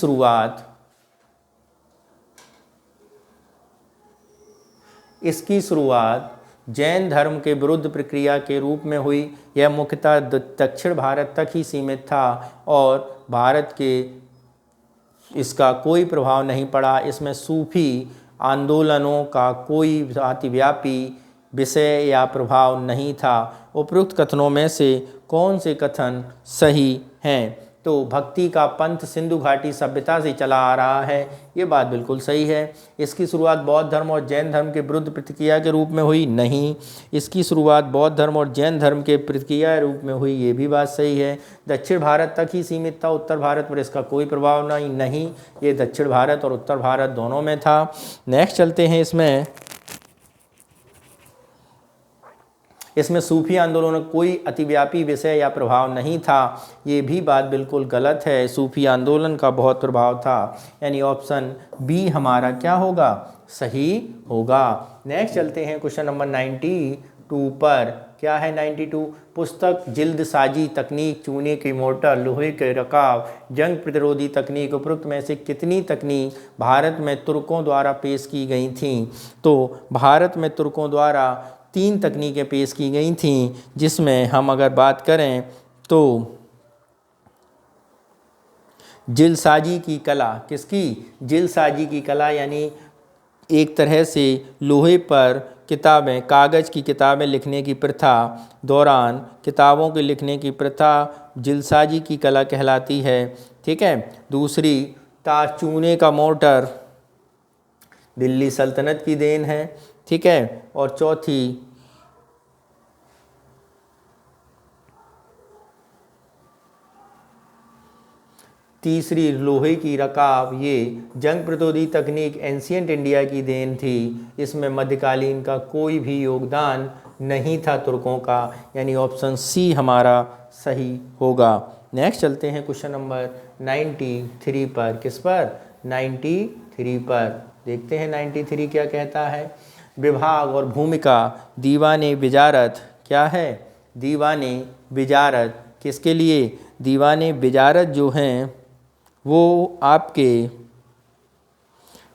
शुरुआत जैन धर्म के विरुद्ध प्रक्रिया के रूप में हुई। यह मुख्यतः दक्षिण भारत तक ही सीमित था और भारत के इसका कोई प्रभाव नहीं पड़ा। इसमें सूफी आंदोलनों का कोई अतिव्यापी विषय या प्रभाव नहीं था। उपरोक्त कथनों में से कौन से कथन सही हैं? तो भक्ति का पंथ सिंधु घाटी सभ्यता से चला आ रहा है, ये बात बिल्कुल सही है। इसकी शुरुआत बौद्ध धर्म और जैन धर्म के विरुद्ध प्रतिक्रिया के रूप में हुई, नहीं। इसकी शुरुआत बौद्ध धर्म और जैन धर्म के प्रतिक्रिया रूप में हुई, ये भी बात सही है। दक्षिण भारत तक ही सीमित था, उत्तर भारत पर इसका कोई प्रभाव नहीं, ये दक्षिण भारत और उत्तर भारत दोनों में था। नेक्स्ट चलते हैं। इसमें सूफी आंदोलन का कोई अतिव्यापी विषय या प्रभाव नहीं था, ये भी बात बिल्कुल गलत है। सूफी आंदोलन का बहुत प्रभाव था, यानी ऑप्शन बी हमारा क्या होगा? सही होगा। नेक्स्ट चलते हैं क्वेश्चन नंबर 92 पर। क्या है 92? पुस्तक, जिल्द साजी तकनीक, चूने की मोटर, लोहे के रकाब, जंग प्रतिरोधी तकनीक, उपरोक्त में से कितनी तकनीक भारत में तुर्कों द्वारा पेश की गई थीं? तो भारत में तुर्कों द्वारा 3 तकनीकें पेश की गई थीं, जिसमें हम अगर बात करें तो जिलसाजी की कला, किसकी? जिलसाजी की कला, यानी एक तरह से लोहे पर किताबें, कागज़ की किताबें लिखने की प्रथा दौरान किताबों के लिखने की प्रथा जिलसाजी की कला कहलाती है। ठीक है। दूसरी, चूने का मोटर दिल्ली सल्तनत की देन है। ठीक है। और चौथी, तीसरी, लोहे की रकाब, ये जंग प्रतिरोधी तकनीक एंशियंट इंडिया की देन थी। इसमें मध्यकालीन का कोई भी योगदान नहीं था तुर्कों का, यानी ऑप्शन सी हमारा सही होगा। नेक्स्ट चलते हैं क्वेश्चन नंबर 93 पर। किस पर? 93 पर। देखते हैं 93 क्या कहता है। विभाग और भूमिका, दीवाने बिजारत, क्या है? दीवाने बिजारत किसके लिए? दीवाने बिजारत जो हैं वो आपके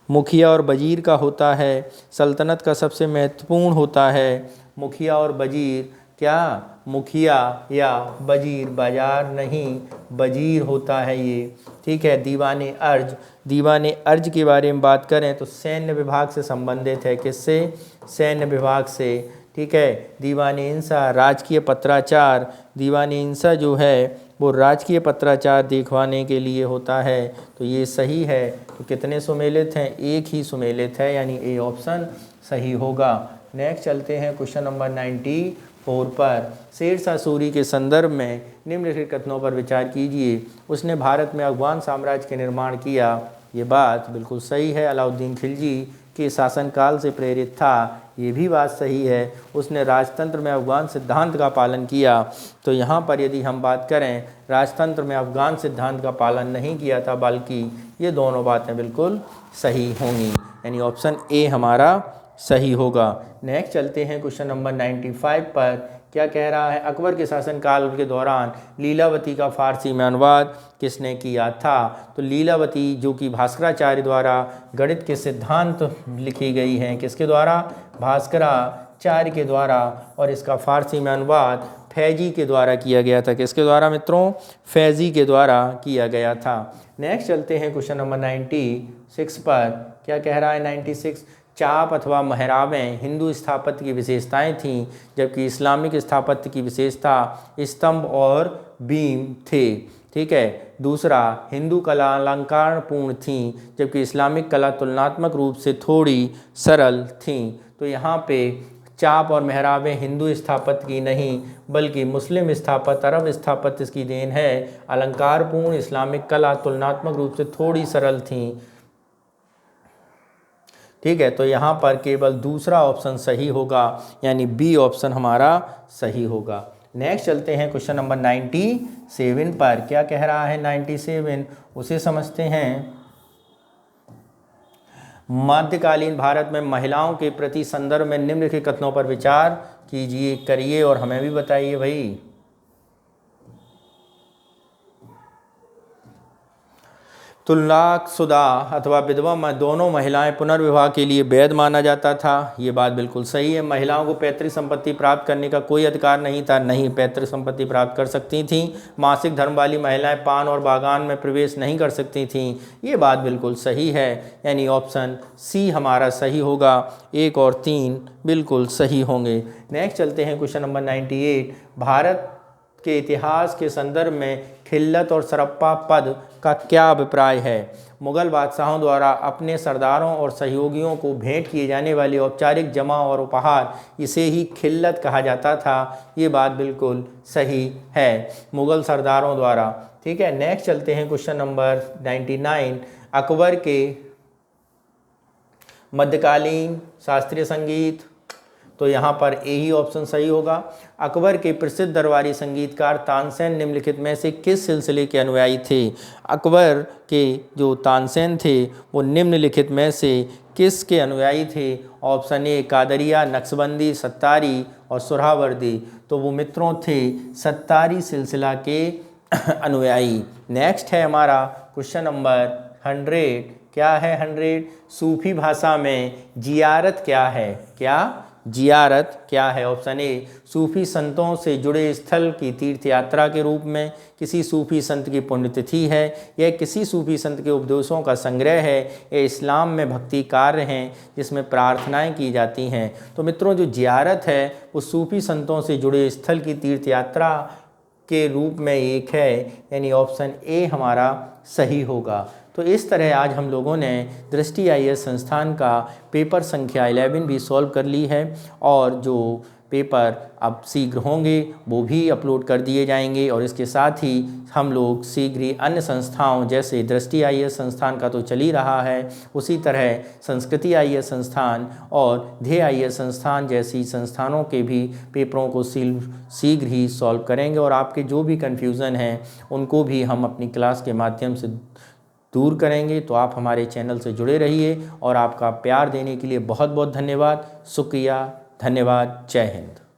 मुखिया और वजीर का होता है। सल्तनत का सबसे महत्वपूर्ण होता है मुखिया और वजीर। क्या? मुखिया या वजीर, बाजार नहीं, वजीर होता है ये। ठीक है। दीवाने अर्ज, दीवाने अर्ज के बारे में बात करें तो सैन्य विभाग से संबंधित है। किससे? सैन्य विभाग से। ठीक है। दीवाने इंसा, राजकीय पत्राचार, दीवाने इंसा जो है वो राजकीय पत्राचार दिखवाने के लिए होता है। तो ये सही है। तो कितने सुमेलित हैं? एक ही सुमेलित है, यानी ए ऑप्शन सही होगा। नेक्स्ट चलते हैं क्वेश्चन नंबर 94 पर। शेरशाह सूरी के संदर्भ में निम्नलिखित कथनों पर विचार कीजिए। उसने भारत में अफगान साम्राज्य के निर्माण किया। ये बात बिल्कुल सही है। अलाउद्दीन खिलजी के शासनकाल से प्रेरित था, ये भी बात सही है। उसने राजतंत्र में अफगान सिद्धांत का पालन किया। तो यहाँ पर यदि हम बात करें, राजतंत्र में अफगान सिद्धांत का पालन नहीं किया था, बल्कि ये दोनों बातें बिल्कुल सही होंगी, यानी ऑप्शन ए हमारा सही होगा। नेक्स्ट चलते हैं क्वेश्चन नंबर 95 पर। क्या कह रहा है? अकबर के शासनकाल के दौरान लीलावती का फारसी में अनुवाद किसने किया था? तो लीलावती जो कि भास्कराचार्य द्वारा गणित के सिद्धांत लिखी गई हैं, किसके द्वारा? भास्कराचार्य के द्वारा। और इसका फारसी में अनुवाद फैजी के द्वारा किया गया था। किसके द्वारा मित्रों? फैजी के द्वारा किया गया था। नेक्स्ट चलते हैं क्वेश्चन नंबर 96 पर। क्या कह रहा है 96? चाप अथवा महराबें हिंदू स्थापत्य की विशेषताएं थीं, जबकि इस्लामिक स्थापत्य की विशेषता स्तंभ और बीम थे। ठीक है। दूसरा, हिंदू कला अलंकारपूर्ण थीं, जबकि इस्लामिक कला तुलनात्मक रूप से थोड़ी सरल थीं। तो यहाँ पे चाप और मेहराबें हिंदू स्थापत्य की नहीं, बल्कि मुस्लिम स्थापत्य, अरब स्थापत्य इसकी देन है। अलंकारपूर्ण इस्लामिक कला तुलनात्मक रूप से थोड़ी सरल थीं। ठीक है। तो यहाँ पर केवल दूसरा ऑप्शन सही होगा, यानी बी ऑप्शन हमारा सही होगा। नेक्स्ट चलते हैं क्वेश्चन नंबर 97 पर। क्या कह रहा है 97? उसे समझते हैं। मध्यकालीन भारत में महिलाओं के प्रति संदर्भ में निम्नलिखित कथनों पर विचार कीजिए, करिए और हमें भी बताइए भाई। तुल्लाकशुदा अथवा विधवा में दोनों महिलाएं पुनर्विवाह के लिए वैध माना जाता था। ये बात बिल्कुल सही है। महिलाओं को पैतृक संपत्ति प्राप्त करने का कोई अधिकार नहीं था, नहीं पैतृक संपत्ति प्राप्त कर सकती थीं। मासिक धर्म वाली महिलाएं पान और बागान में प्रवेश नहीं कर सकती थीं। ये बात बिल्कुल सही है, यानी ऑप्शन सी हमारा सही होगा। 1 और 3 बिल्कुल सही होंगे। नेक्स्ट चलते हैं क्वेश्चन नंबर 98। भारत के इतिहास के संदर्भ में खिल्लत और सरप्पा पद का क्या अभिप्राय है? मुगल बादशाहों द्वारा अपने सरदारों और सहयोगियों को भेंट किए जाने वाले औपचारिक जमा और उपहार, इसे ही खिल्लत कहा जाता था। ये बात बिल्कुल सही है, मुगल सरदारों द्वारा। ठीक है। नेक्स्ट चलते हैं क्वेश्चन नंबर 99। अकबर के मध्यकालीन शास्त्रीय संगीत, तो यहाँ पर ए ही ऑप्शन सही होगा। अकबर के प्रसिद्ध दरबारी संगीतकार तानसेन निम्नलिखित में से किस सिलसिले के अनुयायी थे? अकबर के जो तानसेन थे वो निम्नलिखित में से किस के अनुयायी थे? ऑप्शन ए कादरिया, नक्शबंदी, सत्तारी और सुरहावर्दी। तो वो मित्रों थे सत्तारी सिलसिला के अनुयायी। नेक्स्ट है हमारा क्वेश्चन नंबर 100। क्या है 100? सूफी भाषा में जियारत क्या है? क्या जियारत क्या है? ऑप्शन ए, सूफी संतों से जुड़े स्थल की तीर्थ यात्रा के रूप में, किसी सूफी संत की पुण्यतिथि है, यह किसी सूफी संत के उपदेशों का संग्रह है, ये इस्लाम में भक्ति कार्य हैं जिसमें प्रार्थनाएं की जाती हैं। तो मित्रों जो जियारत है वो सूफी संतों से जुड़े स्थल की तीर्थ यात्रा के रूप में एक है, यानी ऑप्शन ए हमारा सही होगा। तो इस तरह आज हम लोगों ने दृष्टि आईएएस संस्थान का पेपर संख्या 11 भी सॉल्व कर ली है, और जो पेपर अब शीघ्र होंगे वो भी अपलोड कर दिए जाएंगे, और इसके साथ ही हम लोग शीघ्र ही अन्य संस्थाओं जैसे दृष्टि आईएएस संस्थान का तो चल ही रहा है, उसी तरह संस्कृति आईएएस संस्थान और ध्येय आईएएस संस्थान जैसी संस्थानों के भी पेपरों को शीघ्र ही सॉल्व करेंगे, और आपके जो भी कन्फ्यूज़न हैं उनको भी हम अपनी क्लास के माध्यम से दूर करेंगे। तो आप हमारे चैनल से जुड़े रहिए, और आपका प्यार देने के लिए बहुत बहुत धन्यवाद, शुक्रिया, धन्यवाद, जय हिंद।